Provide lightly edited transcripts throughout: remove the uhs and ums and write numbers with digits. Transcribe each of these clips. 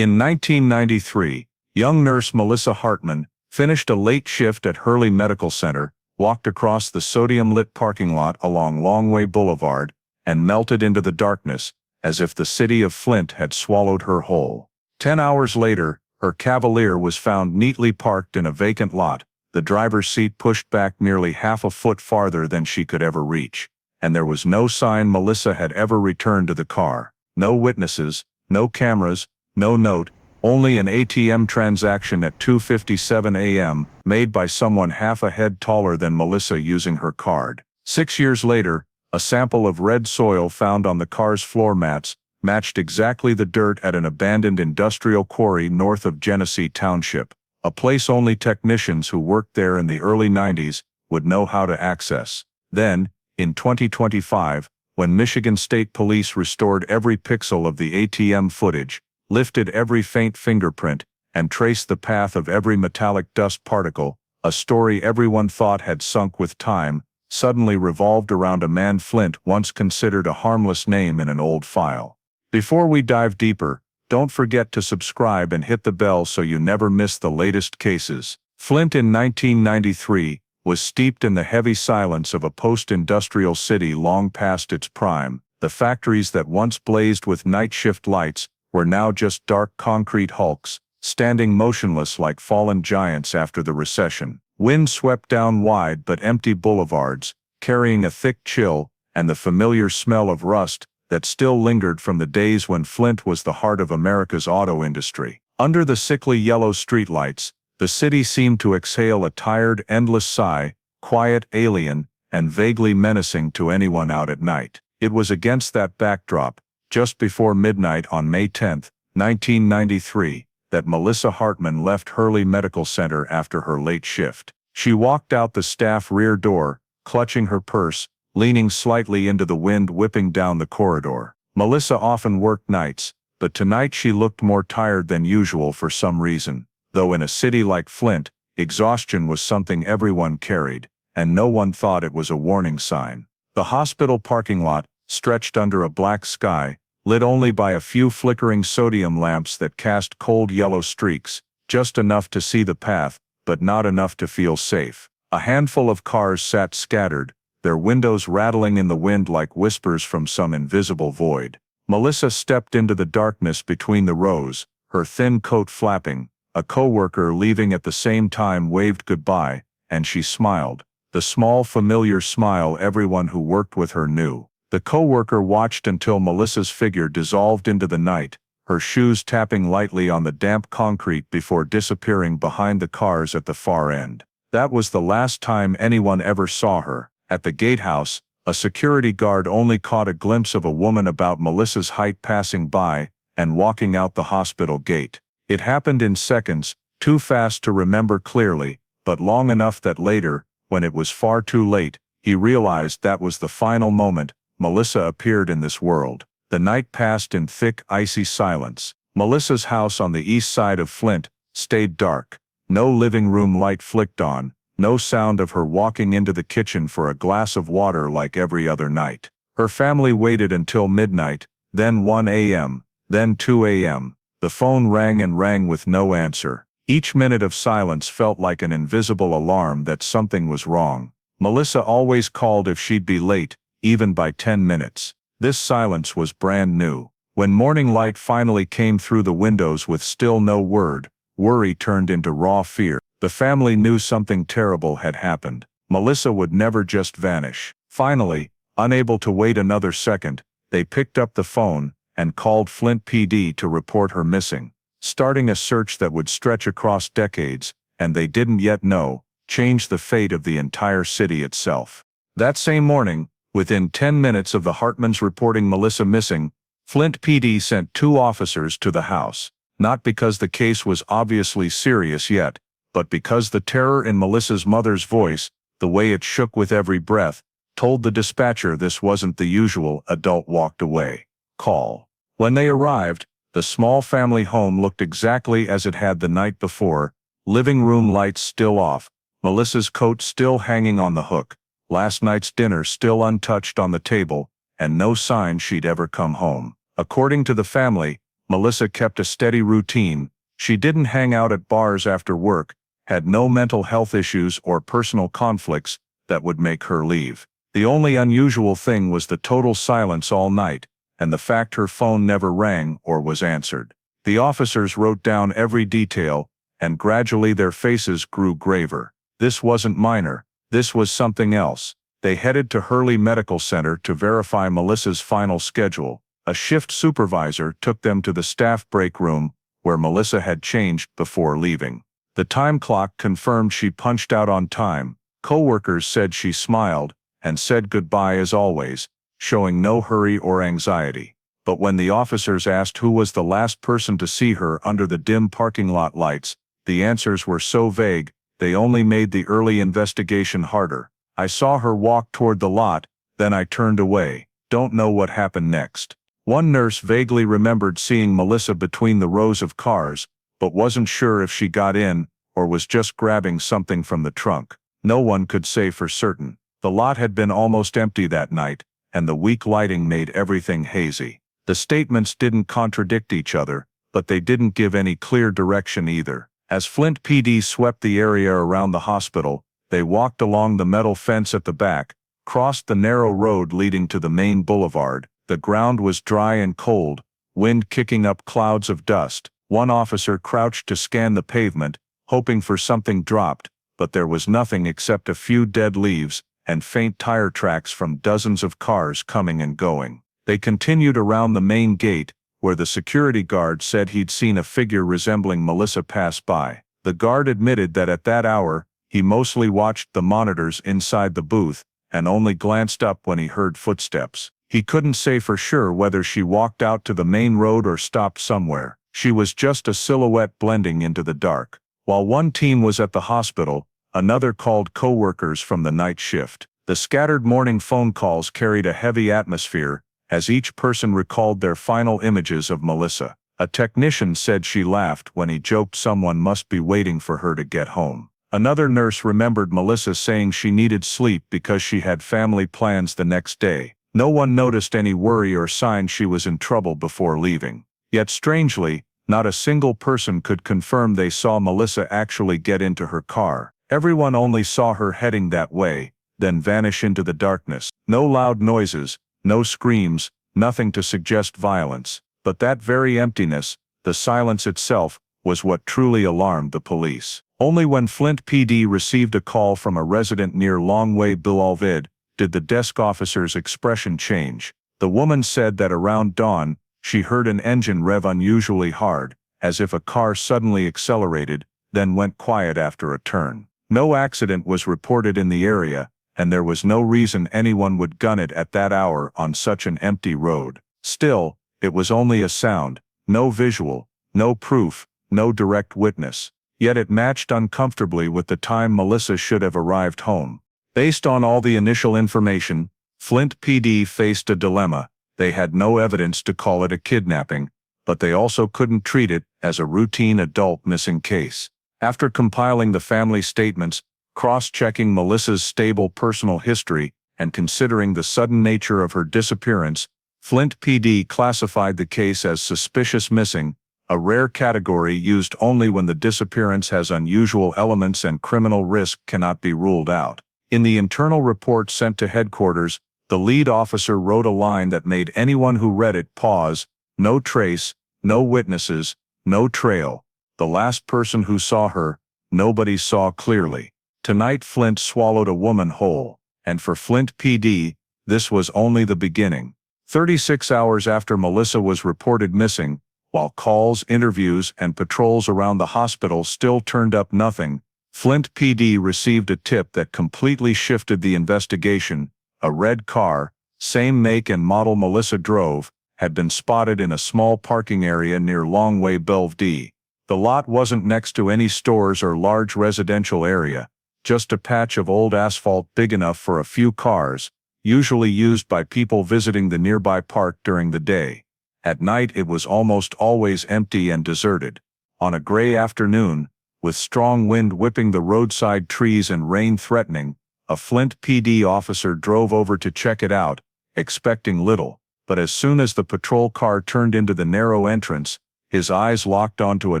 In 1993, young nurse Melissa Hartman finished a late shift at Hurley Medical Center, walked across the sodium-lit parking lot along Longway Boulevard, and melted into the darkness, as if the city of Flint had swallowed her whole. 10 hours later, her Cavalier was found neatly parked in a vacant lot, the driver's seat pushed back nearly half a foot farther than she could ever reach. And there was no sign Melissa had ever returned to the car. No witnesses, no cameras, no note, only an ATM transaction at 2:57 a.m. made by someone half a head taller than Melissa using her card. 6 years later, a sample of red soil found on the car's floor mats matched exactly the dirt at an abandoned industrial quarry north of Genesee Township, a place only technicians who worked there in the early 90s would know how to access. Then, in 2025, when Michigan State Police restored every pixel of the ATM footage, lifted every faint fingerprint, and traced the path of every metallic dust particle, a story everyone thought had sunk with time suddenly revolved around a man Flint once considered a harmless name in an old file. Before we dive deeper, don't forget to subscribe and hit the bell so you never miss the latest cases. Flint in 1993 was steeped in the heavy silence of a post-industrial city long past its prime. The factories that once blazed with night shift lights were now just dark concrete hulks, standing motionless like fallen giants after the recession. Wind swept down wide but empty boulevards, carrying a thick chill and the familiar smell of rust that still lingered from the days when Flint was the heart of America's auto industry. Under the sickly yellow streetlights, the city seemed to exhale a tired, endless sigh, quiet, alien, and vaguely menacing to anyone out at night. It was against that backdrop, just before midnight on May 10, 1993, that Melissa Hartman left Hurley Medical Center after her late shift. She walked out the staff rear door, clutching her purse, leaning slightly into the wind whipping down the corridor. Melissa often worked nights, but tonight she looked more tired than usual for some reason. Though in a city like Flint, exhaustion was something everyone carried, and no one thought it was a warning sign. The hospital parking lot, stretched under a black sky, lit only by a few flickering sodium lamps that cast cold yellow streaks, just enough to see the path, but not enough to feel safe. A handful of cars sat scattered, their windows rattling in the wind like whispers from some invisible void. Melissa stepped into the darkness between the rows, her thin coat flapping. A coworker leaving at the same time waved goodbye, and she smiled, the small familiar smile everyone who worked with her knew. The coworker watched until Melissa's figure dissolved into the night, her shoes tapping lightly on the damp concrete before disappearing behind the cars at the far end. That was the last time anyone ever saw her. At the gatehouse, a security guard only caught a glimpse of a woman about Melissa's height passing by and walking out the hospital gate. It happened in seconds, too fast to remember clearly, but long enough that later, when it was far too late, he realized that was the final moment Melissa appeared in this world. The night passed in thick, icy silence. Melissa's house on the east side of Flint stayed dark. No living room light flicked on, no sound of her walking into the kitchen for a glass of water like every other night. Her family waited until midnight, then 1 a.m., then 2 a.m. The phone rang and rang with no answer. Each minute of silence felt like an invisible alarm that something was wrong. Melissa always called if she'd be late, even by 10 minutes. This silence was brand new. When morning light finally came through the windows with still no word, worry turned into raw fear. The family knew something terrible had happened. Melissa would never just vanish. Finally, unable to wait another second, they picked up the phone and called Flint PD to report her missing, starting a search that would stretch across decades, and they didn't yet know, change the fate of the entire city itself. That same morning, within 10 minutes of the Hartmans reporting Melissa missing, Flint PD sent 2 officers to the house, not because the case was obviously serious yet, but because the terror in Melissa's mother's voice, the way it shook with every breath, told the dispatcher this wasn't the usual adult walked away call. When they arrived, the small family home looked exactly as it had the night before, living room lights still off, Melissa's coat still hanging on the hook, last night's dinner still untouched on the table, and no sign she'd ever come home. According to the family, Melissa kept a steady routine. She didn't hang out at bars after work, had no mental health issues or personal conflicts that would make her leave. The only unusual thing was the total silence all night, and the fact her phone never rang or was answered. The officers wrote down every detail, and gradually their faces grew graver. This wasn't minor, this was something else. They headed to Hurley Medical Center to verify Melissa's final schedule. A shift supervisor took them to the staff break room, where Melissa had changed before leaving. The time clock confirmed she punched out on time. Coworkers said she smiled, and said goodbye as always, showing no hurry or anxiety. But when the officers asked who was the last person to see her under the dim parking lot lights, the answers were so vague, they only made the early investigation harder. I saw her walk toward the lot, then I turned away. Don't know what happened next. One nurse vaguely remembered seeing Melissa between the rows of cars, but wasn't sure if she got in, or was just grabbing something from the trunk. No one could say for certain. The lot had been almost empty that night, and the weak lighting made everything hazy. The statements didn't contradict each other, but they didn't give any clear direction either. As Flint PD swept the area around the hospital, they walked along the metal fence at the back, crossed the narrow road leading to the main boulevard. The ground was dry and cold, wind kicking up clouds of dust. One officer crouched to scan the pavement, hoping for something dropped, but there was nothing except a few dead leaves and faint tire tracks from dozens of cars coming and going. They continued around the main gate, where the security guard said he'd seen a figure resembling Melissa pass by. The guard admitted that at that hour, he mostly watched the monitors inside the booth, and only glanced up when he heard footsteps. He couldn't say for sure whether she walked out to the main road or stopped somewhere. She was just a silhouette blending into the dark. While one team was at the hospital, another called coworkers from the night shift. The scattered morning phone calls carried a heavy atmosphere, as each person recalled their final images of Melissa. A technician said she laughed when he joked someone must be waiting for her to get home. Another nurse remembered Melissa saying she needed sleep because she had family plans the next day. No one noticed any worry or sign she was in trouble before leaving. Yet strangely, not a single person could confirm they saw Melissa actually get into her car. Everyone only saw her heading that way, then vanish into the darkness. No loud noises, no screams, nothing to suggest violence. But that very emptiness, the silence itself, was what truly alarmed the police. Only when Flint PD received a call from a resident near Longway Boulevard did the desk officer's expression change. The woman said that around dawn, she heard an engine rev unusually hard, as if a car suddenly accelerated, then went quiet after a turn. No accident was reported in the area, and there was no reason anyone would gun it at that hour on such an empty road. Still, it was only a sound, no visual, no proof, no direct witness. Yet it matched uncomfortably with the time Melissa should have arrived home. Based on all the initial information, Flint PD faced a dilemma. They had no evidence to call it a kidnapping, but they also couldn't treat it as a routine adult missing case. After compiling the family statements, cross-checking Melissa's stable personal history, and considering the sudden nature of her disappearance, Flint PD classified the case as suspicious missing, a rare category used only when the disappearance has unusual elements and criminal risk cannot be ruled out. In the internal report sent to headquarters, the lead officer wrote a line that made anyone who read it pause. No trace, no witnesses, no trail. The last person who saw her, nobody saw clearly. Tonight Flint swallowed a woman whole, and for Flint PD, this was only the beginning. 36 hours after Melissa was reported missing, while calls, interviews, and patrols around the hospital still turned up nothing, Flint PD received a tip that completely shifted the investigation. A red car, same make and model Melissa drove, had been spotted in a small parking area near Longway Boulevard. The lot wasn't next to any stores or large residential area, just a patch of old asphalt big enough for a few cars, usually used by people visiting the nearby park during the day. At night it was almost always empty and deserted. On a gray afternoon, with strong wind whipping the roadside trees and rain threatening, a Flint PD officer drove over to check it out, expecting little. But as soon as the patrol car turned into the narrow entrance, His eyes locked onto a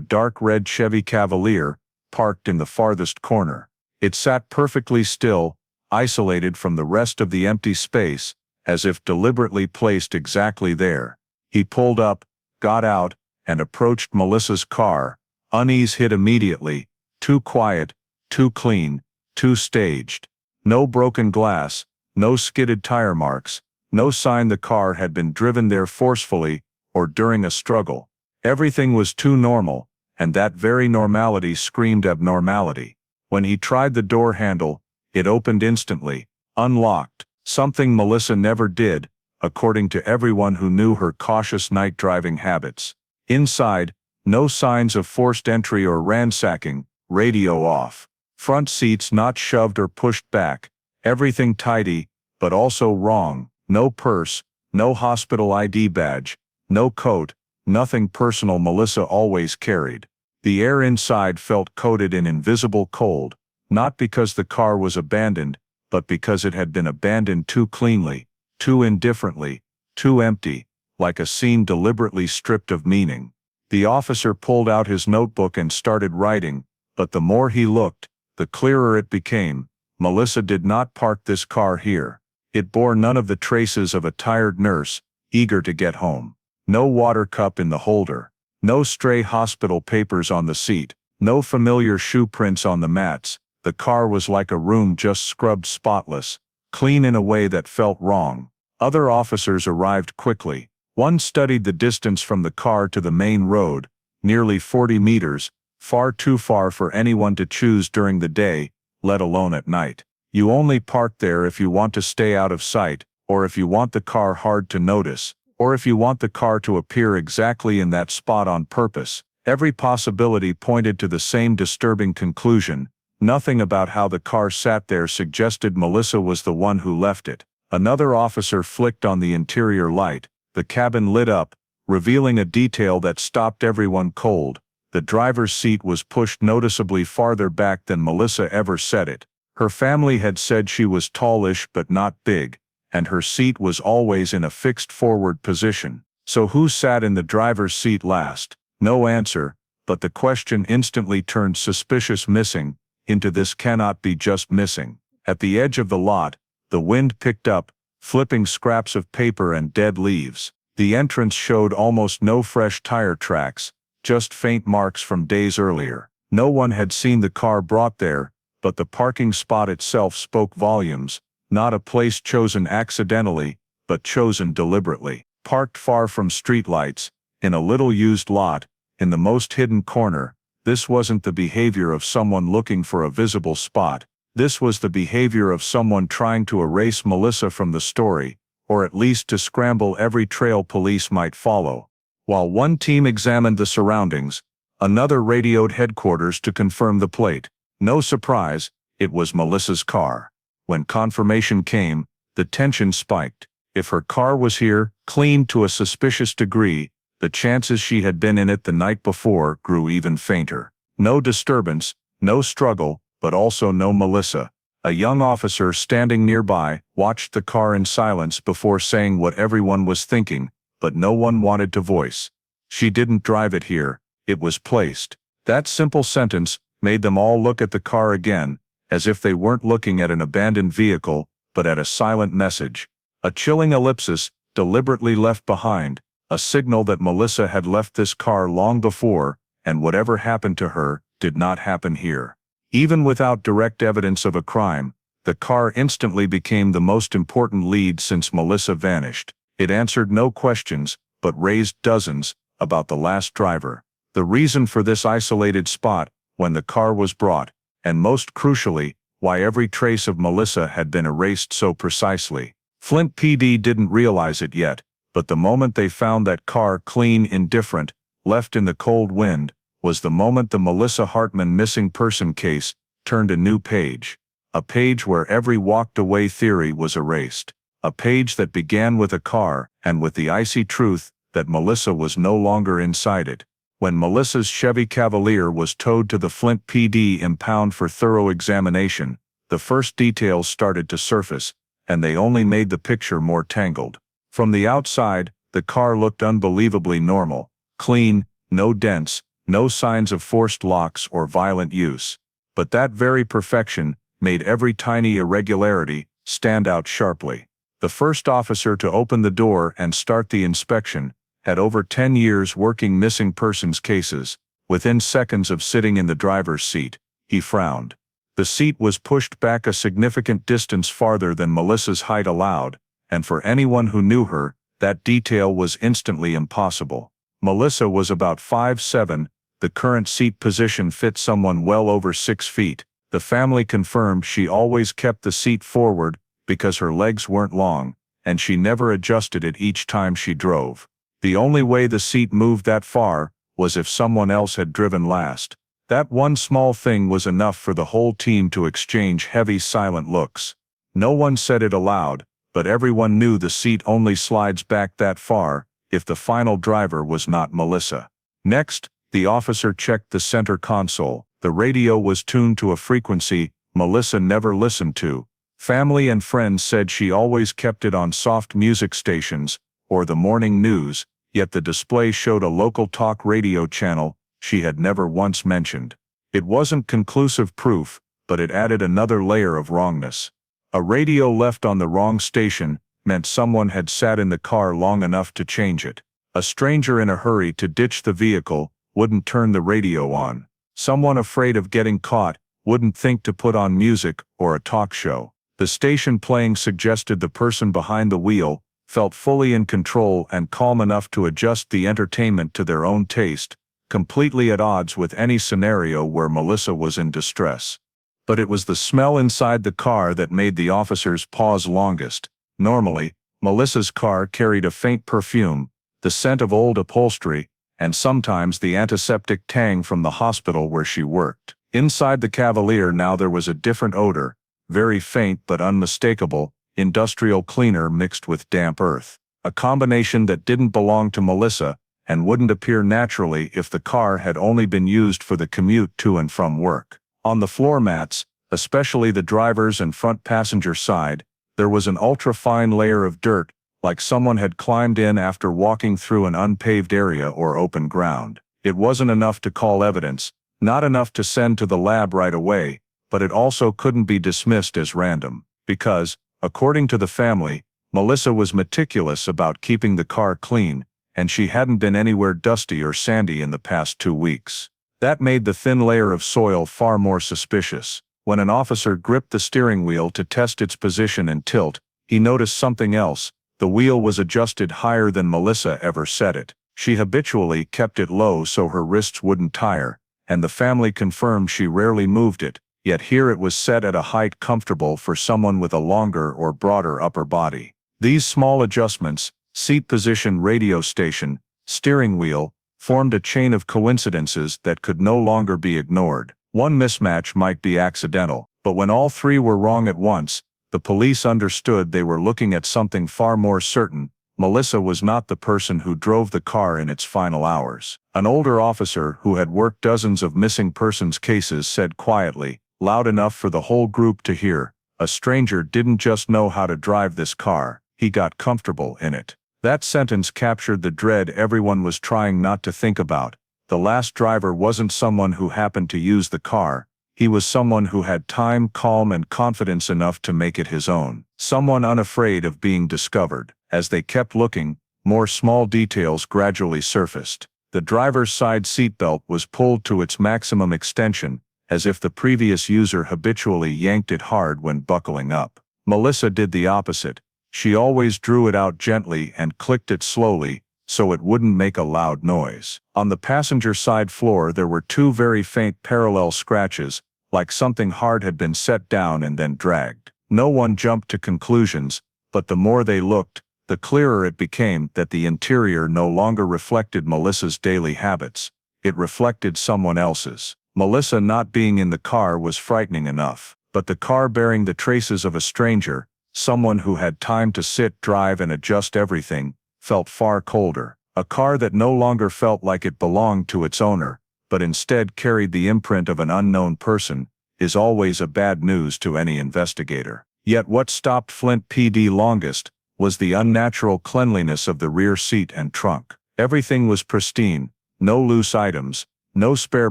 dark red Chevy Cavalier, parked in the farthest corner. It sat perfectly still, isolated from the rest of the empty space, as if deliberately placed exactly there. He pulled up, got out, and approached Melissa's car. Unease hit immediately. Too quiet, too clean, too staged. No broken glass, no skidded tire marks, no sign the car had been driven there forcefully or during a struggle. Everything was too normal, and that very normality screamed abnormality. When he tried the door handle, it opened instantly, unlocked, something Melissa never did, according to everyone who knew her cautious night driving habits. Inside, no signs of forced entry or ransacking, radio off. Front seats not shoved or pushed back, everything tidy, but also wrong. No purse, no hospital ID badge, no coat, nothing personal Melissa always carried. The air inside felt coated in invisible cold, not because the car was abandoned, but because it had been abandoned too cleanly, too indifferently, too empty, like a scene deliberately stripped of meaning. The officer pulled out his notebook and started writing, but the more he looked, the clearer it became. Melissa did not park this car here. It bore none of the traces of a tired nurse, eager to get home. No water cup in the holder. No stray hospital papers on the seat. No familiar shoe prints on the mats. The car was like a room just scrubbed spotless, clean in a way that felt wrong. Other officers arrived quickly. One studied the distance from the car to the main road, nearly 40 meters, far too far for anyone to choose during the day, let alone at night. You only park there if you want to stay out of sight, or if you want the car hard to notice, or if you want the car to appear exactly in that spot on purpose. Every possibility pointed to the same disturbing conclusion. Nothing about how the car sat there suggested Melissa was the one who left it. Another officer flicked on the interior light. The cabin lit up, revealing a detail that stopped everyone cold. The driver's seat was pushed noticeably farther back than Melissa ever set it. Her family had said she was tallish but not big, and her seat was always in a fixed forward position. So who sat in the driver's seat last? No answer, but the question instantly turned suspicious missing into this cannot be just missing. At the edge of the lot, the wind picked up, flipping scraps of paper and dead leaves. The entrance showed almost no fresh tire tracks, just faint marks from days earlier. No one had seen the car brought there, but the parking spot itself spoke volumes. Not a place chosen accidentally, but chosen deliberately. Parked far from streetlights, in a little used lot, in the most hidden corner. This wasn't the behavior of someone looking for a visible spot. This was the behavior of someone trying to erase Melissa from the story, or at least to scramble every trail police might follow. While one team examined the surroundings, another radioed headquarters to confirm the plate. No surprise, it was Melissa's car. When confirmation came, the tension spiked. If her car was here, cleaned to a suspicious degree, the chances she had been in it the night before grew even fainter. No disturbance, no struggle, but also no Melissa. A young officer standing nearby watched the car in silence before saying what everyone was thinking, but no one wanted to voice. She didn't drive it here, it was placed. That simple sentence made them all look at the car again, as if they weren't looking at an abandoned vehicle, but at a silent message. A chilling ellipsis, deliberately left behind, a signal that Melissa had left this car long before, and whatever happened to her did not happen here. Even without direct evidence of a crime, the car instantly became the most important lead since Melissa vanished. It answered no questions, but raised dozens, about the last driver, the reason for this isolated spot when the car was brought, and most crucially, why every trace of Melissa had been erased so precisely. Flint PD didn't realize it yet, but the moment they found that car clean, indifferent, left in the cold wind, was the moment the Melissa Hartman missing person case turned a new page. A page where every walked-away theory was erased. A page that began with a car, and with the icy truth that Melissa was no longer inside it. When Melissa's Chevy Cavalier was towed to the Flint PD impound for thorough examination, the first details started to surface, and they only made the picture more tangled. From the outside, the car looked unbelievably normal, clean, no dents, no signs of forced locks or violent use. But that very perfection made every tiny irregularity stand out sharply. The first officer to open the door and start the inspection had over 10 years working missing persons cases. Within seconds of sitting in the driver's seat, he frowned. The seat was pushed back a significant distance farther than Melissa's height allowed, and for anyone who knew her, that detail was instantly impossible. Melissa was about 5'7", the current seat position fit someone well over 6 feet. The family confirmed she always kept the seat forward because her legs weren't long, and she never adjusted it each time she drove. The only way the seat moved that far was if someone else had driven last. That one small thing was enough for the whole team to exchange heavy, silent looks. No one said it aloud, but everyone knew the seat only slides back that far if the final driver was not Melissa. Next, the officer checked the center console. The radio was tuned to a frequency Melissa never listened to. Family and friends said she always kept it on soft music stations or the morning news, yet the display showed a local talk radio channel she had never once mentioned. It wasn't conclusive proof, but it added another layer of wrongness. A radio left on the wrong station meant someone had sat in the car long enough to change it. A stranger in a hurry to ditch the vehicle wouldn't turn the radio on. Someone afraid of getting caught wouldn't think to put on music or a talk show. The station playing suggested the person behind the wheel felt fully in control and calm enough to adjust the entertainment to their own taste, completely at odds with any scenario where Melissa was in distress. But it was the smell inside the car that made the officers pause longest. Normally, Melissa's car carried a faint perfume, the scent of old upholstery, and sometimes the antiseptic tang from the hospital where she worked. Inside the Cavalier now there was a different odor, very faint but unmistakable, industrial cleaner mixed with damp earth. A combination that didn't belong to Melissa and wouldn't appear naturally if the car had only been used for the commute to and from work. On the floor mats, especially the driver's and front passenger side, there was an ultra-fine layer of dirt, like someone had climbed in after walking through an unpaved area or open ground. It wasn't enough to call evidence, not enough to send to the lab right away, but it also couldn't be dismissed as random, because, according to the family, Melissa was meticulous about keeping the car clean, and she hadn't been anywhere dusty or sandy in the past 2 weeks. That made the thin layer of soil far more suspicious. When an officer gripped the steering wheel to test its position and tilt, he noticed something else. The wheel was adjusted higher than Melissa ever set it. She habitually kept it low so her wrists wouldn't tire, and the family confirmed she rarely moved it, yet here it was set at a height comfortable for someone with a longer or broader upper body. These small adjustments, seat position, radio station, steering wheel, formed a chain of coincidences that could no longer be ignored. One mismatch might be accidental, but when all three were wrong at once, the police understood they were looking at something far more certain. Melissa was not the person who drove the car in its final hours. An older officer who had worked dozens of missing persons cases said quietly, loud enough for the whole group to hear, "A stranger didn't just know how to drive this car, he got comfortable in it." That sentence captured the dread everyone was trying not to think about. The last driver wasn't someone who happened to use the car. He was someone who had time, calm, and confidence enough to make it his own. Someone unafraid of being discovered. As they kept looking, more small details gradually surfaced. The driver's side seatbelt was pulled to its maximum extension, as if the previous user habitually yanked it hard when buckling up. Melissa did the opposite. She always drew it out gently and clicked it slowly, so it wouldn't make a loud noise. On the passenger side floor there were 2 very faint parallel scratches, like something hard had been set down and then dragged. No one jumped to conclusions, but the more they looked, the clearer it became that the interior no longer reflected Melissa's daily habits. It reflected someone else's. Melissa not being in the car was frightening enough, but the car bearing the traces of a stranger, someone who had time to sit, drive, and adjust everything, felt far colder. A car that no longer felt like it belonged to its owner, but instead carried the imprint of an unknown person, is always a bad news to any investigator. Yet what stopped Flint PD longest was the unnatural cleanliness of the rear seat and trunk. Everything was pristine, No loose items, no spare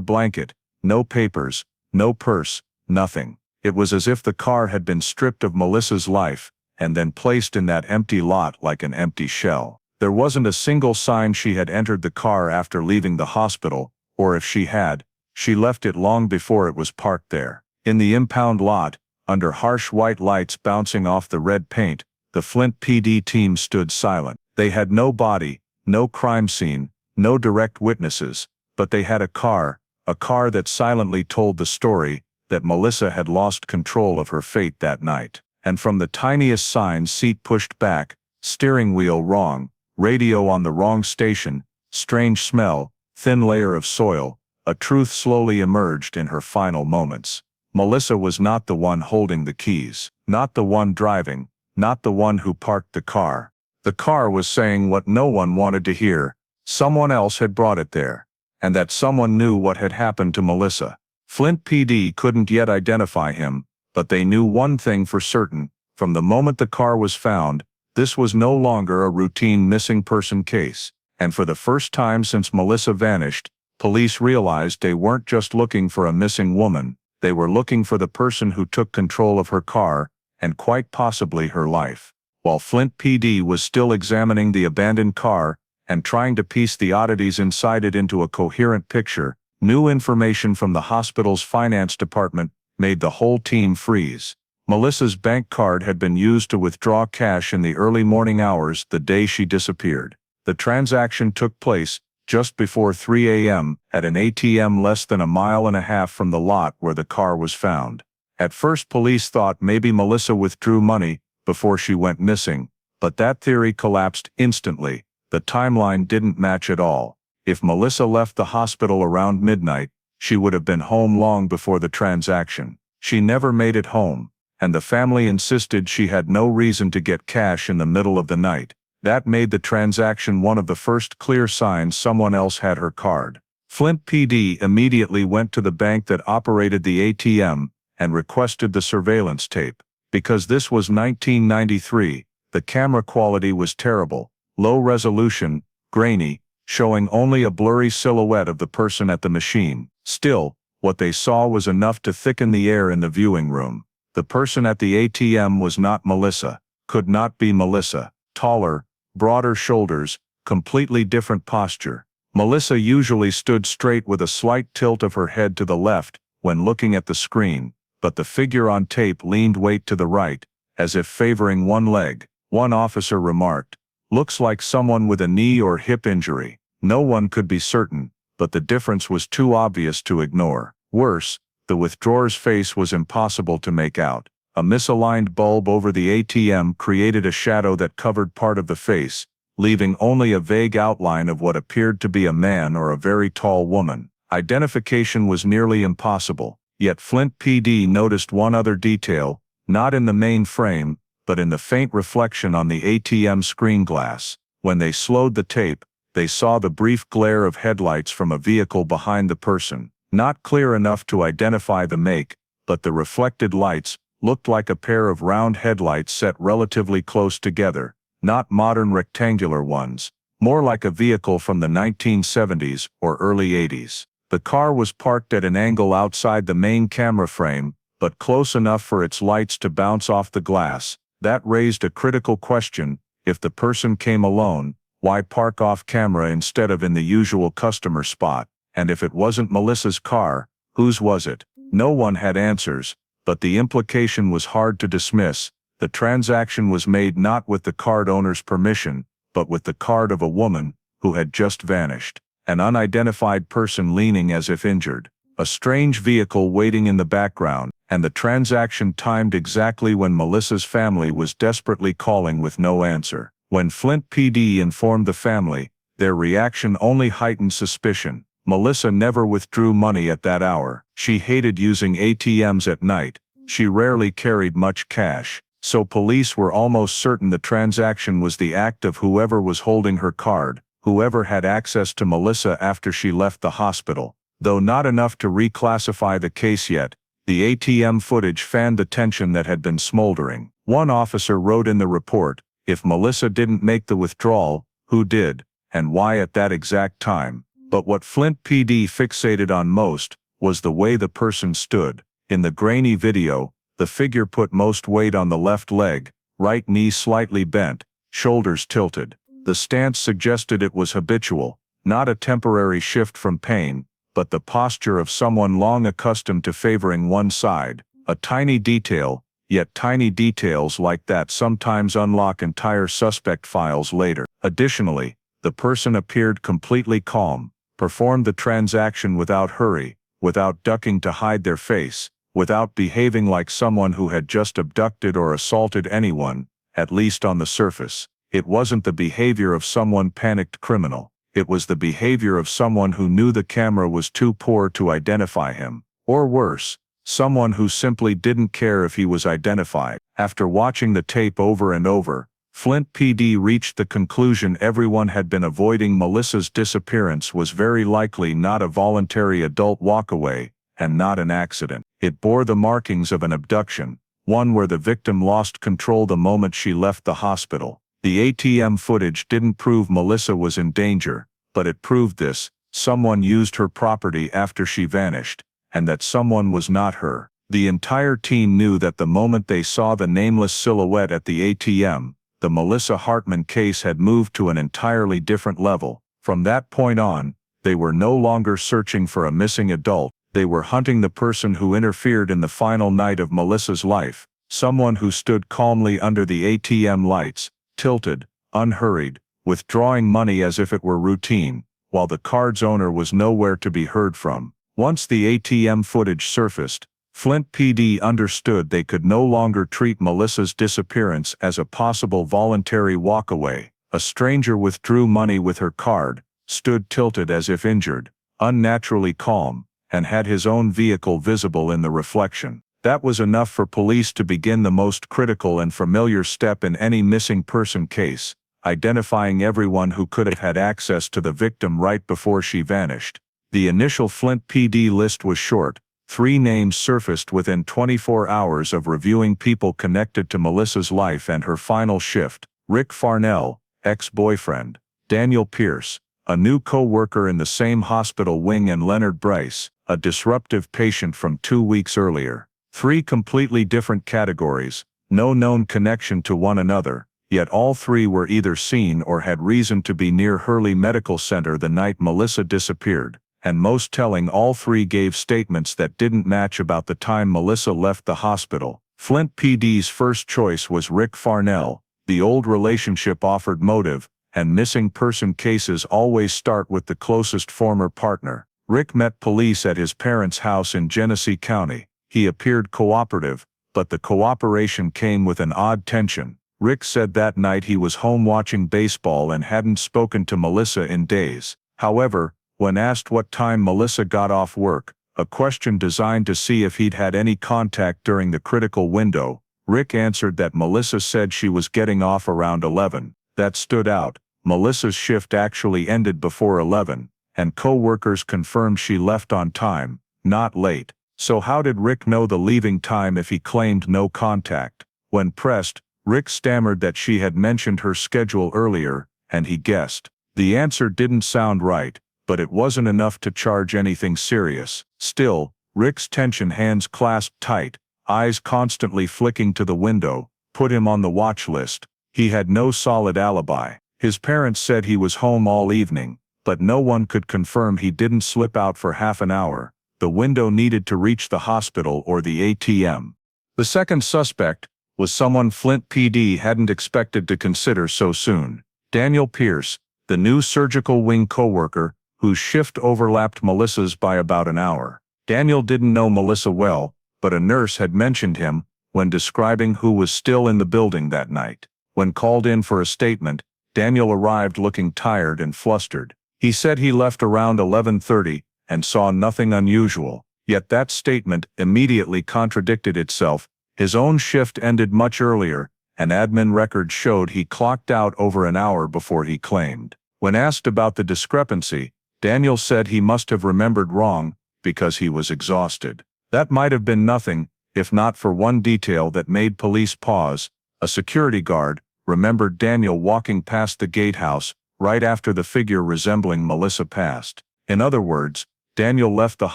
blanket, no papers, no purse, nothing. It was as if the car had been stripped of Melissa's life, and then placed in that empty lot like an empty shell. There wasn't a single sign she had entered the car after leaving the hospital, or if she had, she left it long before it was parked there. In the impound lot, under harsh white lights bouncing off the red paint, the Flint PD team stood silent. They had no body, no crime scene, no direct witnesses, but they had a car that silently told the story that Melissa had lost control of her fate that night. And from the tiniest sign, seat pushed back, steering wheel wrong, radio on the wrong station, strange smell, thin layer of soil, a truth slowly emerged in her final moments. Melissa was not the one holding the keys, not the one driving, not the one who parked the car. The car was saying what no one wanted to hear. Someone else had brought it there, and that someone knew what had happened to Melissa. Flint PD couldn't yet identify him, but they knew one thing for certain: from the moment the car was found, this was no longer a routine missing person case. And for the first time since Melissa vanished, police realized they weren't just looking for a missing woman, they were looking for the person who took control of her car, and quite possibly her life. While Flint PD was still examining the abandoned car, and trying to piece the oddities inside it into a coherent picture, new information from the hospital's finance department made the whole team freeze. Melissa's bank card had been used to withdraw cash in the early morning hours the day she disappeared. The transaction took place just before 3 a.m. at an ATM less than a mile and a half from the lot where the car was found. At first, police thought maybe Melissa withdrew money before she went missing, but that theory collapsed instantly. The timeline didn't match at all. If Melissa left the hospital around midnight, she would have been home long before the transaction. She never made it home, and the family insisted she had no reason to get cash in the middle of the night. That made the transaction one of the first clear signs someone else had her card. Flint PD immediately went to the bank that operated the ATM and requested the surveillance tape. Because this was 1993, the camera quality was terrible, low resolution, grainy, showing only a blurry silhouette of the person at the machine. Still, what they saw was enough to thicken the air in the viewing room. The person at the ATM was not Melissa, could not be Melissa. Taller, broader shoulders, completely different posture. Melissa usually stood straight with a slight tilt of her head to the left when looking at the screen, but the figure on tape leaned weight to the right, as if favoring one leg. One officer remarked, "Looks like someone with a knee or hip injury." No one could be certain, but the difference was too obvious to ignore. Worse, the withdrawer's face was impossible to make out. A misaligned bulb over the ATM created a shadow that covered part of the face, leaving only a vague outline of what appeared to be a man or a very tall woman. Identification was nearly impossible, yet Flint PD noticed one other detail, not in the main frame, but in the faint reflection on the ATM screen glass. When they slowed the tape, they saw the brief glare of headlights from a vehicle behind the person. Not clear enough to identify the make, but the reflected lights looked like a pair of round headlights set relatively close together, not modern rectangular ones, more like a vehicle from the 1970s or early 80s. The car was parked at an angle outside the main camera frame, but close enough for its lights to bounce off the glass. That raised a critical question: if the person came alone, why park off camera instead of in the usual customer spot? And if it wasn't Melissa's car, whose was it? No one had answers, but the implication was hard to dismiss. The transaction was made not with the card owner's permission, but with the card of a woman who had just vanished. An unidentified person leaning as if injured. A strange vehicle waiting in the background, and the transaction timed exactly when Melissa's family was desperately calling with no answer. When Flint PD informed the family, their reaction only heightened suspicion. Melissa never withdrew money at that hour. She hated using ATMs at night. She rarely carried much cash. So police were almost certain the transaction was the act of whoever was holding her card, whoever had access to Melissa after she left the hospital. Though not enough to reclassify the case yet, the ATM footage fanned the tension that had been smoldering. One officer wrote in the report, "If Melissa didn't make the withdrawal, who did, and why at that exact time?" But what Flint PD fixated on most was the way the person stood. In the grainy video, the figure put most weight on the left leg, right knee slightly bent, shoulders tilted. The stance suggested it was habitual, not a temporary shift from pain, but the posture of someone long accustomed to favoring one side. A tiny detail, yet tiny details like that sometimes unlock entire suspect files later. Additionally, the person appeared completely calm, performed the transaction without hurry, without ducking to hide their face, without behaving like someone who had just abducted or assaulted anyone, at least on the surface. It wasn't the behavior of someone panicked criminal. It was the behavior of someone who knew the camera was too poor to identify him. Or worse, someone who simply didn't care if he was identified. After watching the tape over and over, Flint PD reached the conclusion everyone had been avoiding. Melissa's disappearance was very likely not a voluntary adult walkaway, and not an accident. It bore the markings of an abduction, one where the victim lost control the moment she left the hospital. The ATM footage didn't prove Melissa was in danger, but it proved this: someone used her property after she vanished, and that someone was not her. The entire team knew that the moment they saw the nameless silhouette at the ATM, the Melissa Hartman case had moved to an entirely different level. From that point on, they were no longer searching for a missing adult, they were hunting the person who interfered in the final night of Melissa's life, someone who stood calmly under the ATM lights, tilted, unhurried, withdrawing money as if it were routine, while the card's owner was nowhere to be heard from. Once the ATM footage surfaced, Flint PD understood they could no longer treat Melissa's disappearance as a possible voluntary walkaway. A stranger withdrew money with her card, stood tilted as if injured, unnaturally calm, and had his own vehicle visible in the reflection. That was enough for police to begin the most critical and familiar step in any missing person case: identifying everyone who could have had access to the victim right before she vanished. The initial Flint PD list was short. 3 names surfaced within 24 hours of reviewing people connected to Melissa's life and her final shift: Rick Farnell, ex-boyfriend; Daniel Pierce, a new co-worker in the same hospital wing; and Leonard Bryce, a disruptive patient from 2 weeks earlier. 3 completely different categories, no known connection to one another, yet all 3 were either seen or had reason to be near Hurley Medical Center the night Melissa disappeared. And most telling, all 3 gave statements that didn't match about the time Melissa left the hospital. Flint PD's first choice was Rick Farnell. The old relationship offered motive, and missing person cases always start with the closest former partner. Rick met police at his parents' house in Genesee County. He appeared cooperative, but the cooperation came with an odd tension. Rick said that night he was home watching baseball and hadn't spoken to Melissa in days. However, when asked what time Melissa got off work, a question designed to see if he'd had any contact during the critical window, Rick answered that Melissa said she was getting off around 11. That stood out. Melissa's shift actually ended before 11, and co-workers confirmed she left on time, not late. So how did Rick know the leaving time if he claimed no contact? When pressed, Rick stammered that she had mentioned her schedule earlier, and he guessed. The answer didn't sound right, but it wasn't enough to charge anything serious. Still, Rick's tension, hands clasped tight, eyes constantly flicking to the window, put him on the watch list. He had no solid alibi. His parents said he was home all evening, but no one could confirm he didn't slip out for half an hour. The window needed to reach the hospital or the ATM. The second suspect was someone Flint PD hadn't expected to consider so soon: Daniel Pierce, the new surgical wing coworker, whose shift overlapped Melissa's by about an hour. Daniel didn't know Melissa well, but a nurse had mentioned him when describing who was still in the building that night. When called in for a statement, Daniel arrived looking tired and flustered. He said he left around 11:30 and saw nothing unusual, yet that statement immediately contradicted itself. His own shift ended much earlier, and admin records showed he clocked out over an hour before he claimed. When asked about the discrepancy, Daniel said he must have remembered wrong because he was exhausted. That might have been nothing, if not for one detail that made police pause. A security guard remembered Daniel walking past the gatehouse right after the figure resembling Melissa passed. In other words, Daniel left the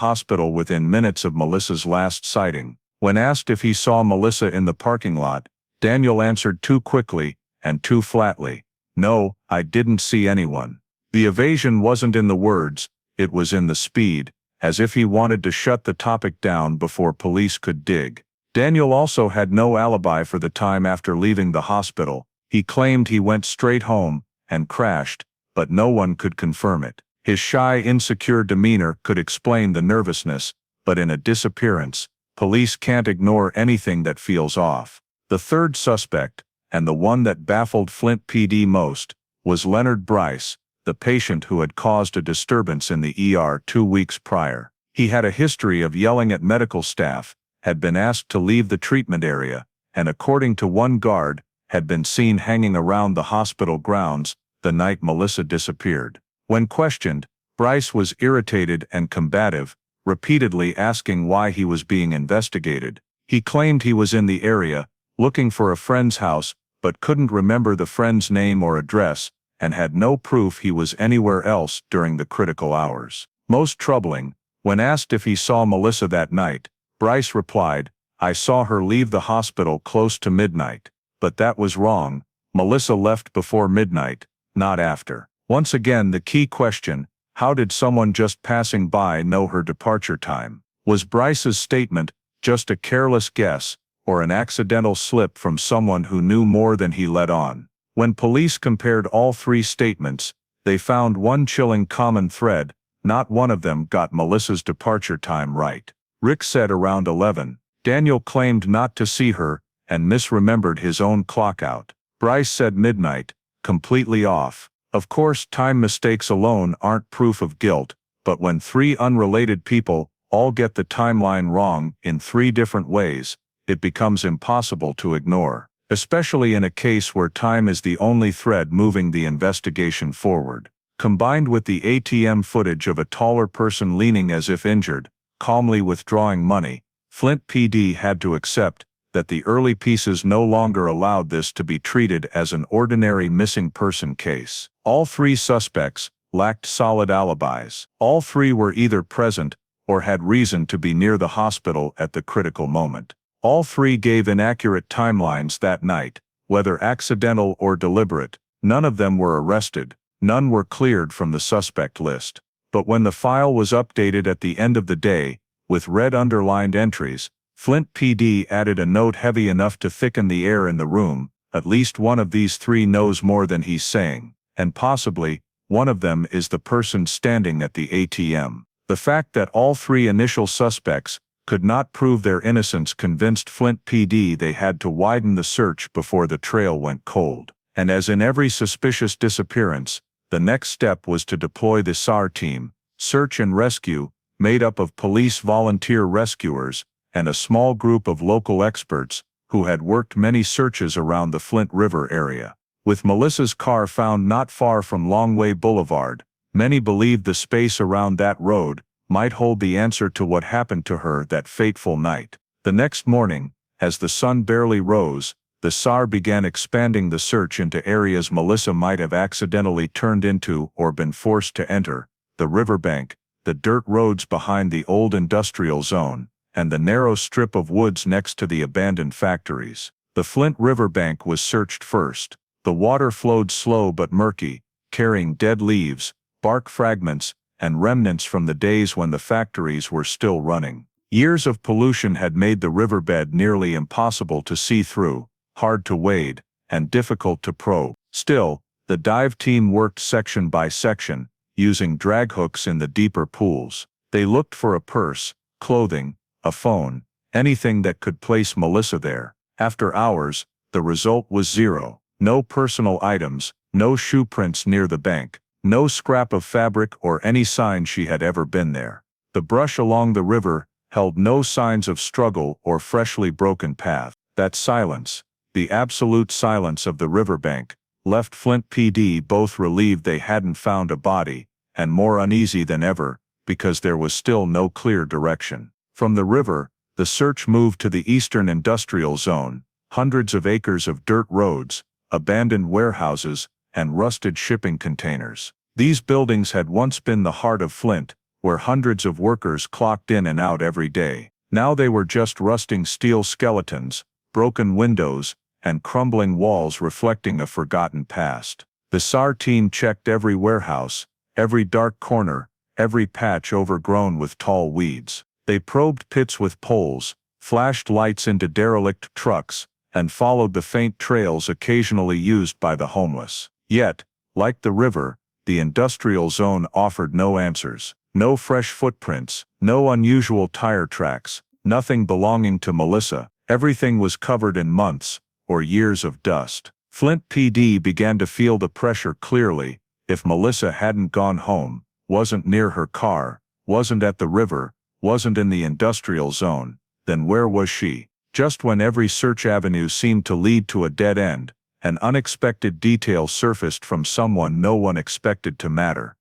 hospital within minutes of Melissa's last sighting. When asked if he saw Melissa in the parking lot, Daniel answered too quickly and too flatly, "No, I didn't see anyone." The evasion wasn't in the words, it was in the speed, as if he wanted to shut the topic down before police could dig. Daniel also had no alibi for the time after leaving the hospital. He claimed he went straight home and crashed, but no one could confirm it. His shy, insecure demeanor could explain the nervousness, but in a disappearance, police can't ignore anything that feels off. The third suspect, and the one that baffled Flint PD most, was Leonard Bryce, the patient who had caused a disturbance in the ER 2 weeks prior. He had a history of yelling at medical staff, had been asked to leave the treatment area, and according to one guard, had been seen hanging around the hospital grounds the night Melissa disappeared. When questioned, Bryce was irritated and combative, repeatedly asking why he was being investigated. He claimed he was in the area, looking for a friend's house, but couldn't remember the friend's name or address, and had no proof he was anywhere else during the critical hours. Most troubling, when asked if he saw Melissa that night, Bryce replied, "I saw her leave the hospital close to midnight. But that was wrong. Melissa left before midnight, not after." Once again the key question, how did someone just passing by know her departure time? Was Bryce's statement just a careless guess, or an accidental slip from someone who knew more than he let on? When police compared all three statements, they found one chilling common thread: not one of them got Melissa's departure time right. Rick said around 11. Daniel claimed not to see her, and misremembered his own clock out. Bryce said midnight, completely off. Of course, time mistakes alone aren't proof of guilt, but when three unrelated people all get the timeline wrong in three different ways, it becomes impossible to ignore, especially in a case where time is the only thread moving the investigation forward. Combined with the ATM footage of a taller person leaning as if injured, calmly withdrawing money, Flint PD had to accept that the early pieces no longer allowed this to be treated as an ordinary missing person case. All three suspects lacked solid alibis. All three were either present or had reason to be near the hospital at the critical moment. All three gave inaccurate timelines that night, whether accidental or deliberate. None of them were arrested. None were cleared from the suspect list. But when the file was updated at the end of the day, with red underlined entries, Flint PD added a note heavy enough to thicken the air in the room: at least one of these three knows more than he's saying, and possibly, one of them is the person standing at the ATM. The fact that all three initial suspects could not prove their innocence convinced Flint PD they had to widen the search before the trail went cold. And as in every suspicious disappearance, the next step was to deploy the SAR team, search and rescue, made up of police volunteer rescuers, and a small group of local experts, who had worked many searches around the Flint River area. With Melissa's car found not far from Longway Boulevard, many believed the space around that road might hold the answer to what happened to her that fateful night. The next morning, as the sun barely rose, the SAR began expanding the search into areas Melissa might have accidentally turned into or been forced to enter: the riverbank, the dirt roads behind the old industrial zone, and the narrow strip of woods next to the abandoned factories. The Flint riverbank was searched first. The water flowed slow but murky, carrying dead leaves, bark fragments, and remnants from the days when the factories were still running. Years of pollution had made the riverbed nearly impossible to see through, hard to wade, and difficult to probe. Still, the dive team worked section by section, using drag hooks in the deeper pools. They looked for a purse, clothing, a phone, anything that could place Melissa there. After hours, the result was zero. No personal items, no shoe prints near the bank, no scrap of fabric or any sign she had ever been there. The brush along the river held no signs of struggle or freshly broken path. That silence, the absolute silence of the riverbank, left Flint PD both relieved they hadn't found a body, and more uneasy than ever, because there was still no clear direction. From the river, the search moved to the eastern industrial zone: hundreds of acres of dirt roads, abandoned warehouses, and rusted shipping containers. These buildings had once been the heart of Flint, where hundreds of workers clocked in and out every day. Now they were just rusting steel skeletons, broken windows, and crumbling walls reflecting a forgotten past. The SAR team checked every warehouse, every dark corner, every patch overgrown with tall weeds. They probed pits with poles, flashed lights into derelict trucks, and followed the faint trails occasionally used by the homeless. Yet, like the river, the industrial zone offered no answers. No fresh footprints, no unusual tire tracks, nothing belonging to Melissa. Everything was covered in months, or years of dust. Flint PD began to feel the pressure clearly. If Melissa hadn't gone home, wasn't near her car, wasn't at the river, wasn't in the industrial zone, then where was she? Just when every search avenue seemed to lead to a dead end, an unexpected detail surfaced from someone no one expected to matter.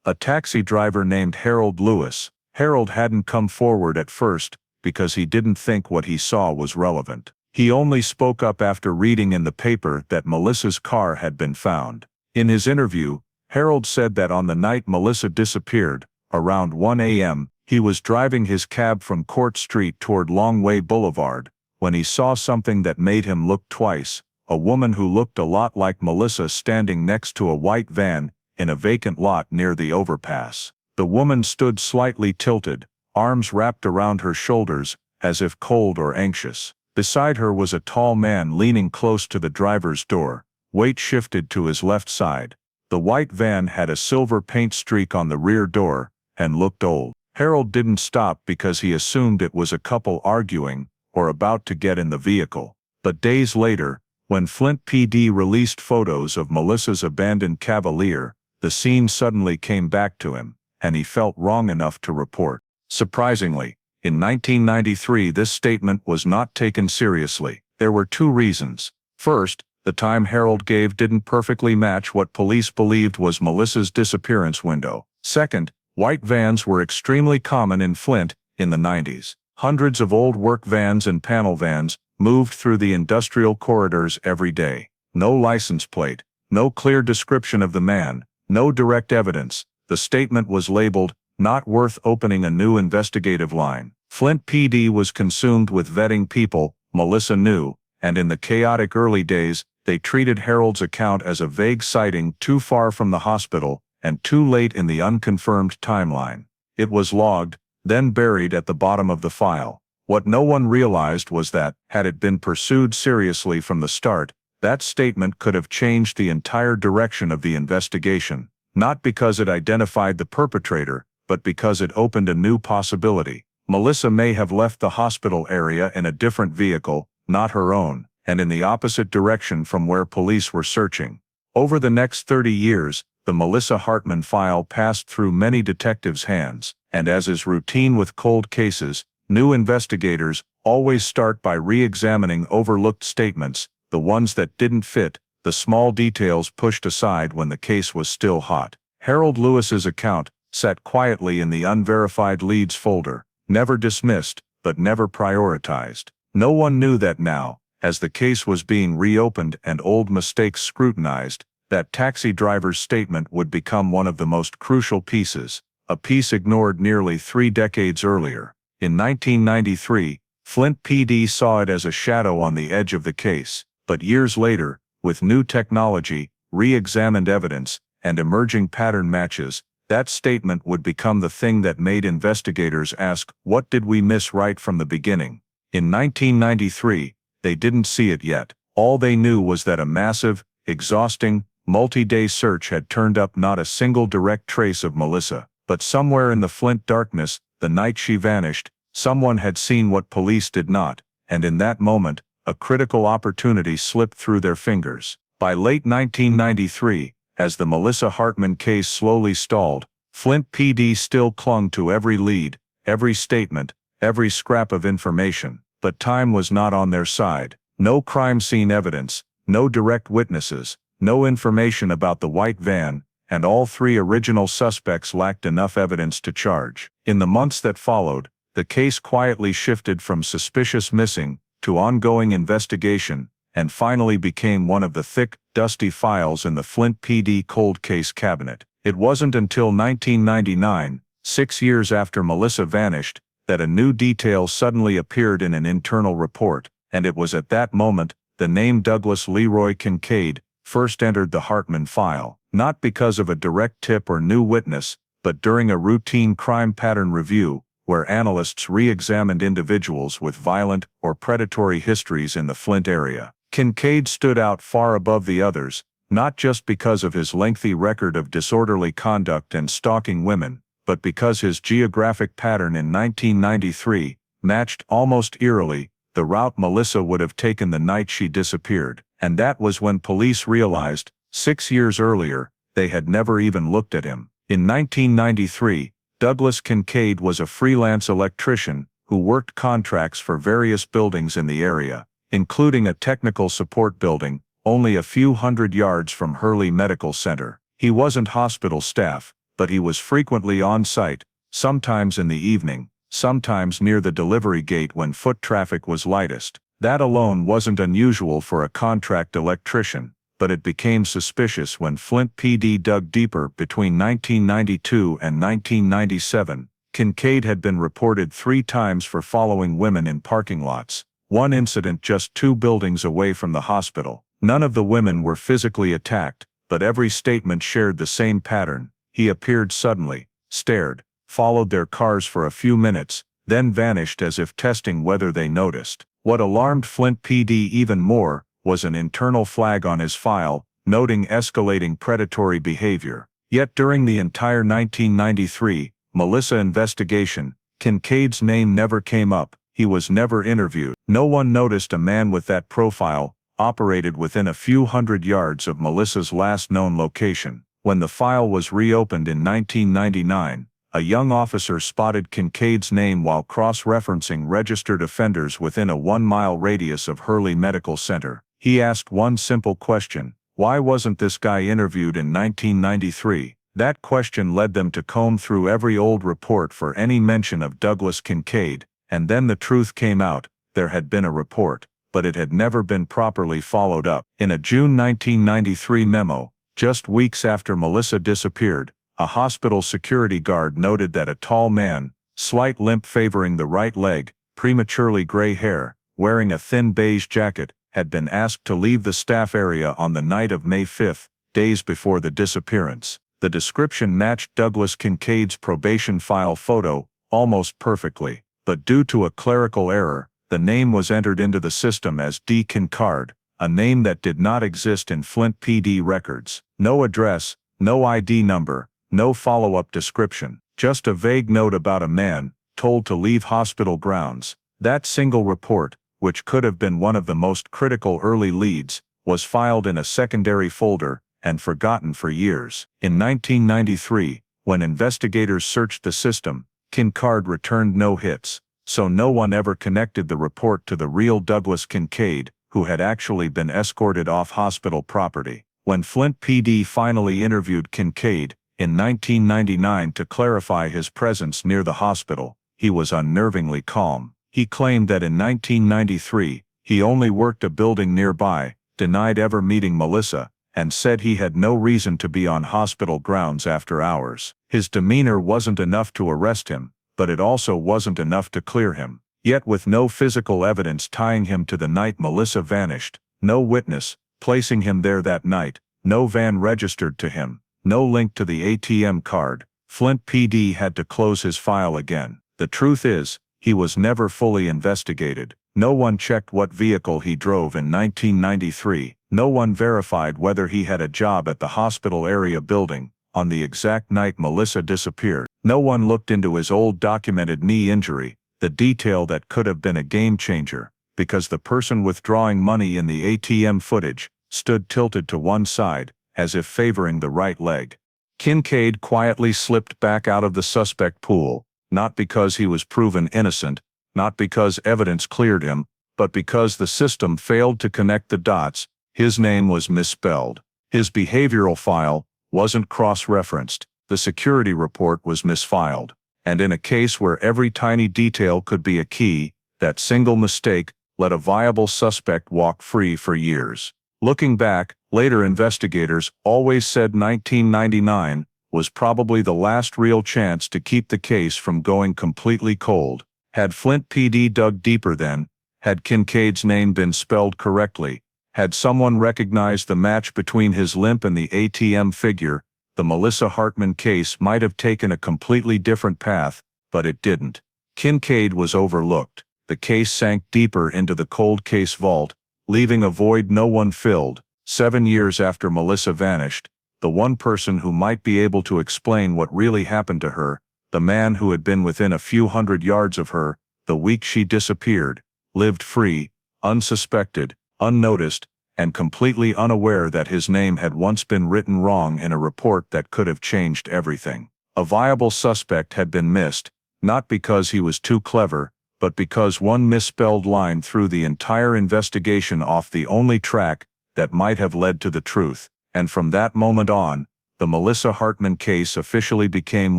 A taxi driver named Harold Lewis. Harold hadn't come forward at first, because he didn't think what he saw was relevant. He only spoke up after reading in the paper that Melissa's car had been found. In his interview, Harold said that on the night Melissa disappeared, around 1 a.m., he was driving his cab from Court Street toward Longway Boulevard, when he saw something that made him look twice: a woman who looked a lot like Melissa standing next to a white van in a vacant lot near the overpass. The woman stood slightly tilted, arms wrapped around her shoulders, as if cold or anxious. Beside her was a tall man leaning close to the driver's door, weight shifted to his left side. The white van had a silver paint streak on the rear door, and looked old. Harold didn't stop because he assumed it was a couple arguing, or about to get in the vehicle. But days later, when Flint PD released photos of Melissa's abandoned Cavalier, the scene suddenly came back to him, and he felt wrong enough to report. Surprisingly, in 1993 this statement was not taken seriously. There were two reasons. First, the time Harold gave didn't perfectly match what police believed was Melissa's disappearance window. Second, white vans were extremely common in Flint in the 90s. Hundreds of old work vans and panel vans moved through the industrial corridors every day. No license plate, no clear description of the man, no direct evidence. The statement was labeled, "Not worth opening a new investigative line." Flint PD was consumed with vetting people Melissa knew, and in the chaotic early days, they treated Harold's account as a vague sighting too far from the hospital and too late in the unconfirmed timeline. It was logged, then buried at the bottom of the file. What no one realized was that, had it been pursued seriously from the start, that statement could have changed the entire direction of the investigation. Not because it identified the perpetrator, but because it opened a new possibility. Melissa may have left the hospital area in a different vehicle, not her own, and in the opposite direction from where police were searching. Over the next 30 years, the Melissa Hartman file passed through many detectives' hands, and as is routine with cold cases, new investigators always start by re-examining overlooked statements, the ones that didn't fit, the small details pushed aside when the case was still hot. Harold Lewis's account sat quietly in the unverified leads folder, never dismissed, but never prioritized. No one knew that now, as the case was being reopened and old mistakes scrutinized, that taxi driver's statement would become one of the most crucial pieces, a piece ignored nearly 3 decades earlier. In 1993, Flint PD saw it as a shadow on the edge of the case, but years later, with new technology, re-examined evidence, and emerging pattern matches, that statement would become the thing that made investigators ask, what did we miss right from the beginning? In 1993, they didn't see it yet. All they knew was that a massive, exhausting, multi-day search had turned up not a single direct trace of Melissa, but somewhere in the Flint darkness, the night she vanished, someone had seen what police did not, and in that moment, a critical opportunity slipped through their fingers. By late 1993, as the Melissa Hartman case slowly stalled, Flint PD still clung to every lead, every statement, every scrap of information, but time was not on their side. No crime scene evidence, no direct witnesses, no information about the white van, and all 3 original suspects lacked enough evidence to charge. In the months that followed, the case quietly shifted from suspicious missing to ongoing investigation, and finally became one of the thick, dusty files in the Flint PD cold case cabinet. It wasn't until 1999, 6 years after Melissa vanished, that a new detail suddenly appeared in an internal report, and it was at that moment the name Douglas Leroy Kincaid first entered the Hartman file, not because of a direct tip or new witness, but during a routine crime pattern review, where analysts re-examined individuals with violent or predatory histories in the Flint area. Kincaid stood out far above the others, not just because of his lengthy record of disorderly conduct and stalking women, but because his geographic pattern in 1993 matched almost eerily the route Melissa would have taken the night she disappeared, and that was when police realized, 6 years earlier, they had never even looked at him. In 1993, Douglas Kincaid was a freelance electrician who worked contracts for various buildings in the area, including a technical support building, only a few hundred yards from Hurley Medical Center. He wasn't hospital staff, but he was frequently on site, sometimes in the evening, sometimes near the delivery gate when foot traffic was lightest. That alone wasn't unusual for a contract electrician, but it became suspicious when Flint PD dug deeper. Between 1992 and 1997, Kincaid had been reported 3 times for following women in parking lots, one incident just 2 buildings away from the hospital. None of the women were physically attacked, but every statement shared the same pattern. He appeared suddenly, stared, followed their cars for a few minutes, then vanished as if testing whether they noticed. What alarmed Flint PD even more was an internal flag on his file, noting escalating predatory behavior. Yet during the entire 1993 Melissa investigation, Kincaid's name never came up. He was never interviewed. No one noticed a man with that profile operated within a few hundred yards of Melissa's last known location. When the file was reopened in 1999, a young officer spotted Kincaid's name while cross-referencing registered offenders within a 1-mile radius of Hurley Medical Center. He asked one simple question: why wasn't this guy interviewed in 1993? That question led them to comb through every old report for any mention of Douglas Kincaid, and then the truth came out: there had been a report, but it had never been properly followed up. In a June 1993 memo, just weeks after Melissa disappeared, a hospital security guard noted that a tall man, slight limp favoring the right leg, prematurely gray hair, wearing a thin beige jacket, had been asked to leave the staff area on the night of May 5, days before the disappearance. The description matched Douglas Kincaid's probation file photo almost perfectly, but due to a clerical error, the name was entered into the system as D. Kincard, a name that did not exist in Flint PD records. No address, no ID number, no follow-up description, just a vague note about a man told to leave hospital grounds. That single report, which could have been one of the most critical early leads, was filed in a secondary folder and forgotten for years. In 1993, when investigators searched the system, Kincard returned no hits, so no one ever connected the report to the real Douglas Kincaid, who had actually been escorted off hospital property. When Flint PD finally interviewed Kincaid in 1999 to clarify his presence near the hospital, he was unnervingly calm. He claimed that in 1993, he only worked a building nearby, denied ever meeting Melissa, and said he had no reason to be on hospital grounds after hours. His demeanor wasn't enough to arrest him, but it also wasn't enough to clear him. Yet with no physical evidence tying him to the night Melissa vanished, no witness placing him there that night, no van registered to him, no link to the ATM card, Flint PD had to close his file again. The truth is, he was never fully investigated. No one checked what vehicle he drove in 1993. No one verified whether he had a job at the hospital area building on the exact night Melissa disappeared. No one looked into his old documented knee injury, the detail that could have been a game changer, because the person withdrawing money in the ATM footage stood tilted to one side, as if favoring the right leg. Kincaid quietly slipped back out of the suspect pool, not because he was proven innocent, not because evidence cleared him, but because the system failed to connect the dots. His name was misspelled. His behavioral file wasn't cross-referenced. The security report was misfiled. And in a case where every tiny detail could be a key, that single mistake let a viable suspect walk free for years. Looking back, later investigators always said 1999 was probably the last real chance to keep the case from going completely cold. Had Flint PD dug deeper then? Had Kincaid's name been spelled correctly? Had someone recognized the match between his limp and the ATM figure? The Melissa Hartman case might have taken a completely different path, but it didn't. Kincaid was overlooked. The case sank deeper into the cold case vault, leaving a void no one filled. 7 years after Melissa vanished, the one person who might be able to explain what really happened to her, the man who had been within a few hundred yards of her the week she disappeared, lived free, unsuspected, unnoticed, and completely unaware that his name had once been written wrong in a report that could have changed everything. A viable suspect had been missed, not because he was too clever, but because one misspelled line threw the entire investigation off the only track that might have led to the truth. And from that moment on, the Melissa Hartman case officially became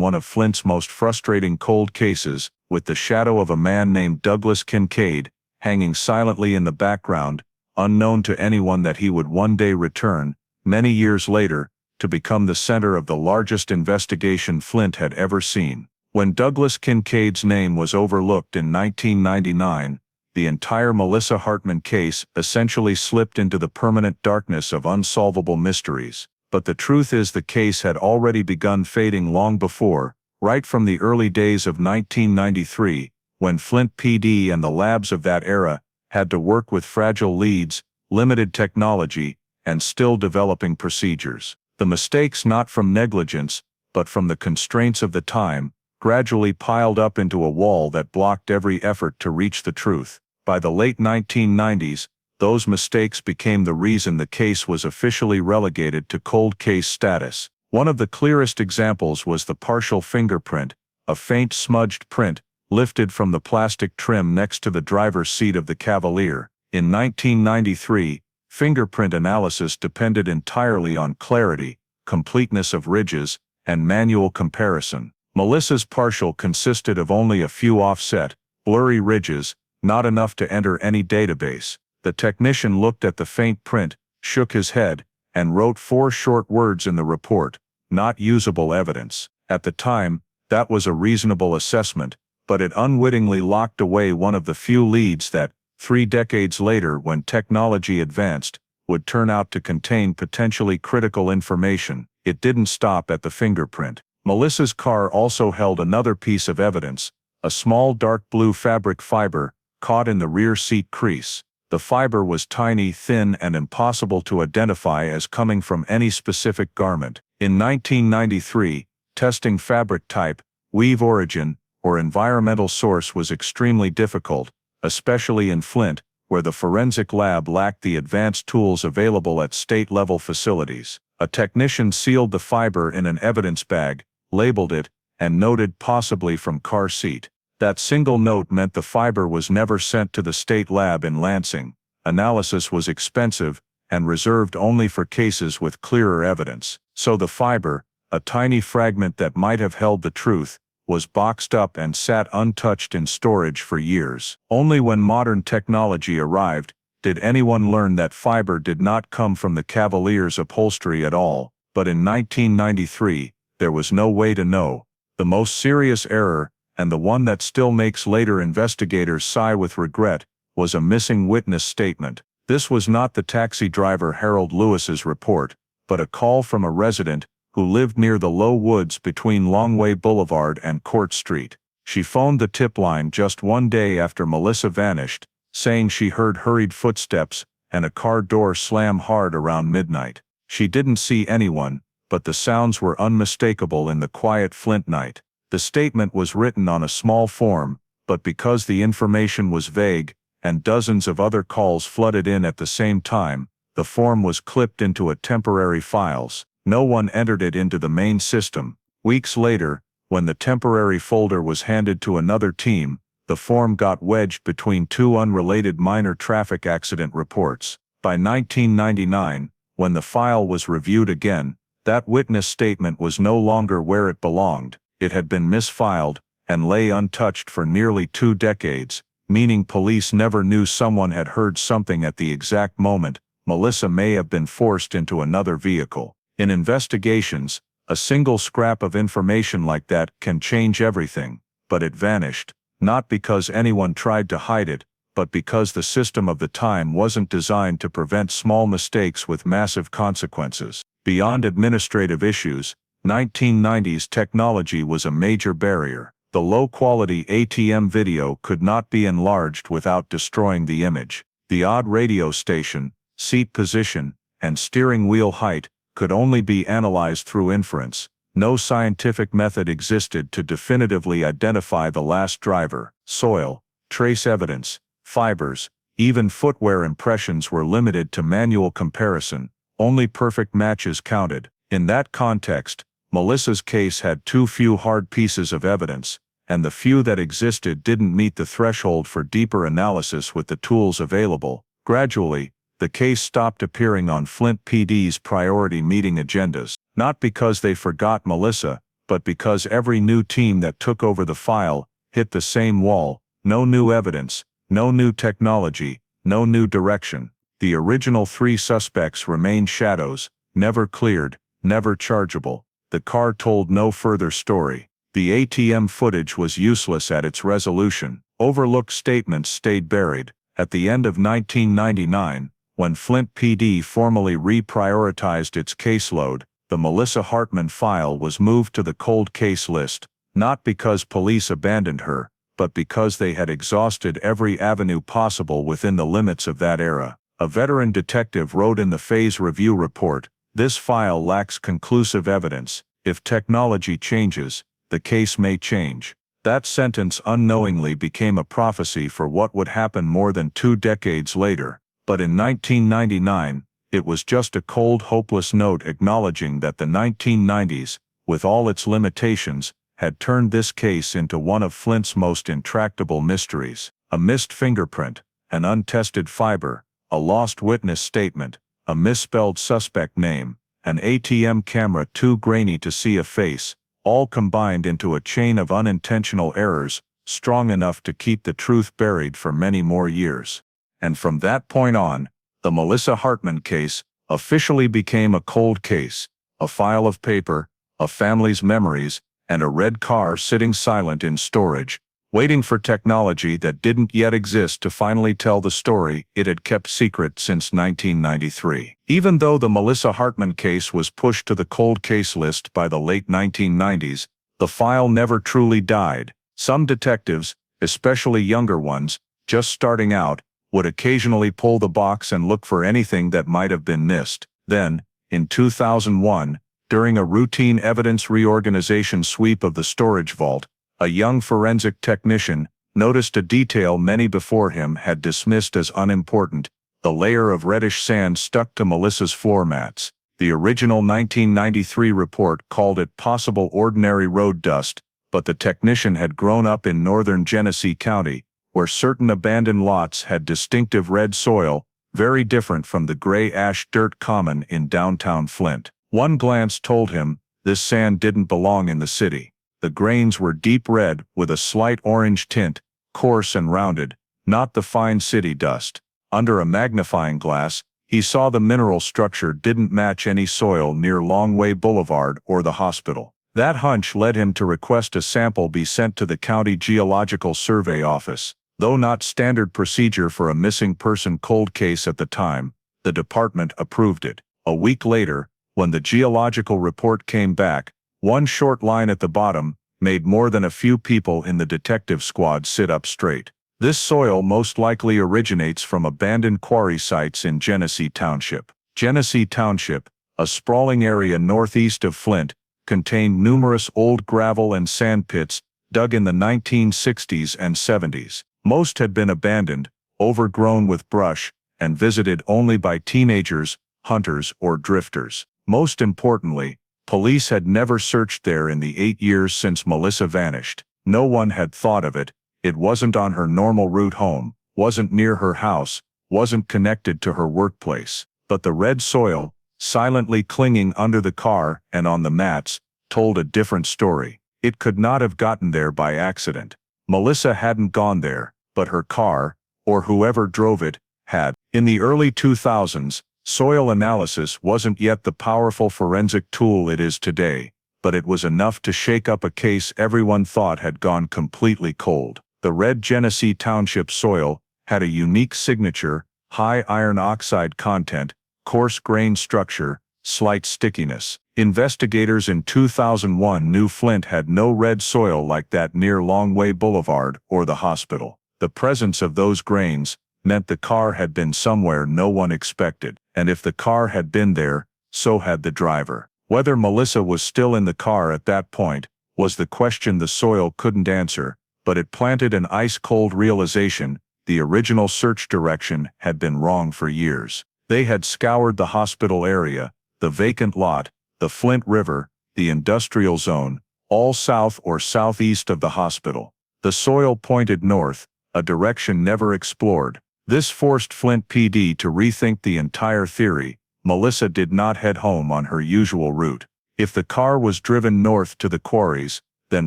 one of Flint's most frustrating cold cases, with the shadow of a man named Douglas Kincaid hanging silently in the background, unknown to anyone that he would one day return, many years later, to become the center of the largest investigation Flint had ever seen. When Douglas Kincaid's name was overlooked in 1999, the entire Melissa Hartman case essentially slipped into the permanent darkness of unsolvable mysteries. But the truth is the case had already begun fading long before, right from the early days of 1993, when Flint PD and the labs of that era had to work with fragile leads, limited technology, and still developing procedures. The mistakes, not from negligence, but from the constraints of the time, gradually piled up into a wall that blocked every effort to reach the truth. By the late 1990s, those mistakes became the reason the case was officially relegated to cold case status. One of the clearest examples was the partial fingerprint, a faint smudged print, lifted from the plastic trim next to the driver's seat of the Cavalier. In 1993, fingerprint analysis depended entirely on clarity, completeness of ridges, and manual comparison. Melissa's partial consisted of only a few offset, blurry ridges, not enough to enter any database. The technician looked at the faint print, shook his head, and wrote 4 short words in the report: not usable evidence. At the time, that was a reasonable assessment, but it unwittingly locked away one of the few leads that, 3 decades later when technology advanced, would turn out to contain potentially critical information. It didn't stop at the fingerprint. Melissa's car also held another piece of evidence, a small dark blue fabric fiber, caught in the rear seat crease. The fiber was tiny, thin, and impossible to identify as coming from any specific garment. In 1993, testing fabric type, weave origin, or environmental source was extremely difficult, especially in Flint, where the forensic lab lacked the advanced tools available at state-level facilities. A technician sealed the fiber in an evidence bag, labeled it, and noted possibly from car seat. That single note meant the fiber was never sent to the state lab in Lansing. Analysis was expensive and reserved only for cases with clearer evidence. So the fiber, a tiny fragment that might have held the truth, was boxed up and sat untouched in storage for years. Only when modern technology arrived did anyone learn that fiber did not come from the Cavalier's upholstery at all. But in 1993, there was no way to know. The most serious error, and the one that still makes later investigators sigh with regret, was a missing witness statement. This was not the taxi driver Harold Lewis's report, but a call from a resident who lived near the low woods between Longway Boulevard and Court Street. She phoned the tip line just one day after Melissa vanished, saying she heard hurried footsteps and a car door slam hard around midnight. She didn't see anyone, but the sounds were unmistakable in the quiet Flint night. The statement was written on a small form, but because the information was vague, and dozens of other calls flooded in at the same time, the form was clipped into a temporary files. No one entered it into the main system. Weeks later, when the temporary folder was handed to another team, the form got wedged between 2 unrelated minor traffic accident reports. By 1999, when the file was reviewed again, that witness statement was no longer where it belonged. It had been misfiled, and lay untouched for nearly 2 decades, meaning police never knew someone had heard something at the exact moment Melissa may have been forced into another vehicle. In investigations, A single scrap of information like that can change everything, but it vanished, not because anyone tried to hide it, but because the system of the time wasn't designed to prevent small mistakes with massive consequences. Beyond administrative issues, 1990s technology was a major barrier. The low-quality ATM video could not be enlarged without destroying the image. The odd radio station, seat position, and steering wheel height could only be analyzed through inference. No scientific method existed to definitively identify the last driver. Soil, trace evidence, fibers, even footwear impressions were limited to manual comparison. Only perfect matches counted. In that context, Melissa's case had too few hard pieces of evidence, and the few that existed didn't meet the threshold for deeper analysis with the tools available. Gradually, the case stopped appearing on Flint PD's priority meeting agendas, not because they forgot Melissa, but because every new team that took over the file hit the same wall: no new evidence, no new technology, no new direction. The original 3 suspects remained shadows, never cleared, never chargeable. The car told no further story. The ATM footage was useless at its resolution. Overlooked statements stayed buried. At the end of 1999, when Flint PD formally reprioritized its caseload, the Melissa Hartman file was moved to the cold case list, not because police abandoned her, but because they had exhausted every avenue possible within the limits of that era. A veteran detective wrote in the Phase Review report, "This file lacks conclusive evidence. If technology changes, the case may change." That sentence unknowingly became a prophecy for what would happen more than 2 decades later. But in 1999, it was just a cold, hopeless note acknowledging that the 1990s, with all its limitations, had turned this case into one of Flint's most intractable mysteries. A missed fingerprint, an untested fiber, a lost witness statement, a misspelled suspect name, an ATM camera too grainy to see a face, all combined into a chain of unintentional errors, strong enough to keep the truth buried for many more years. And from that point on, the Melissa Hartman case officially became a cold case, a file of paper, a family's memories, and a red car sitting silent in storage, waiting for technology that didn't yet exist to finally tell the story it had kept secret since 1993. Even though the Melissa Hartman case was pushed to the cold case list by the late 1990s, the file never truly died. Some detectives, especially younger ones, just starting out, would occasionally pull the box and look for anything that might have been missed. Then, in 2001, during a routine evidence reorganization sweep of the storage vault, a young forensic technician noticed a detail many before him had dismissed as unimportant: the layer of reddish sand stuck to Melissa's floor mats. The original 1993 report called it possible ordinary road dust, but the technician had grown up in northern Genesee County, where certain abandoned lots had distinctive red soil, very different from the gray ash dirt common in downtown Flint. One glance told him this sand didn't belong in the city. The grains were deep red with a slight orange tint, coarse and rounded, not the fine city dust. Under a magnifying glass, he saw the mineral structure didn't match any soil near Longway Boulevard or the hospital. That hunch led him to request a sample be sent to the County Geological Survey Office. Though not standard procedure for a missing person cold case at the time, the department approved it. A week later, when the geological report came back, one short line at the bottom made more than a few people in the detective squad sit up straight. This soil most likely originates from abandoned quarry sites in Genesee Township. Genesee Township, a sprawling area northeast of Flint, contained numerous old gravel and sand pits dug in the 1960s and 70s. Most had been abandoned, overgrown with brush, and visited only by teenagers, hunters, or drifters. Most importantly, police had never searched there in the 8 years since Melissa vanished. No one had thought of it. It wasn't on her normal route home, wasn't near her house, wasn't connected to her workplace. But the red soil, silently clinging under the car and on the mats, told a different story. It could not have gotten there by accident. Melissa hadn't gone there, but her car, or whoever drove it, had. In the early 2000s, Soil analysis wasn't yet the powerful forensic tool it is today, but it was enough to shake up a case everyone thought had gone completely cold. The red Genesee Township soil had a unique signature: high iron oxide content, coarse grain structure, slight stickiness. Investigators in 2001 knew Flint had no red soil like that near Longway Boulevard or the hospital. The presence of those grains meant the car had been somewhere no one expected, and if the car had been there, so had the driver. Whether Melissa was still in the car at that point was the question the soil couldn't answer, but it planted an ice-cold realization: the original search direction had been wrong for years. They had scoured the hospital area, the vacant lot, the Flint River, the industrial zone, all south or southeast of the hospital. The soil pointed north, a direction never explored. This forced Flint PD to rethink the entire theory. Melissa did not head home on her usual route. If the car was driven north to the quarries, then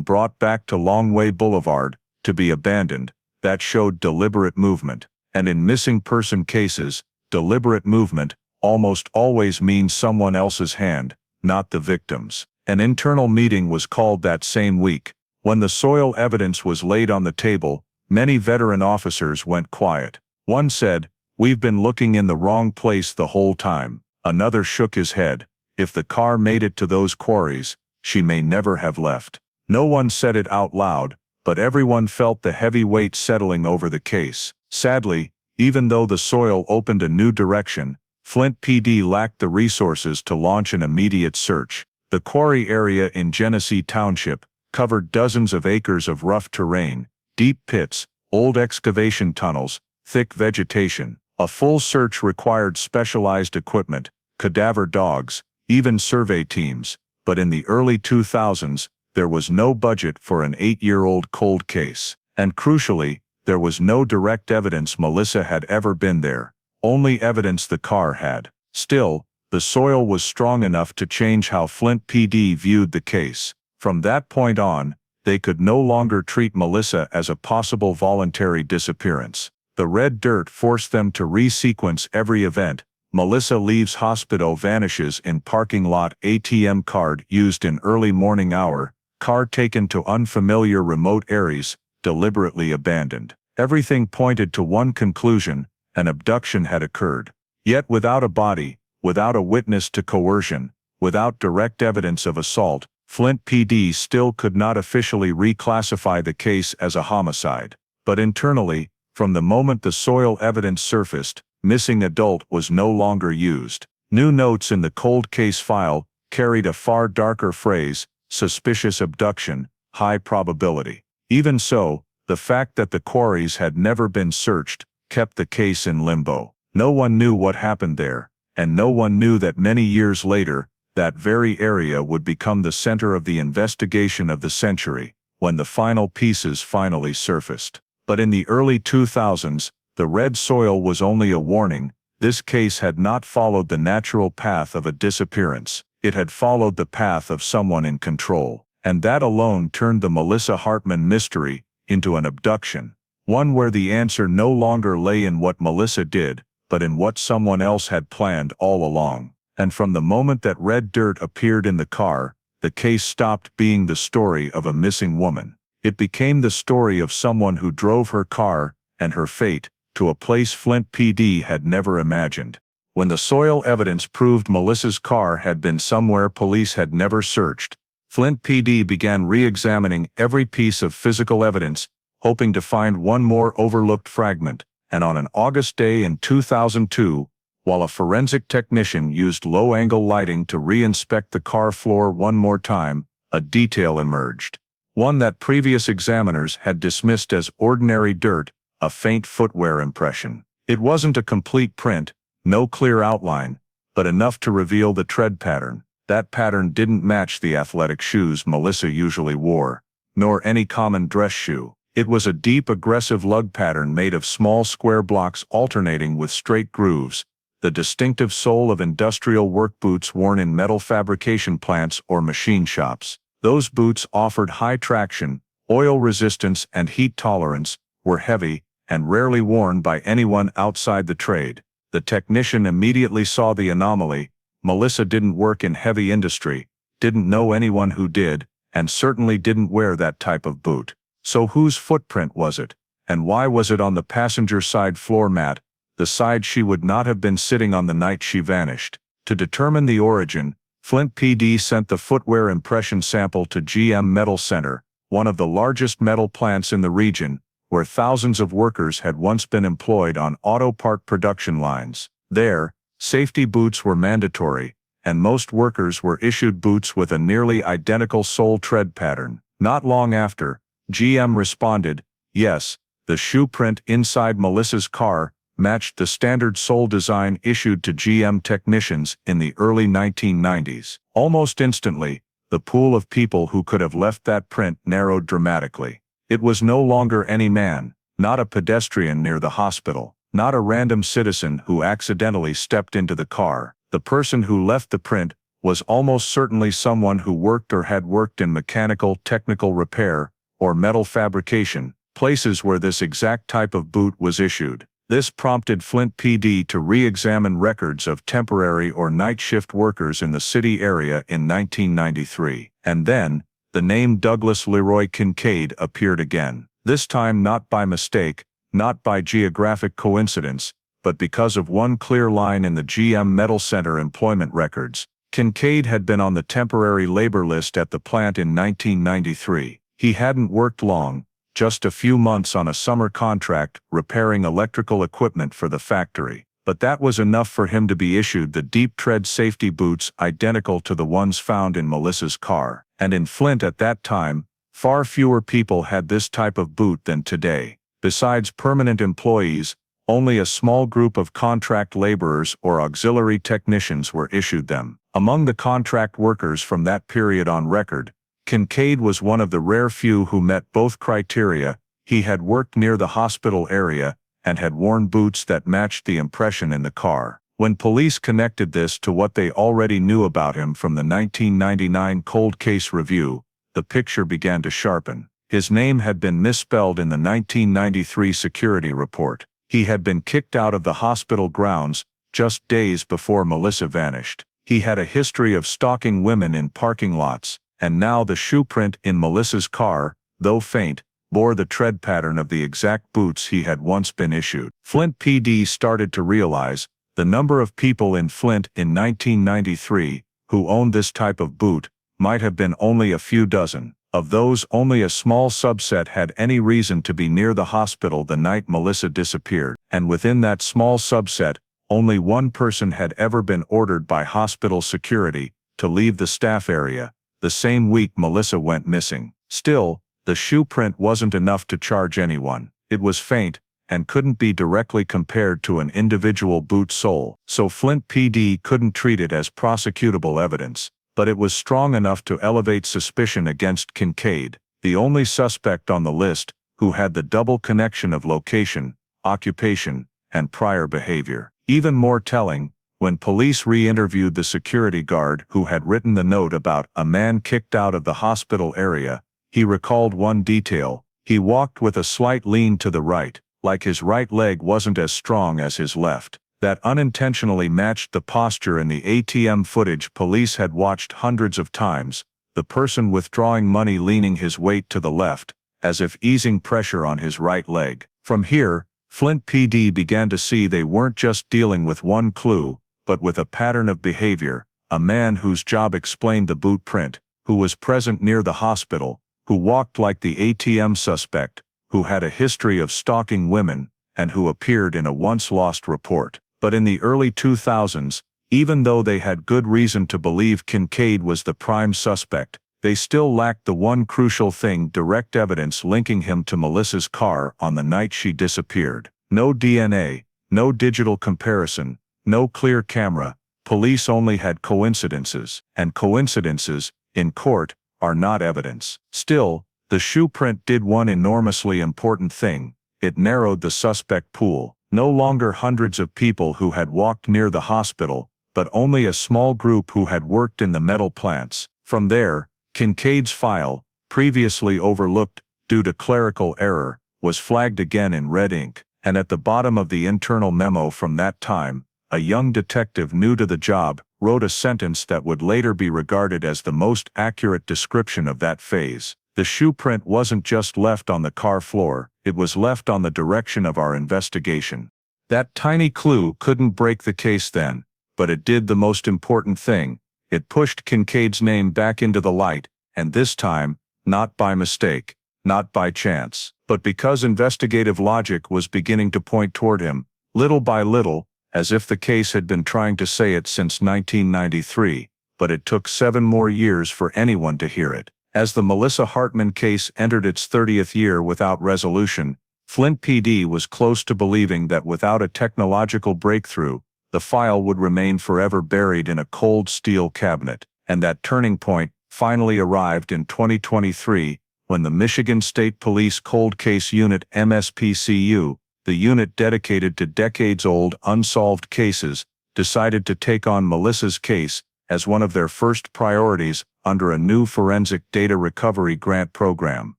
brought back to Longway Boulevard to be abandoned, that showed deliberate movement. And in missing person cases, deliberate movement almost always means someone else's hand, not the victim's. An internal meeting was called that same week. When the soil evidence was laid on the table, many veteran officers went quiet. One said, "We've been looking in the wrong place the whole time." Another shook his head. "If the car made it to those quarries, she may never have left." No one said it out loud, but everyone felt the heavy weight settling over the case. Sadly, even though the soil opened a new direction, Flint PD lacked the resources to launch an immediate search. The quarry area in Genesee Township covered dozens of acres of rough terrain, deep pits, old excavation tunnels, thick vegetation. A full search required specialized equipment, cadaver dogs, even survey teams. But in the early 2000s, there was no budget for an 8-year-old cold case. And crucially, there was no direct evidence Melissa had ever been there. Only evidence the car had. Still, the soil was strong enough to change how Flint PD viewed the case. From that point on, they could no longer treat Melissa as a possible voluntary disappearance. The red dirt forced them to resequence every event. Melissa leaves hospital, vanishes in parking lot, ATM card used in early morning hour, car taken to unfamiliar remote areas, deliberately abandoned. Everything pointed to one conclusion: an abduction had occurred. Yet without a body, without a witness to coercion, without direct evidence of assault, Flint PD still could not officially reclassify the case as a homicide. But internally, from the moment the soil evidence surfaced, missing adult was no longer used. New notes in the cold case file carried a far darker phrase: suspicious abduction, high probability. Even so, the fact that the quarries had never been searched kept the case in limbo. No one knew what happened there, and no one knew that many years later, that very area would become the center of the investigation of the century, when the final pieces finally surfaced. But in the early 2000s, the red soil was only a warning. This case had not followed the natural path of a disappearance. It had followed the path of someone in control. And that alone turned the Melissa Hartman mystery into an abduction. One where the answer no longer lay in what Melissa did, but in what someone else had planned all along. And from the moment that red dirt appeared in the car, the case stopped being the story of a missing woman. It became the story of someone who drove her car, and her fate, to a place Flint PD had never imagined. When the soil evidence proved Melissa's car had been somewhere police had never searched, Flint PD began re-examining every piece of physical evidence, hoping to find one more overlooked fragment. And on an August day in 2002, while a forensic technician used low-angle lighting to re-inspect the car floor one more time, a detail emerged. One that previous examiners had dismissed as ordinary dirt: a faint footwear impression. It wasn't a complete print, no clear outline, but enough to reveal the tread pattern. That pattern didn't match the athletic shoes Melissa usually wore, nor any common dress shoe. It was a deep, aggressive lug pattern made of small square blocks alternating with straight grooves, the distinctive sole of industrial work boots worn in metal fabrication plants or machine shops. Those boots offered high traction, oil resistance, and heat tolerance, were heavy, and rarely worn by anyone outside the trade. The technician immediately saw the anomaly. Melissa didn't work in heavy industry, didn't know anyone who did, and certainly didn't wear that type of boot. So whose footprint was it? And why was it on the passenger side floor mat, the side she would not have been sitting on the night she vanished? To determine the origin, Flint PD sent the footwear impression sample to GM Metal Center, one of the largest metal plants in the region, where thousands of workers had once been employed on auto part production lines. There, safety boots were mandatory, and most workers were issued boots with a nearly identical sole tread pattern. Not long after, GM responded, yes, the shoe print inside Melissa's car matched the standard sole design issued to GM technicians in the early 1990s. Almost instantly, the pool of people who could have left that print narrowed dramatically. It was no longer any man, not a pedestrian near the hospital, not a random citizen who accidentally stepped into the car. The person who left the print was almost certainly someone who worked or had worked in mechanical technical repair or metal fabrication, places where this exact type of boot was issued. This prompted Flint PD to re-examine records of temporary or night shift workers in the city area in 1993. And then, the name Douglas Leroy Kincaid appeared again. This time not by mistake, not by geographic coincidence, but because of one clear line in the GM Metal Center employment records. Kincaid had been on the temporary labor list at the plant in 1993. He hadn't worked long, just a few months on a summer contract repairing electrical equipment for the factory. But that was enough for him to be issued the deep tread safety boots identical to the ones found in Melissa's car. And in Flint at that time, far fewer people had this type of boot than today. Besides permanent employees, only a small group of contract laborers or auxiliary technicians were issued them. Among the contract workers from that period on record, Kincaid was one of the rare few who met both criteria. He had worked near the hospital area and had worn boots that matched the impression in the car. When police connected this to what they already knew about him from the 1999 cold case review, the picture began to sharpen. His name had been misspelled in the 1993 security report. He had been kicked out of the hospital grounds just days before Melissa vanished. He had a history of stalking women in parking lots, and now the shoe print in Melissa's car, though faint, bore the tread pattern of the exact boots he had once been issued. Flint PD started to realize the number of people in Flint in 1993 who owned this type of boot might have been only a few dozen. Of those, only a small subset had any reason to be near the hospital the night Melissa disappeared, and within that small subset, only one person had ever been ordered by hospital security to leave the staff area the same week Melissa went missing. Still, the shoe print wasn't enough to charge anyone. It was faint, and couldn't be directly compared to an individual boot sole, so Flint PD couldn't treat it as prosecutable evidence. But it was strong enough to elevate suspicion against Kincaid, the only suspect on the list who had the double connection of location, occupation, and prior behavior. Even more telling, when police re-interviewed the security guard who had written the note about a man kicked out of the hospital area, he recalled one detail: he walked with a slight lean to the right, like his right leg wasn't as strong as his left. That unintentionally matched the posture in the ATM footage police had watched hundreds of times, the person withdrawing money leaning his weight to the left, as if easing pressure on his right leg. From here, Flint PD began to see they weren't just dealing with one clue, but with a pattern of behavior: a man whose job explained the boot print, who was present near the hospital, who walked like the ATM suspect, who had a history of stalking women, and who appeared in a once-lost report. But in the early 2000s, even though they had good reason to believe Kincaid was the prime suspect, they still lacked the one crucial thing: direct evidence linking him to Melissa's car on the night she disappeared. No DNA, no digital comparison, no clear camera. Police only had coincidences, and coincidences, in court, are not evidence. Still, the shoe print did one enormously important thing: it narrowed the suspect pool. No longer hundreds of people who had walked near the hospital, but only a small group who had worked in the metal plants. From there, Kincaid's file, previously overlooked due to clerical error, was flagged again in red ink, And at the bottom of the internal memo from that time, a young detective new to the job wrote a sentence that would later be regarded as the most accurate description of that phase. The shoe print wasn't just left on the car floor, it was left on the direction of our investigation. That tiny clue couldn't break the case then, but it did the most important thing. It pushed Kincaid's name back into the light, and this time, not by mistake, not by chance, but because investigative logic was beginning to point toward him, little by little, as if the case had been trying to say it since 1993, but it took 7 more years for anyone to hear it. As the Melissa Hartman case entered its 30th year without resolution, Flint PD was close to believing that without a technological breakthrough, the file would remain forever buried in a cold steel cabinet. And that turning point finally arrived in 2023, when the Michigan State Police Cold Case Unit MSPCU, the unit dedicated to decades-old unsolved cases, decided to take on Melissa's case as one of their first priorities under a new forensic data recovery grant program.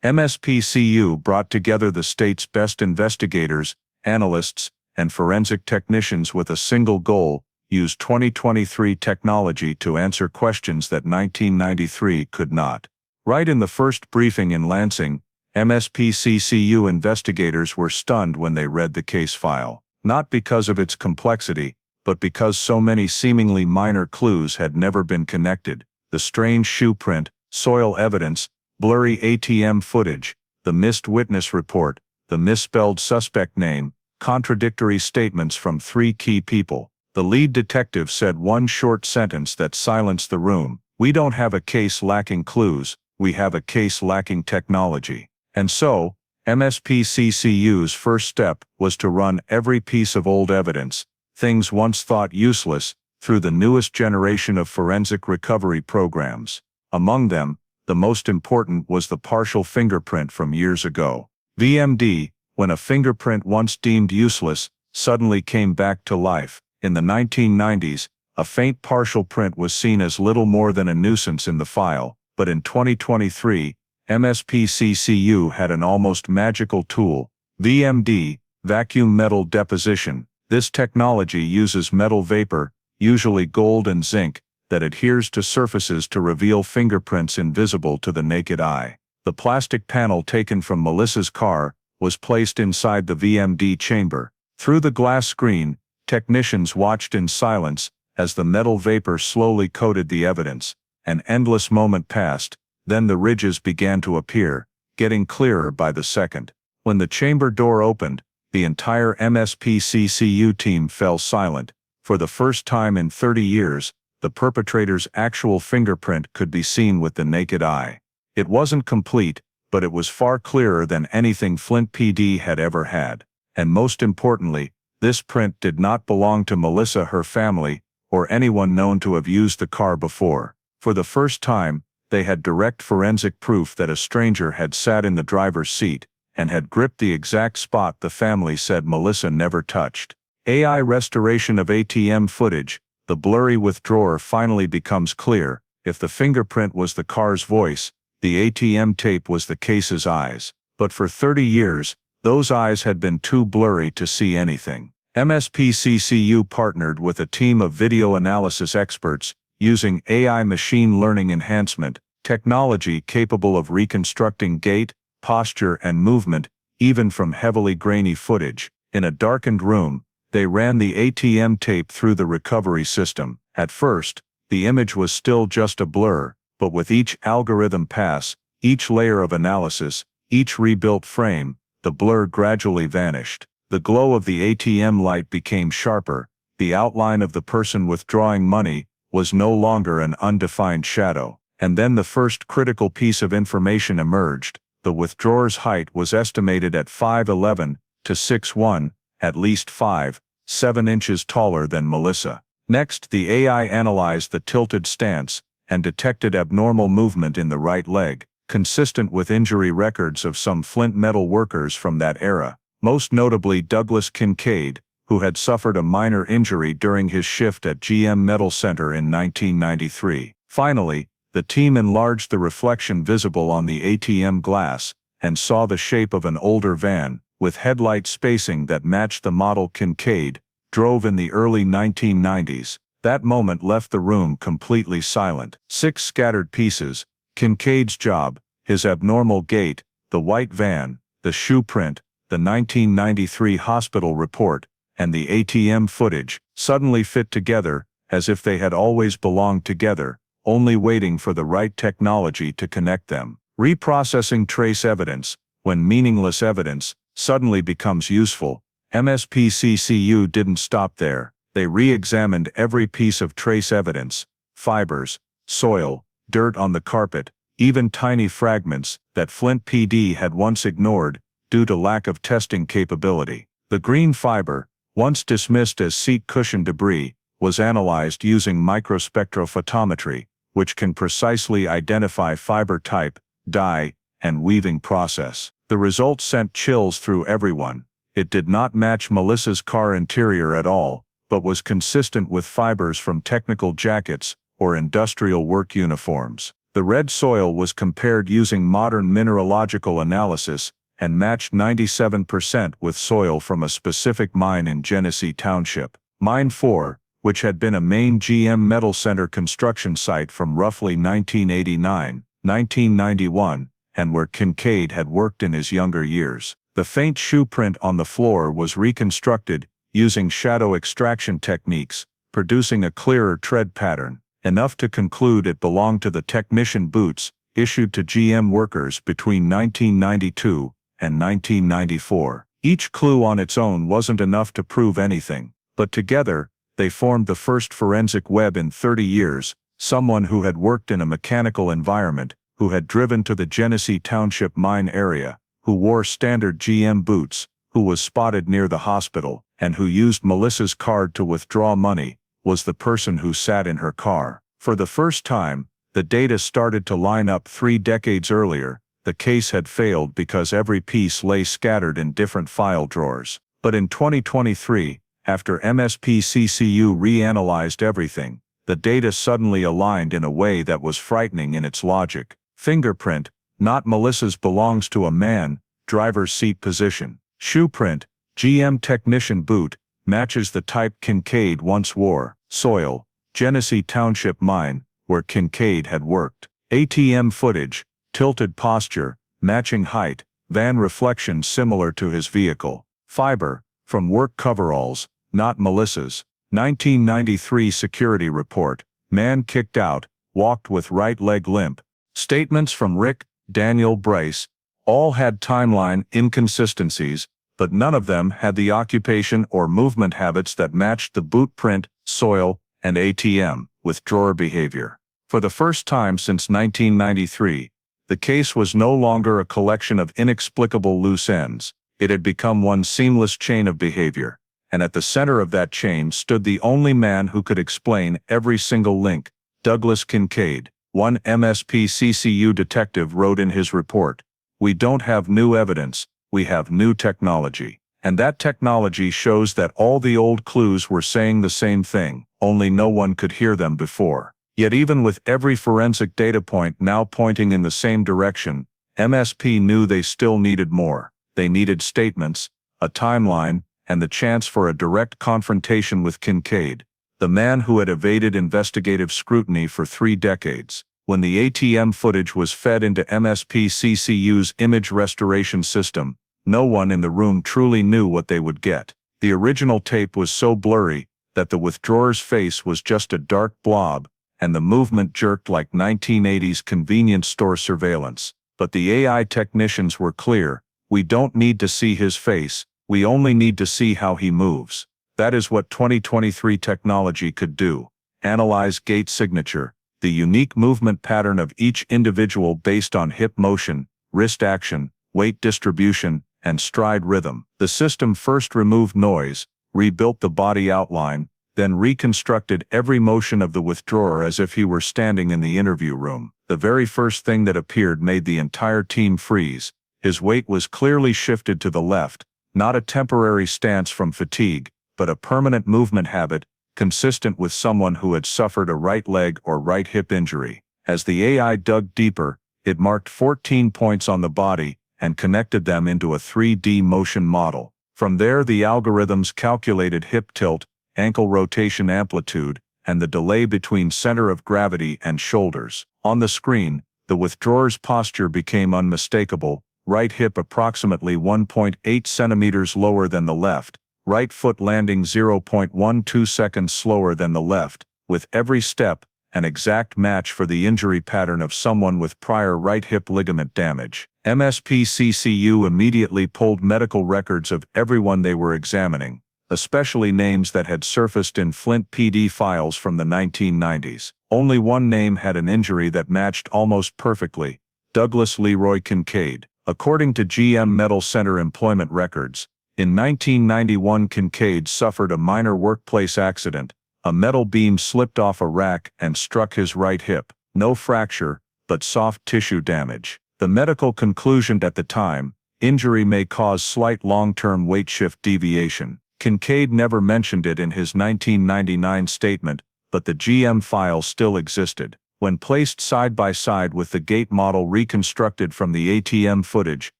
MSPCU brought together the state's best investigators, analysts, and forensic technicians with a single goal: use 2023 technology to answer questions that 1993 could not. Right in the first briefing in Lansing, MSPCCU investigators were stunned when they read the case file, not because of its complexity, but because so many seemingly minor clues had never been connected: the strange shoe print, soil evidence, blurry ATM footage, the missed witness report, the misspelled suspect name, contradictory statements from 3 key people. The lead detective said one short sentence that silenced the room: "We don't have a case lacking clues, we have a case lacking technology." And so, MSPCCU's first step was to run every piece of old evidence, things once thought useless, through the newest generation of forensic recovery programs. Among them, the most important was the partial fingerprint from years ago. VMD, when a fingerprint once deemed useless, suddenly came back to life. In the 1990s, a faint partial print was seen as little more than a nuisance in the file, but in 2023, MSPCCU had an almost magical tool: VMD, vacuum metal deposition. This technology uses metal vapor, usually gold and zinc, that adheres to surfaces to reveal fingerprints invisible to the naked eye. The plastic panel taken from Melissa's car was placed inside the VMD chamber. Through the glass screen, technicians watched in silence as the metal vapor slowly coated the evidence. An endless moment passed, then the ridges began to appear, getting clearer by the second. When the chamber door opened, the entire MSPCCU team fell silent. For the first time in 30 years, the perpetrator's actual fingerprint could be seen with the naked eye. It wasn't complete, but it was far clearer than anything Flint PD had ever had. And most importantly, this print did not belong to Melissa, her family, or anyone known to have used the car before. For the first time, they had direct forensic proof that a stranger had sat in the driver's seat and had gripped the exact spot the family said Melissa never touched. AI restoration of ATM footage. The blurry withdrawer finally becomes clear. If the fingerprint was the car's voice, the ATM tape was the case's eyes. But for 30 years, those eyes had been too blurry to see anything. MSPCCU partnered with a team of video analysis experts, using AI machine learning enhancement, technology capable of reconstructing gait, posture, and movement, even from heavily grainy footage. In a darkened room, they ran the ATM tape through the recovery system. At first, the image was still just a blur, but with each algorithm pass, each layer of analysis, each rebuilt frame, the blur gradually vanished. The glow of the ATM light became sharper. The outline of the person withdrawing money was no longer an undefined shadow. And then the first critical piece of information emerged. The withdrawer's height was estimated at 5'11" to 6'1", at least 5'7" inches taller than Melissa. Next, the AI analyzed the tilted stance and detected abnormal movement in the right leg, consistent with injury records of some Flint metal workers from that era, most notably Douglas Kincaid, who had suffered a minor injury during his shift at GM Metal Center in 1993. Finally, the team enlarged the reflection visible on the ATM glass and saw the shape of an older van, with headlight spacing that matched the model Kincaid drove in the early 1990s. That moment left the room completely silent. 6 scattered pieces: Kincaid's job, his abnormal gait, the white van, the shoe print, the 1993 hospital report, and the ATM footage, suddenly fit together, as if they had always belonged together, only waiting for the right technology to connect them. Reprocessing trace evidence, when meaningless evidence suddenly becomes useful. MSPCCU didn't stop there. They re-examined every piece of trace evidence: fibers, soil, dirt on the carpet, even tiny fragments that Flint PD had once ignored due to lack of testing capability. The green fiber, once dismissed as seat cushion debris, was analyzed using microspectrophotometry, which can precisely identify fiber type, dye, and weaving process. The results sent chills through everyone. It did not match Melissa's car interior at all, but was consistent with fibers from technical jackets or industrial work uniforms. The red soil was compared using modern mineralogical analysis and matched 97% with soil from a specific mine in Genesee Township. Mine 4, which had been a main GM Metal Center construction site from roughly 1989-1991, and where Kincaid had worked in his younger years. The faint shoe print on the floor was reconstructed using shadow extraction techniques, producing a clearer tread pattern, enough to conclude it belonged to the technician boots issued to GM workers between 1992 and 1994. Each clue on its own wasn't enough to prove anything, but together, they formed the first forensic web in 30 years, someone who had worked in a mechanical environment, who had driven to the Genesee Township mine area, who wore standard GM boots, who was spotted near the hospital, and who used Melissa's card to withdraw money, was the person who sat in her car. For the first time, the data started to line up 3 decades earlier. The case had failed because every piece lay scattered in different file drawers. But in 2023, after MSPCCU reanalyzed everything, the data suddenly aligned in a way that was frightening in its logic. Fingerprint, not Melissa's, belongs to a man, driver's seat position. Shoe print, GM technician boot, matches the type Kincaid once wore. Soil, Genesee Township mine, where Kincaid had worked. ATM footage, tilted posture, matching height, van reflection similar to his vehicle. Fiber, from work coveralls, not Melissa's. 1993 security report, man kicked out, walked with right leg limp. Statements from Rick, Daniel, Bryce, all had timeline inconsistencies, but none of them had the occupation or movement habits that matched the boot print, soil, and ATM withdrawer behavior. For the first time since 1993, the case was no longer a collection of inexplicable loose ends. It had become one seamless chain of behavior, and at the center of that chain stood the only man who could explain every single link: Douglas Kincaid. One MSPCCU detective wrote in his report, "We don't have new evidence, we have new technology." And that technology shows that all the old clues were saying the same thing, only no one could hear them before. Yet even with every forensic data point now pointing in the same direction, MSP knew they still needed more. They needed statements, a timeline, and the chance for a direct confrontation with Kincaid, the man who had evaded investigative scrutiny for 3 decades. When the ATM footage was fed into MSPCCU's image restoration system, no one in the room truly knew what they would get. The original tape was so blurry that the withdrawer's face was just a dark blob, and the movement jerked like 1980s convenience store surveillance. But the AI technicians were clear: we don't need to see his face, we only need to see how he moves. That is what 2023 technology could do: analyze gait signature, the unique movement pattern of each individual based on hip motion, wrist action, weight distribution, and stride rhythm. The system first removed noise, rebuilt the body outline, then reconstructed every motion of the withdrawer as if he were standing in the interview room. The very first thing that appeared made the entire team freeze. His weight was clearly shifted to the left, not a temporary stance from fatigue, but a permanent movement habit, consistent with someone who had suffered a right leg or right hip injury. As the AI dug deeper, it marked 14 points on the body, and connected them into a 3D motion model. From there, the algorithms calculated hip tilt, ankle rotation amplitude, and the delay between center of gravity and shoulders. On the screen, the withdrawer's posture became unmistakable: right hip approximately 1.8 centimeters lower than the left, right foot landing 0.12 seconds slower than the left, with every step an exact match for the injury pattern of someone with prior right hip ligament damage. MSPCCU immediately pulled medical records of everyone they were examining, especially names that had surfaced in Flint PD files from the 1990s. Only one name had an injury that matched almost perfectly: Douglas Leroy Kincaid. According to GM Metal Center employment records, in 1991 Kincaid suffered a minor workplace accident. A metal beam slipped off a rack and struck his right hip. No fracture, but soft tissue damage. The medical conclusion at the time: injury may cause slight long-term weight shift deviation. Kincaid never mentioned it in his 1999 statement, but the GM file still existed. When placed side by side with the gait model reconstructed from the ATM footage,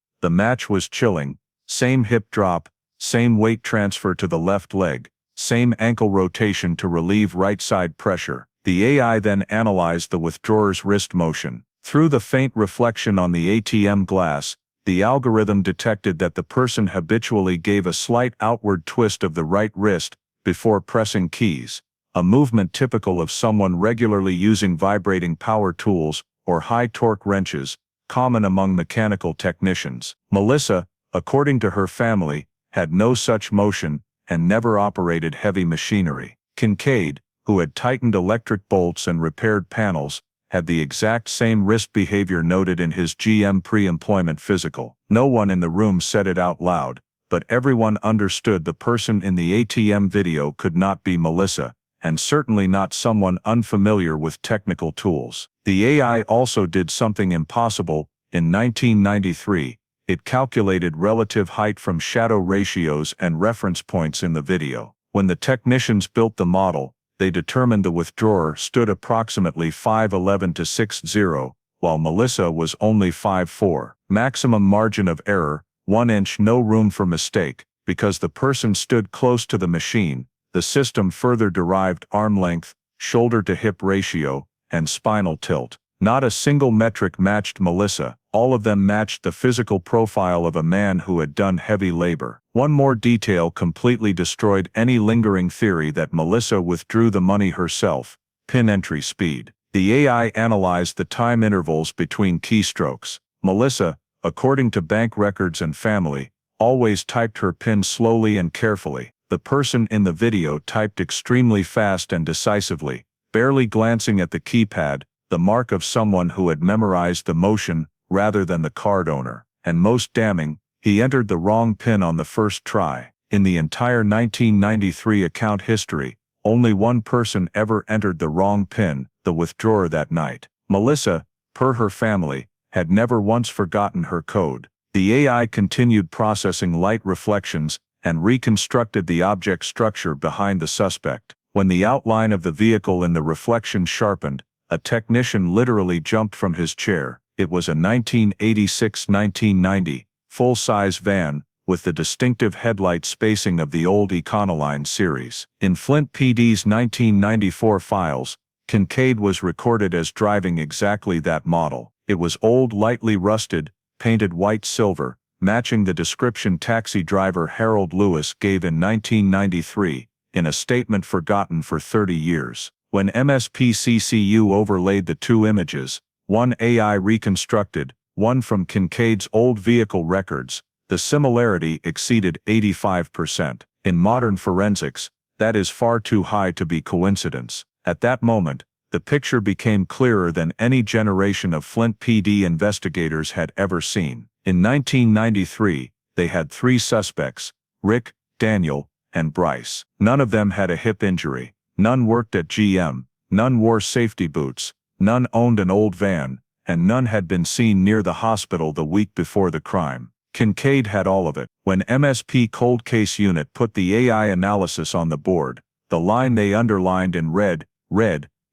the match was chilling. Same hip drop, same weight transfer to the left leg, same ankle rotation to relieve right side pressure. The AI then analyzed the withdrawer's wrist motion. Through the faint reflection on the ATM glass, the algorithm detected that the person habitually gave a slight outward twist of the right wrist before pressing keys, a movement typical of someone regularly using vibrating power tools or high-torque wrenches, common among mechanical technicians. Melissa, according to her family, had no such motion and never operated heavy machinery. Kincaid, who had tightened electric bolts and repaired panels, had the exact same wrist behavior noted in his GM pre-employment physical. No one in the room said it out loud, but everyone understood the person in the ATM video could not be Melissa, and certainly not someone unfamiliar with technical tools. The AI also did something impossible. In 1993, it calculated relative height from shadow ratios and reference points in the video. When the technicians built the model, they determined the withdrawer stood approximately 5'11" to 6'0", while Melissa was only 5'4". Maximum margin of error, 1 inch. No room for mistake. Because the person stood close to the machine, the system further derived arm length, shoulder to hip ratio, and spinal tilt. Not a single metric matched Melissa. All of them matched the physical profile of a man who had done heavy labor. One more detail completely destroyed any lingering theory that Melissa withdrew the money herself: pin entry speed. The AI analyzed the time intervals between keystrokes. Melissa, according to bank records and family, always typed her pin slowly and carefully. The person in the video typed extremely fast and decisively, barely glancing at the keypad, the mark of someone who had memorized the motion rather than the card owner. And most damning, he entered the wrong pin on the first try. In the entire 1993 account history, only one person ever entered the wrong pin, the withdrawer that night. Melissa, per her family, had never once forgotten her code. The AI continued processing light reflections and reconstructed the object structure behind the suspect. When the outline of the vehicle in the reflection sharpened, a technician literally jumped from his chair. It was a 1986-1990 full-size van with the distinctive headlight spacing of the old Econoline series. In Flint PD's 1994 files, Kincaid was recorded as driving exactly that model. It was old, lightly rusted, painted white silver, matching the description taxi driver Harold Lewis gave in 1993, in a statement forgotten for 30 years. When MSPCCU overlaid the two images, one AI reconstructed, one from Kincaid's old vehicle records, the similarity exceeded 85%. In modern forensics, that is far too high to be coincidence. At that moment, the picture became clearer than any generation of Flint PD investigators had ever seen. In 1993, they had 3 suspects: Rick, Daniel, and Bryce. None of them had a hip injury. None worked at GM. None wore safety boots. None owned an old van, and none had been seen near the hospital the week before the crime. Kincaid had all of it. When MSP Cold Case Unit put the AI analysis on the board, the line they underlined in red,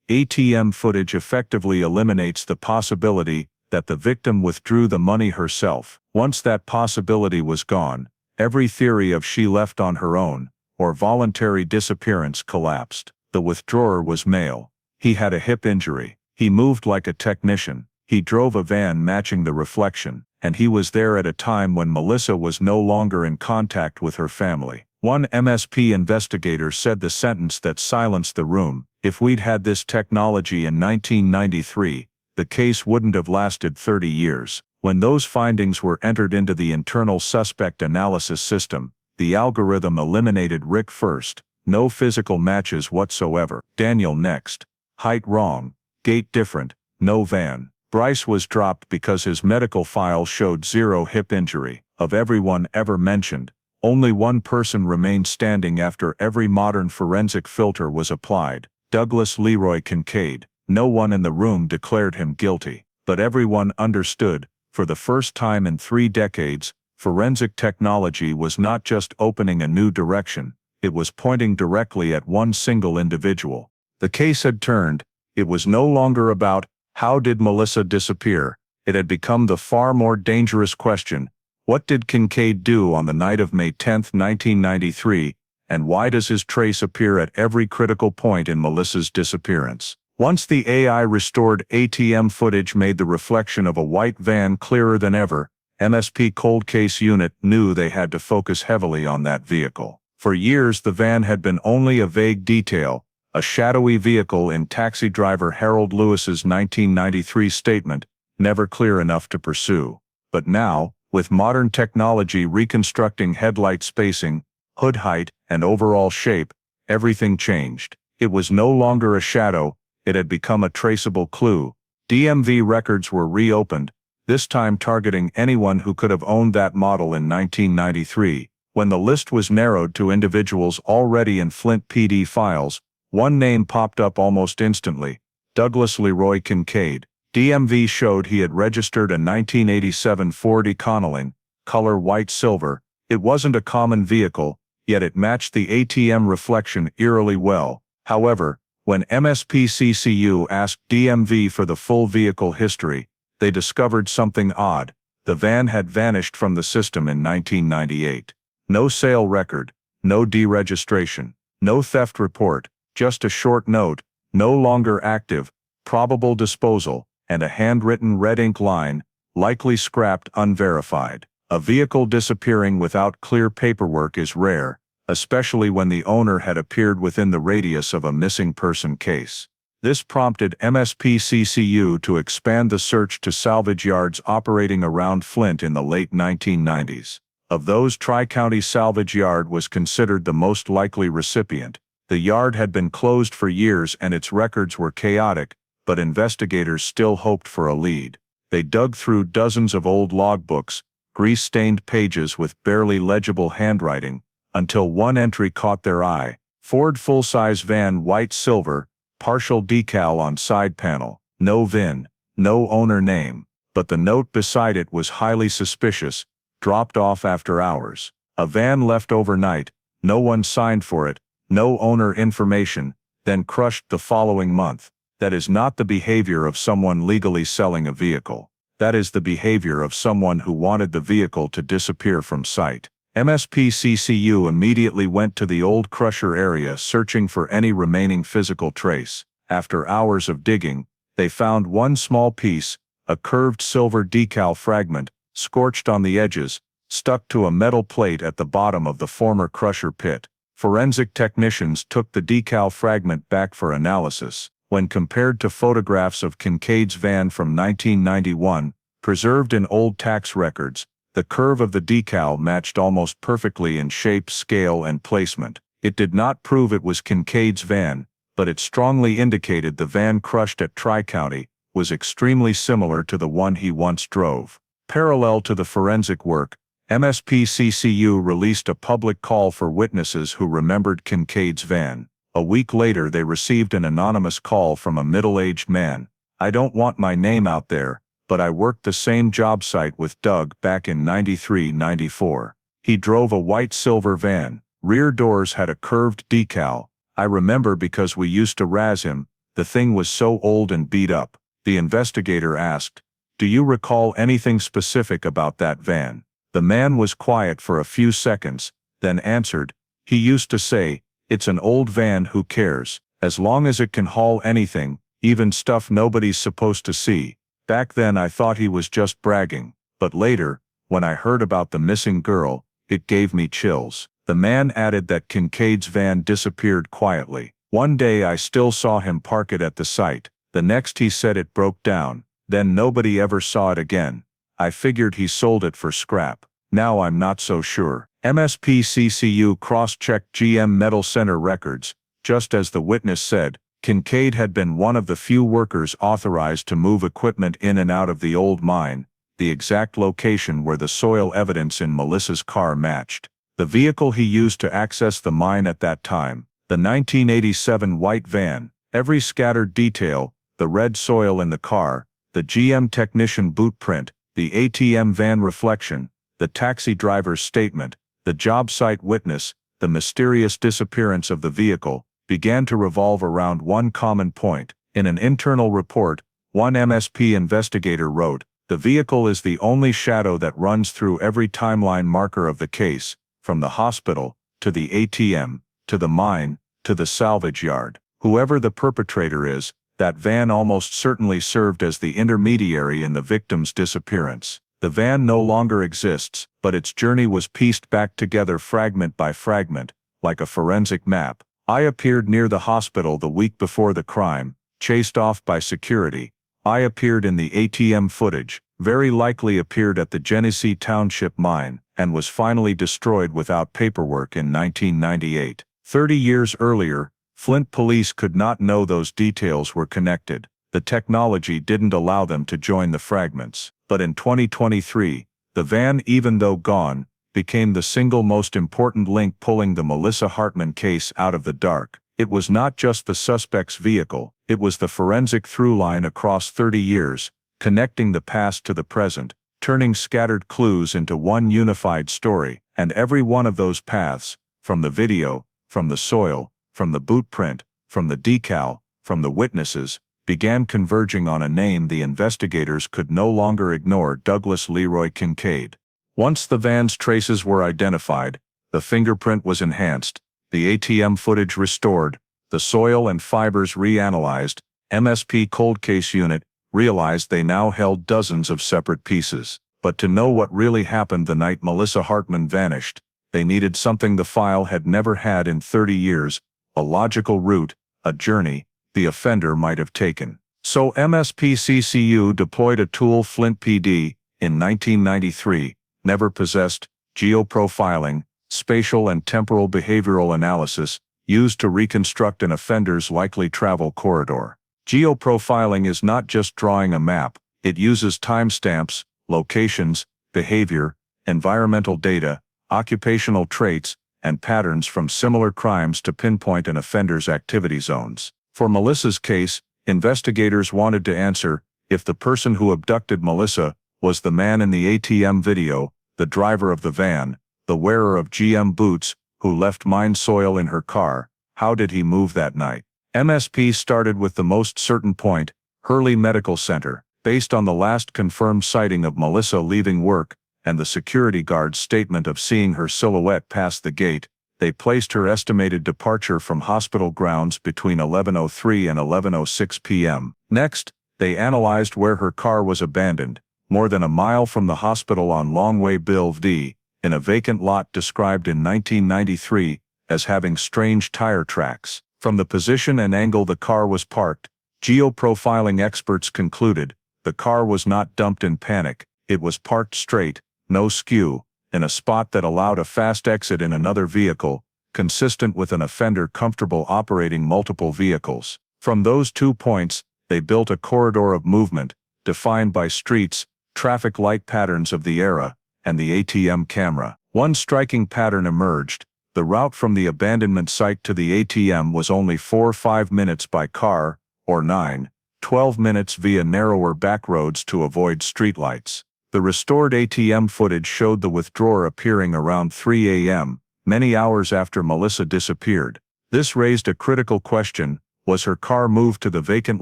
ATM footage effectively eliminates the possibility that the victim withdrew the money herself. Once that possibility was gone, every theory of she left on her own, or voluntary disappearance collapsed. The withdrawer was male. He had a hip injury. He moved like a technician. He drove a van matching the reflection, and he was there at a time when Melissa was no longer in contact with her family. One MSP investigator said the sentence that silenced the room: "If we'd had this technology in 1993, the case wouldn't have lasted 30 years. When those findings were entered into the internal suspect analysis system, the algorithm eliminated Rick first. No physical matches whatsoever. Daniel next. Height wrong. Gait different. No van. Bryce was dropped because his medical file showed 0 hip injury. Of everyone ever mentioned, only one person remained standing after every modern forensic filter was applied: Douglas Leroy Kincaid. No one in the room declared him guilty. But everyone understood, for the first time in 3 decades, forensic technology was not just opening a new direction, it was pointing directly at one single individual. The case had turned. It was no longer about, how did Melissa disappear? It had become the far more dangerous question: what did Kincaid do on the night of May 10, 1993, and why does his trace appear at every critical point in Melissa's disappearance? Once the AI-restored ATM footage made the reflection of a white van clearer than ever, MSP Cold Case Unit knew they had to focus heavily on that vehicle. For years the van had been only a vague detail, a shadowy vehicle in taxi driver Harold Lewis's 1993 statement, never clear enough to pursue. But now, with modern technology reconstructing headlight spacing, hood height, and overall shape, everything changed. It was no longer a shadow, it had become a traceable clue. DMV records were reopened, this time targeting anyone who could have owned that model in 1993. When the list was narrowed to individuals already in Flint PD files, one name popped up almost instantly: Douglas Leroy Kincaid. DMV showed he had registered a 1987 Ford Econoline, color white-silver. It wasn't a common vehicle, yet it matched the ATM reflection eerily well. However, when MSPCCU asked DMV for the full vehicle history, they discovered something odd. The van had vanished from the system in 1998. No sale record, no deregistration, no theft report, just a short note: no longer active, probable disposal, and a handwritten red ink line: likely scrapped, unverified. A vehicle disappearing without clear paperwork is rare, especially when the owner had appeared within the radius of a missing person case. This prompted MSPCCU to expand the search to salvage yards operating around Flint in the late 1990s. Of those, Tri-County Salvage Yard was considered the most likely recipient. The yard had been closed for years and its records were chaotic, but investigators still hoped for a lead. They dug through dozens of old logbooks, grease-stained pages with barely legible handwriting, until one entry caught their eye: Ford full-size van, white-silver, partial decal on side panel, no VIN, no owner name. But the note beside it was highly suspicious: dropped off after hours. A van left overnight, no one signed for it, no owner information, then crushed the following month. That is not the behavior of someone legally selling a vehicle. That is the behavior of someone who wanted the vehicle to disappear from sight. MSPCCU immediately went to the old crusher area searching for any remaining physical trace. After hours of digging, they found one small piece, a curved silver decal fragment, scorched on the edges, stuck to a metal plate at the bottom of the former crusher pit. Forensic technicians took the decal fragment back for analysis. When compared to photographs of Kincaid's van from 1991, preserved in old tax records, the curve of the decal matched almost perfectly in shape, scale, and placement. It did not prove it was Kincaid's van, but it strongly indicated the van crushed at Tri-County was extremely similar to the one he once drove. Parallel to the forensic work, MSPCCU released a public call for witnesses who remembered Kincaid's van. A week later they received an anonymous call from a middle-aged man: "I don't want my name out there, but I worked the same job site with Doug back in '93-'94. He drove a white-silver van. Rear doors had a curved decal. I remember because we used to razz him. The thing was so old and beat up." The investigator asked, Do you recall anything specific about that van? The man was quiet for a few seconds, then answered, he used to say, it's an old van, who cares, as long as it can haul anything, even stuff nobody's supposed to see. Back then I thought he was just bragging, but later, when I heard about the missing girl, it gave me chills. The man added that Kincaid's van disappeared quietly. One day I still saw him park it at the site. The next he said it broke down, then nobody ever saw it again. I figured he sold it for scrap. Now I'm not so sure. MSPCCU cross-checked GM Metal Center records. Just as the witness said, Kincaid had been one of the few workers authorized to move equipment in and out of the old mine, the exact location where the soil evidence in Melissa's car matched. The vehicle he used to access the mine at that time, the 1987 white van, every scattered detail, the red soil in the car, the GM technician boot print, the ATM van reflection, the taxi driver's statement, the job site witness, the mysterious disappearance of the vehicle, began to revolve around one common point. In an internal report, one MSP investigator wrote, the vehicle is the only shadow that runs through every timeline marker of the case, from the hospital, to the ATM, to the mine, to the salvage yard. Whoever the perpetrator is, that van almost certainly served as the intermediary in the victim's disappearance. The van no longer exists, but its journey was pieced back together fragment by fragment, like a forensic map. I appeared near the hospital the week before the crime, chased off by security. I appeared in the ATM footage, very likely appeared at the Genesee Township mine, and was finally destroyed without paperwork in 1998. 30 years earlier, Flint police could not know those details were connected. The technology didn't allow them to join the fragments. But in 2023, the van, even though gone, became the single most important link pulling the Melissa Hartman case out of the dark. It was not just the suspect's vehicle, it was the forensic through-line across 30 years, connecting the past to the present, turning scattered clues into one unified story. And every one of those paths, from the video, from the soil, from the boot print, from the decal, from the witnesses, began converging on a name the investigators could no longer ignore: Douglas Leroy Kincaid. Once the van's traces were identified, the fingerprint was enhanced, the ATM footage restored, the soil and fibers reanalyzed, MSP Cold Case Unit realized they now held dozens of separate pieces. But to know what really happened the night Melissa Hartman vanished, they needed something the file had never had in 30 years, a logical route, a journey the offender might have taken. So MSPCCU deployed a tool Flint PD, in 1993, never possessed: geoprofiling, spatial and temporal behavioral analysis, used to reconstruct an offender's likely travel corridor. Geoprofiling is not just drawing a map, it uses timestamps, locations, behavior, environmental data, occupational traits, and patterns from similar crimes to pinpoint an offender's activity zones. For Melissa's case, investigators wanted to answer if the person who abducted Melissa was the man in the ATM video, the driver of the van, the wearer of GM boots, who left mine soil in her car. How did he move that night? MSP started with the most certain point: Hurley Medical Center. Based on the last confirmed sighting of Melissa leaving work, and the security guard's statement of seeing her silhouette past the gate, they placed her estimated departure from hospital grounds between 11:03 and 11:06 p.m. Next, they analyzed where her car was abandoned, more than a mile from the hospital on Longway Boulevard, in a vacant lot described in 1993 as having strange tire tracks. From the position and angle the car was parked, geoprofiling experts concluded the car was not dumped in panic, it was parked straight, no skew, in a spot that allowed a fast exit in another vehicle, consistent with an offender comfortable operating multiple vehicles. From those 2 points, they built a corridor of movement, defined by streets, traffic light patterns of the era, and the ATM camera. One striking pattern emerged: the route from the abandonment site to the ATM was only 4-5 minutes by car, or 9-12 minutes via narrower back roads to avoid streetlights. The restored ATM footage showed the withdrawer appearing around 3 a.m., many hours after Melissa disappeared. This raised a critical question: was her car moved to the vacant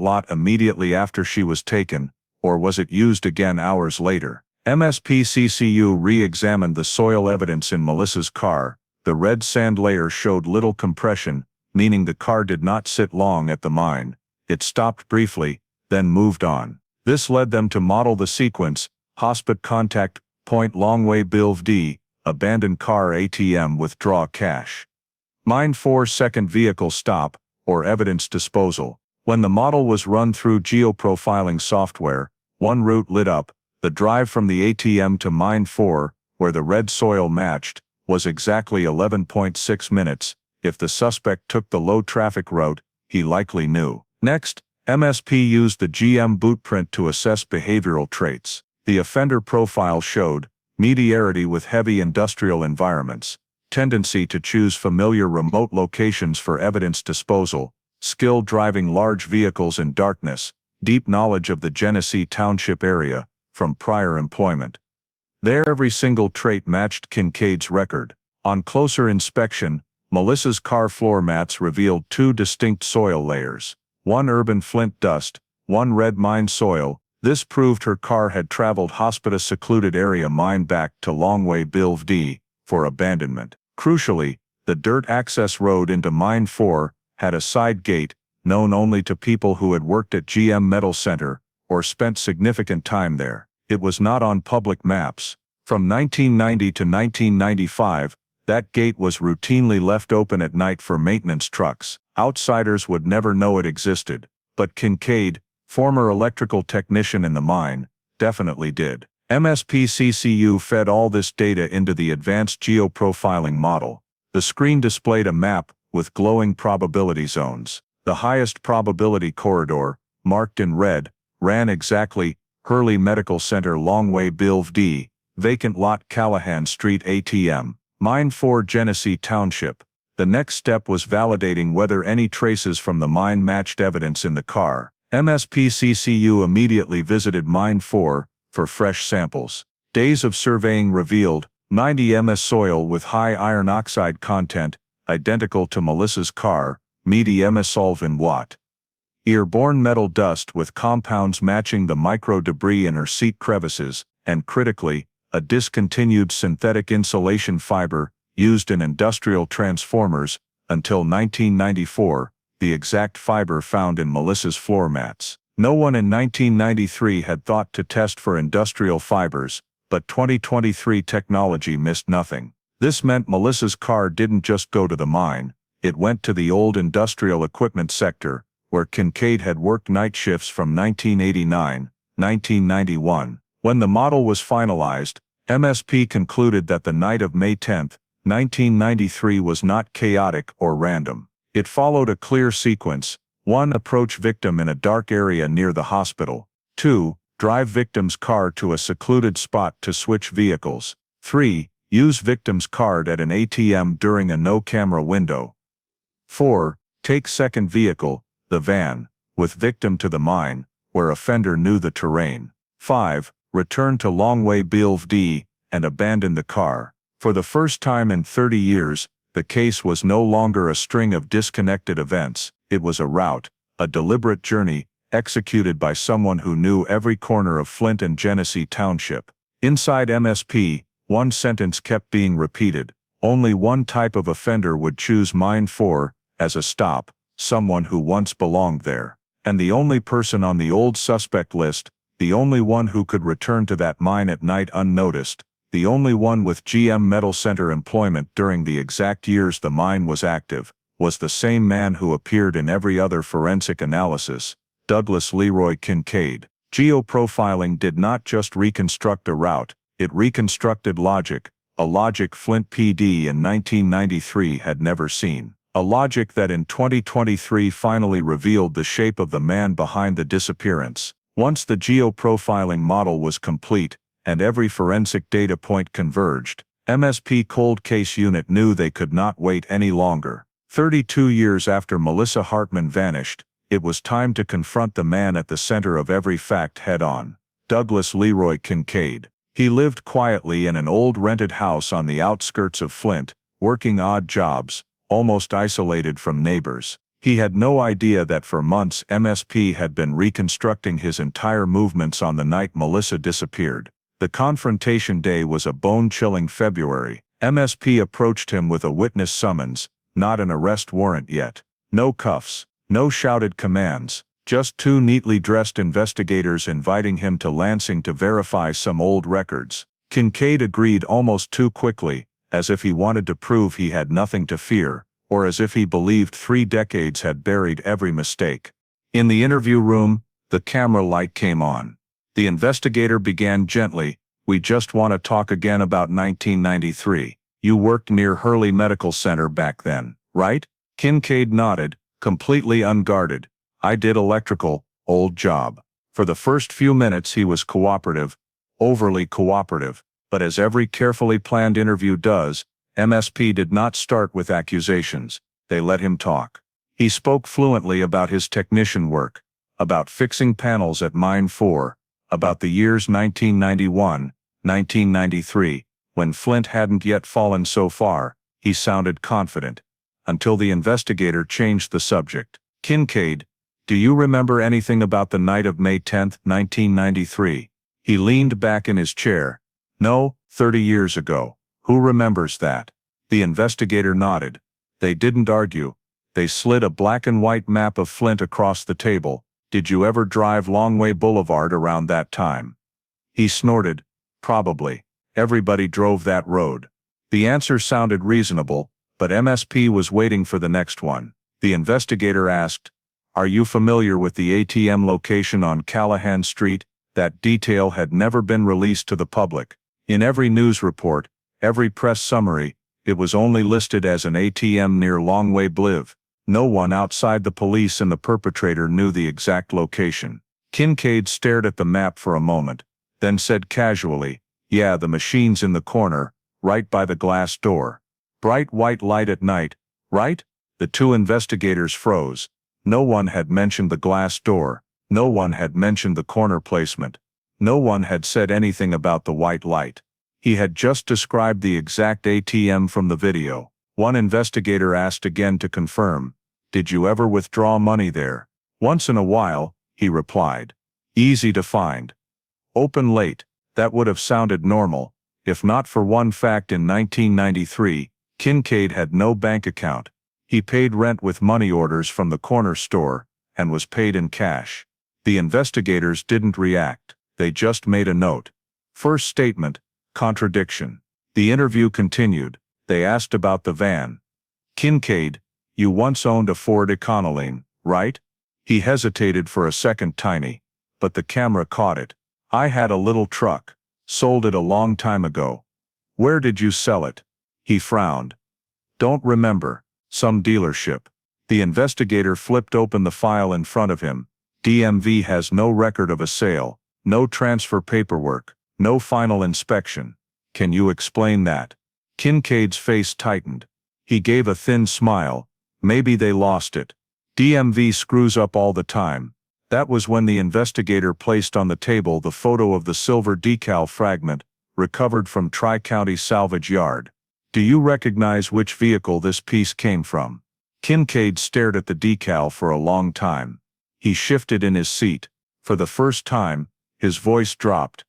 lot immediately after she was taken, or was it used again hours later? MSPCCU re-examined the soil evidence in Melissa's car. The red sand layer showed little compression, meaning the car did not sit long at the mine. It stopped briefly, then moved on. This led them to model the sequence: Hospit contact point Longway Bilv D, abandoned car ATM withdraw cash. Mine 4 second vehicle stop, or evidence disposal. When the model was run through geoprofiling software, one route lit up. The drive from the ATM to Mine 4, where the red soil matched, was exactly 11.6 minutes. If the suspect took the low-traffic route, he likely knew. Next, MSP used the GM bootprint to assess behavioral traits. The offender profile showed familiarity with heavy industrial environments, tendency to choose familiar remote locations for evidence disposal, skill driving large vehicles in darkness, deep knowledge of the Genesee Township area from prior employment. There, every single trait matched Kincaid's record. On closer inspection, Melissa's car floor mats revealed two distinct soil layers: one urban Flint dust, one red mine soil. This proved her car had traveled Hospita's secluded area mine back to Longway Bilv D for abandonment. Crucially, the dirt access road into Mine 4 had a side gate, known only to people who had worked at GM Metal Center or spent significant time there. It was not on public maps. From 1990 to 1995, that gate was routinely left open at night for maintenance trucks. Outsiders would never know it existed, but Kincaid, former electrical technician in the mine, definitely did. MSPCCU fed all this data into the advanced geoprofiling model. The screen displayed a map with glowing probability zones. The highest probability corridor, marked in red, ran exactly Hurley Medical Center Longway Bilv D, vacant lot Callahan Street ATM, Mine 4 Genesee Township. The next step was validating whether any traces from the mine matched evidence in the car. MSPCCU immediately visited Mine 4 for fresh samples. Days of surveying revealed 90 ms soil with high iron oxide content, identical to Melissa's car, meaty ms solvent watt. Airborne metal dust with compounds matching the micro debris in her seat crevices, and critically, a discontinued synthetic insulation fiber used in industrial transformers until 1994, the exact fiber found in Melissa's floor mats. No one in 1993 had thought to test for industrial fibers, but 2023 technology missed nothing. This meant Melissa's car didn't just go to the mine, it went to the old industrial equipment sector, where Kincaid had worked night shifts from 1989-1991. When the model was finalized, MSP concluded that the night of May 10, 1993 was not chaotic or random. It followed a clear sequence: 1. Approach victim in a dark area near the hospital. 2. Drive victim's car to a secluded spot to switch vehicles. 3. Use victim's card at an ATM during a no-camera window. 4. Take second vehicle, the van, with victim to the mine, where offender knew the terrain. 5. Return to Longway Bilv D and abandon the car. For the first time in 30 years, the case was no longer a string of disconnected events. It was a route, a deliberate journey, executed by someone who knew every corner of Flint and Genesee Township. Inside MSP, one sentence kept being repeated: only one type of offender would choose Mine 4 as a stop, someone who once belonged there. And the only person on the old suspect list, the only one who could return to that mine at night unnoticed, the only one with GM Metal Center employment during the exact years the mine was active, was the same man who appeared in every other forensic analysis: Douglas Leroy Kincaid. Geoprofiling did not just reconstruct a route, it reconstructed logic, a logic Flint PD in 1993 had never seen. A logic that in 2023 finally revealed the shape of the man behind the disappearance. Once the geoprofiling model was complete, and every forensic data point converged, MSP Cold Case Unit knew they could not wait any longer. 32 years after Melissa Hartman vanished, it was time to confront the man at the center of every fact head-on: Douglas Leroy Kincaid. He lived quietly in an old rented house on the outskirts of Flint, working odd jobs, almost isolated from neighbors. He had no idea that for months MSP had been reconstructing his entire movements on the night Melissa disappeared. The confrontation day was a bone-chilling February. MSP approached him with a witness summons, not an arrest warrant yet. No cuffs, no shouted commands, just two neatly dressed investigators inviting him to Lansing to verify some old records. Kincaid agreed almost too quickly, as if he wanted to prove he had nothing to fear, or as if he believed 3 decades had buried every mistake. In the interview room, the camera light came on. The investigator began gently, "We just want to talk again about 1993. You worked near Hurley Medical Center back then, right?" Kincaid nodded, completely unguarded. "I did electrical, old job." For the first few minutes he was cooperative, overly cooperative, but as every carefully planned interview does, MSP did not start with accusations. They let him talk. He spoke fluently about his technician work, about fixing panels at Mine 4, about the years 1991, 1993, when Flint hadn't yet fallen so far. He sounded confident, until the investigator changed the subject. "Kincaid, do you remember anything about the night of May 10, 1993? He leaned back in his chair. "No, 30 years ago. Who remembers that?" The investigator nodded. They didn't argue. They slid a black and white map of Flint across the table. "Did you ever drive Longway Boulevard around that time?" He snorted. "Probably. Everybody drove that road." The answer sounded reasonable, but MSP was waiting for the next one. The investigator asked, "Are you familiar with the ATM location on Callahan Street?" That detail had never been released to the public. In every news report, every press summary, it was only listed as an ATM near Longway Bliv. No one outside the police and the perpetrator knew the exact location. Kincaid stared at the map for a moment, then said casually, "Yeah, the machine's in the corner, right by the glass door. Bright white light at night, right?" The two investigators froze. No one had mentioned the glass door. No one had mentioned the corner placement. No one had said anything about the white light. He had just described the exact ATM from the video. One investigator asked again to confirm, "Did you ever withdraw money there?" "Once in a while," he replied. "Easy to find. Open late." That would have sounded normal, if not for one fact. In 1993, Kincaid had no bank account. He paid rent with money orders from the corner store, and was paid in cash. The investigators didn't react. They just made a note. First statement, contradiction. The interview continued. They asked about the van. "Kincaid, you once owned a Ford Econoline, right?" He hesitated for a second. Tiny, but the camera caught it. "I had a little truck. Sold it a long time ago." "Where did you sell it?" He frowned. "Don't remember. Some dealership." The investigator flipped open the file in front of him. "DMV has no record of a sale, no transfer paperwork, no final inspection. Can you explain that?" Kincaid's face tightened. He gave a thin smile. "Maybe they lost it. DMV screws up all the time." That was when the investigator placed on the table the photo of the silver decal fragment, recovered from Tri-County Salvage Yard. "Do you recognize which vehicle this piece came from?" Kincaid stared at the decal for a long time. He shifted in his seat. For the first time, his voice dropped.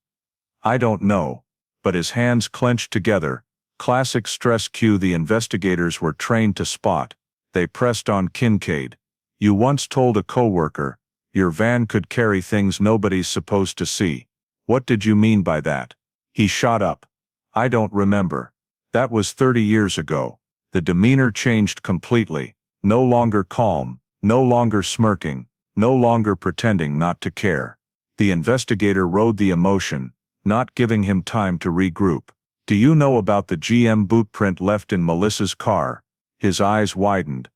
"I don't know." But his hands clenched together. Classic stress cue the investigators were trained to spot. They pressed on Kincaid. "You once told a coworker, your van could carry things nobody's supposed to see. What did you mean by that?" He shot up. "I don't remember. That was 30 years ago." The demeanor changed completely. No longer calm, no longer smirking, no longer pretending not to care. The investigator rode the emotion, not giving him time to regroup. "Do you know about the GM boot print left in Melissa's car?" His eyes widened.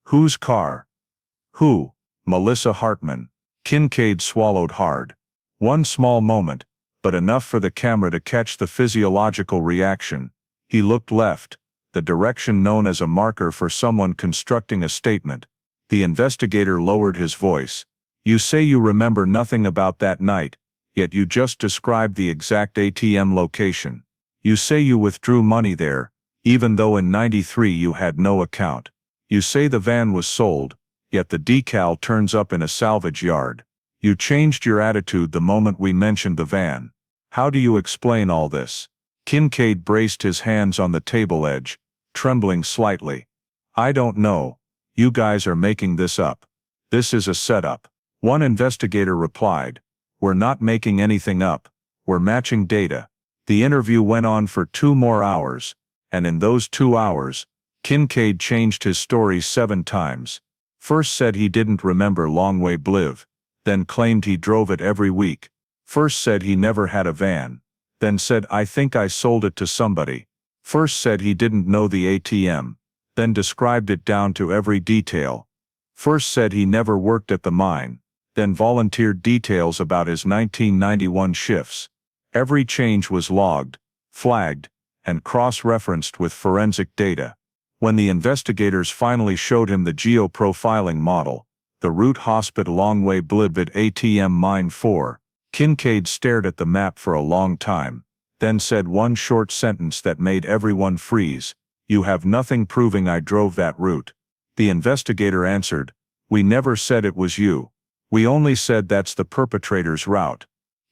"Whose car?" "Who?" "Melissa Hartman." Kincaid swallowed hard. One small moment, but enough for the camera to catch the physiological reaction. He looked left, the direction known as a marker for someone constructing a statement. The investigator lowered his voice. "You say you remember nothing about that night, yet you just described the exact ATM location. You say you withdrew money there, even though in '93 you had no account. You say the van was sold, yet the decal turns up in a salvage yard. You changed your attitude the moment we mentioned the van. How do you explain all this? Kincaid braced his hands on the table edge, trembling slightly. I don't know. You guys are making this up. This is a setup. One investigator replied, We're not making anything up. We're matching data. The interview went on for 2 more hours, and in those 2 hours, Kincaid changed his story 7 times. First said he didn't remember Longway Bliv, then claimed he drove it every week. First said he never had a van, then said I think I sold it to somebody. First said he didn't know the ATM, then described it down to every detail. First said he never worked at the mine, then volunteered details about his 1991 shifts. Every change was logged, flagged, and cross-referenced with forensic data. When the investigators finally showed him the geoprofiling model, the route Hospit Longway Bliv at ATM Mine 4, Kincaid stared at the map for a long time, then said one short sentence that made everyone freeze. You have nothing proving I drove that route. The investigator answered, We never said it was you. We only said that's the perpetrator's route.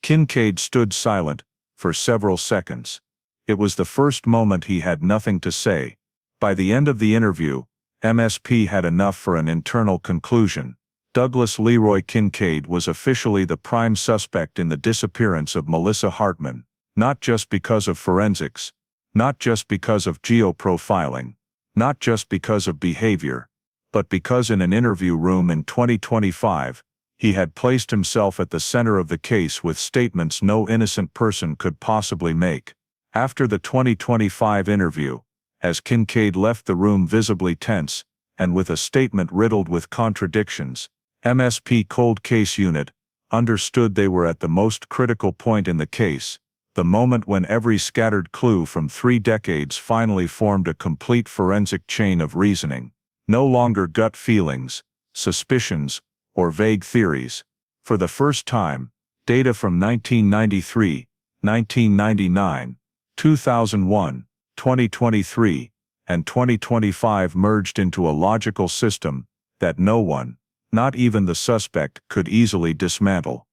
Kincaid stood silent for several seconds. It was the first moment he had nothing to say. By the end of the interview, MSP had enough for an internal conclusion. Douglas Leroy Kincaid was officially the prime suspect in the disappearance of Melissa Hartman, not just because of forensics, not just because of geoprofiling, not just because of behavior, but because in an interview room in 2025, he had placed himself at the center of the case with statements no innocent person could possibly make. After the 2025 interview, as Kincaid left the room visibly tense, and with a statement riddled with contradictions, MSP Cold Case Unit understood they were at the most critical point in the case, the moment when every scattered clue from 3 decades finally formed a complete forensic chain of reasoning. No longer gut feelings, suspicions, or vague theories. For the first time, data from 1993, 1999, 2001, 2023, and 2025 merged into a logical system that no one, not even the suspect, could easily dismantle.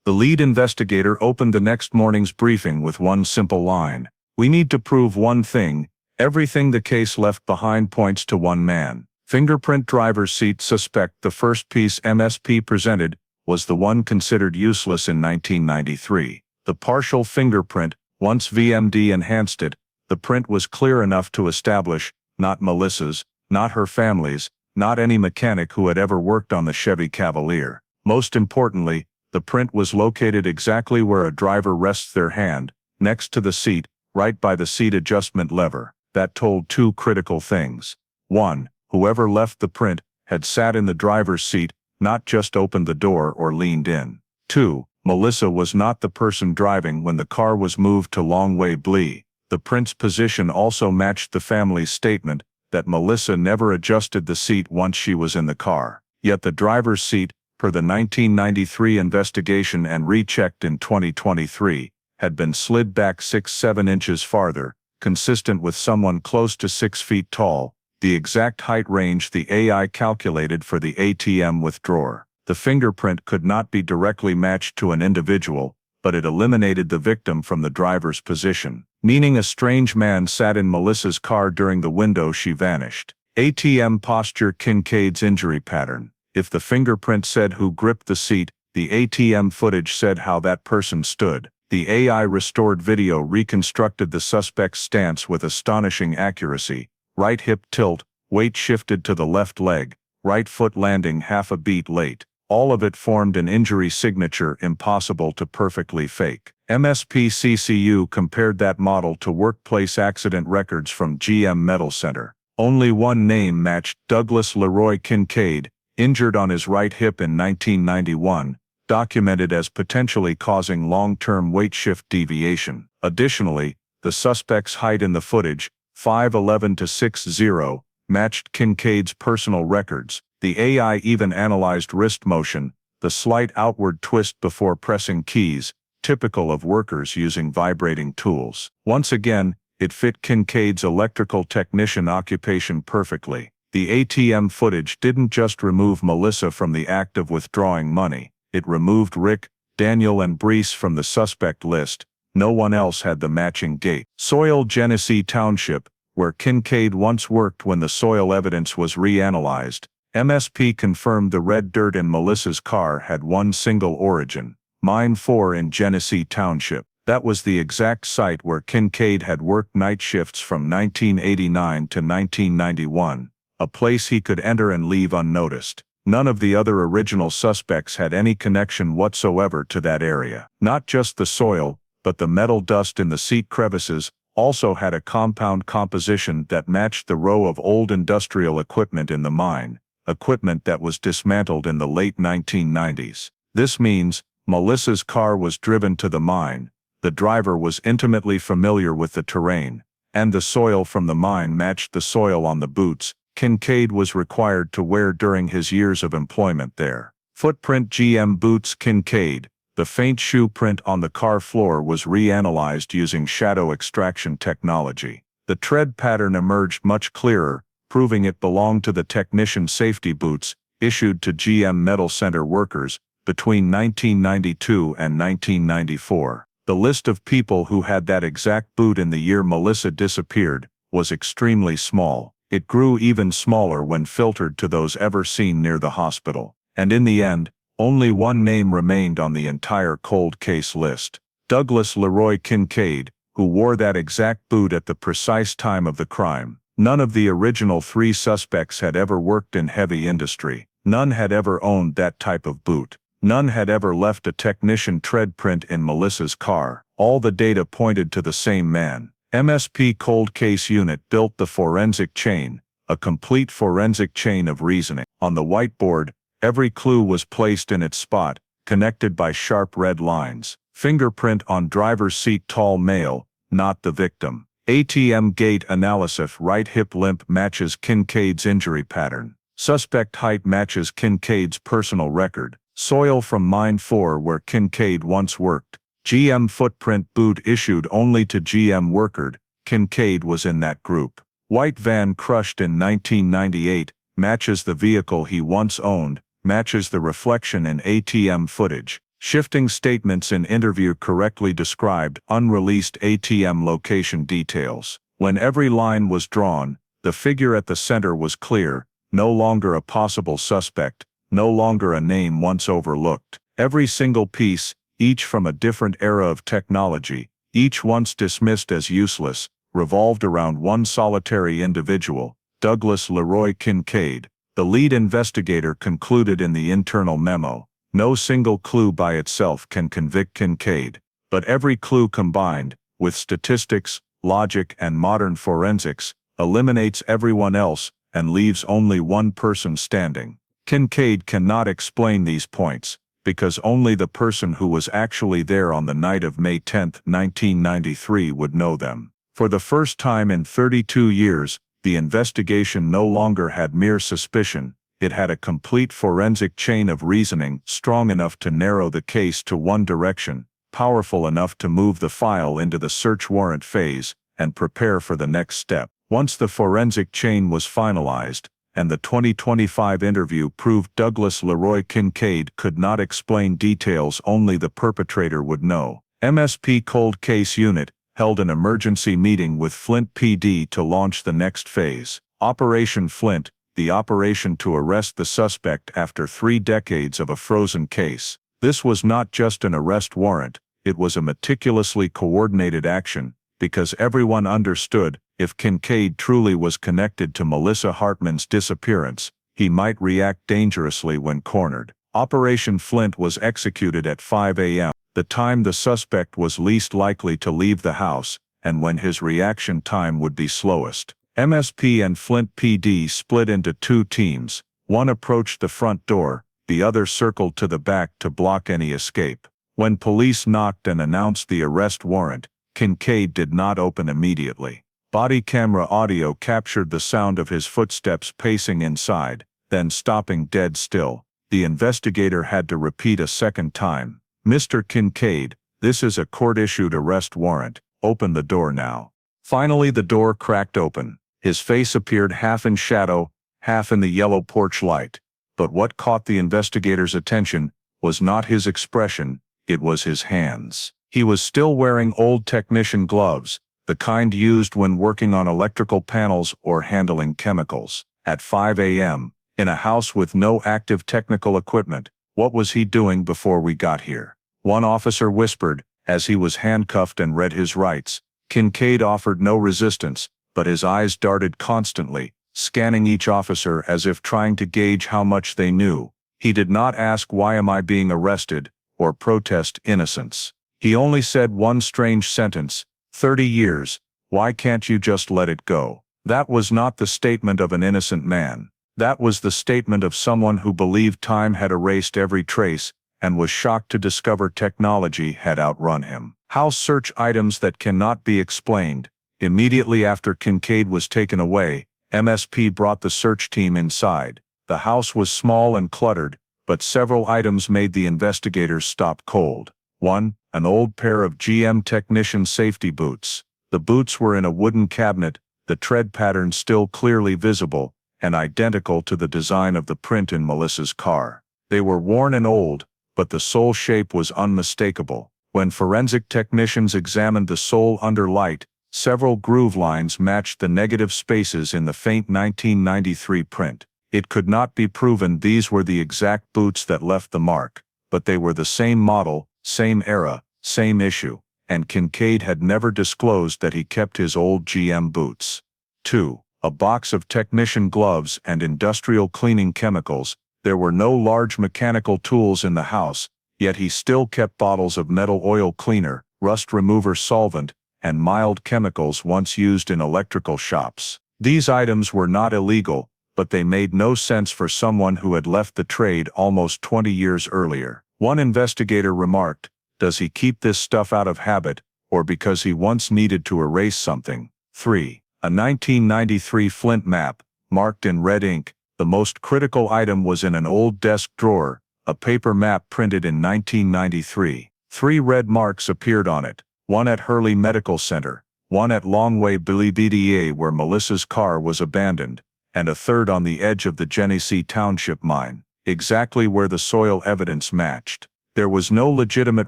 The lead investigator opened the next morning's briefing with one simple line. We need to prove one thing. Everything the case left behind points to one man. Fingerprint driver's seat suspect. The first piece MSP presented was the one considered useless in 1993. The partial fingerprint. Once VMD enhanced it, the print was clear enough to establish, not Melissa's, not her family's, not any mechanic who had ever worked on the Chevy Cavalier. Most importantly, the print was located exactly where a driver rests their hand, next to the seat, right by the seat adjustment lever. That told 2 critical things. 1. Whoever left the print had sat in the driver's seat, not just opened the door or leaned in. 2. Melissa was not the person driving when the car was moved to Longway Bliv. The print's position also matched the family's statement that Melissa never adjusted the seat once she was in the car. Yet the driver's seat, per the 1993 investigation and rechecked in 2023, had been slid back 6-7 inches farther, consistent with someone close to 6 feet tall, the exact height range the AI calculated for the ATM withdrawer. The fingerprint could not be directly matched to an individual, but it eliminated the victim from the driver's position, meaning a strange man sat in Melissa's car during the window she vanished. ATM posture. Kincaid's injury pattern. If the fingerprint said who gripped the seat, the ATM footage said how that person stood. The AI restored video reconstructed the suspect's stance with astonishing accuracy. Right hip tilt, weight shifted to the left leg, right foot landing half a beat late. All of it formed an injury signature impossible to perfectly fake. MSP-CCU compared that model to workplace accident records from GM Metal Center. Only one name matched: Douglas Leroy Kincaid, injured on his right hip in 1991, documented as potentially causing long-term weight shift deviation. Additionally, the suspect's height in the footage, 5'11" to 6'0", matched Kincaid's personal records. The AI even analyzed wrist motion, the slight outward twist before pressing keys, typical of workers using vibrating tools. Once again, it fit Kincaid's electrical technician occupation perfectly. The ATM footage didn't just remove Melissa from the act of withdrawing money, it removed Rick, Daniel and Brees from the suspect list. No one else had the matching date. Soil Genesee Township, where Kincaid once worked when the soil evidence was reanalyzed, MSP confirmed the red dirt in Melissa's car had one single origin, Mine 4 in Genesee Township. That was the exact site where Kincaid had worked night shifts from 1989 to 1991, a place he could enter and leave unnoticed. None of the other original suspects had any connection whatsoever to that area. Not just the soil, but the metal dust in the seat crevices also had a compound composition that matched the row of old industrial equipment in the mine, equipment that was dismantled in the late 1990s. This means Melissa's car was driven to the mine, the driver was intimately familiar with the terrain, and the soil from the mine matched the soil on the boots Kincaid was required to wear during his years of employment there. Footprint GM boots Kincaid. The faint shoe print on the car floor was reanalyzed using shadow extraction technology. The tread pattern emerged much clearer, proving it belonged to the technician safety boots issued to GM Metal Center workers between 1992 and 1994. The list of people who had that exact boot in the year Melissa disappeared was extremely small. It grew even smaller when filtered to those ever seen near the hospital. And in the end, only one name remained on the entire cold case list. Douglas Leroy Kincaid, who wore that exact boot at the precise time of the crime. None of the original three suspects had ever worked in heavy industry. None had ever owned that type of boot. None had ever left a technician tread print in Melissa's car. All the data pointed to the same man. MSP Cold Case Unit built the forensic chain, a complete forensic chain of reasoning. On the whiteboard, every clue was placed in its spot, connected by sharp red lines. Fingerprint on driver's seat tall male, not the victim. ATM gait analysis right hip limp matches Kincaid's injury pattern. Suspect height matches Kincaid's personal record. Soil from Mine 4 where Kincaid once worked. GM footprint boot issued only to GM worker. Kincaid was in that group. White van crushed in 1998, matches the vehicle he once owned, matches the reflection in ATM footage. Shifting statements in interview correctly described unreleased ATM location details. When every line was drawn, the figure at the center was clear, no longer a possible suspect, no longer a name once overlooked. Every single piece, each from a different era of technology, each once dismissed as useless, revolved around one solitary individual, Douglas Leroy Kincaid. The lead investigator concluded in the internal memo, no single clue by itself can convict Kincaid, but every clue combined, with statistics, logic and modern forensics, eliminates everyone else and leaves only one person standing. Kincaid cannot explain these points, because only the person who was actually there on the night of May 10, 1993 would know them. For the first time in 32 years, the investigation no longer had mere suspicion, it had a complete forensic chain of reasoning strong enough to narrow the case to one direction, powerful enough to move the file into the search warrant phase and prepare for the next step. Once the forensic chain was finalized, and the 2025 interview proved Douglas Leroy Kincaid could not explain details only the perpetrator would know, MSP Cold Case Unit held an emergency meeting with Flint PD to launch the next phase. Operation Flint, the operation to arrest the suspect after 3 decades of a frozen case. This was not just an arrest warrant, it was a meticulously coordinated action, because everyone understood, if Kincaid truly was connected to Melissa Hartman's disappearance, he might react dangerously when cornered. Operation Flint was executed at 5 a.m., the time the suspect was least likely to leave the house, and when his reaction time would be slowest. MSP and Flint PD split into 2 teams. One approached the front door, the other circled to the back to block any escape. When police knocked and announced the arrest warrant, Kincaid did not open immediately. Body camera audio captured the sound of his footsteps pacing inside, then stopping dead still. The investigator had to repeat a second time. "Mr. Kincaid, this is a court-issued arrest warrant. Open the door now." Finally the door cracked open. His face appeared half in shadow, half in the yellow porch light. But what caught the investigator's attention was not his expression, it was his hands. He was still wearing old technician gloves, the kind used when working on electrical panels or handling chemicals. At 5 a.m., in a house with no active technical equipment, what was he doing before we got here? One officer whispered, as he was handcuffed and read his rights. Kincaid offered no resistance, but his eyes darted constantly, scanning each officer as if trying to gauge how much they knew. He did not ask why am I being arrested, or protest innocence. He only said one strange sentence, 30 years, why can't you just let it go? That was not the statement of an innocent man. That was the statement of someone who believed time had erased every trace, and was shocked to discover technology had outrun him. House search items that cannot be explained. Immediately after Kincaid was taken away, MSP brought the search team inside. The house was small and cluttered, but several items made the investigators stop cold. 1. An old pair of GM technician safety boots. The boots were in a wooden cabinet, the tread pattern still clearly visible, and identical to the design of the print in Melissa's car. They were worn and old, but the sole shape was unmistakable. When forensic technicians examined the sole under light, several groove lines matched the negative spaces in the faint 1993 print. It could not be proven these were the exact boots that left the mark, but they were the same model, same era, same issue, and Kincaid had never disclosed that he kept his old GM boots. 2. A box of technician gloves and industrial cleaning chemicals. There were no large mechanical tools in the house, yet he still kept bottles of metal oil cleaner, rust remover solvent, and mild chemicals once used in electrical shops. These items were not illegal, but they made no sense for someone who had left the trade almost 20 years earlier. One investigator remarked, "Does he keep this stuff out of habit, or because he once needed to erase something?" 3. A 1993 Flint map, marked in red ink. The most critical item was in an old desk drawer, a paper map printed in 1993. 3 red marks appeared on it, one at Hurley Medical Center, one at Longway BDA where Melissa's car was abandoned, and a third on the edge of the Genesee Township mine, exactly where the soil evidence matched. There was no legitimate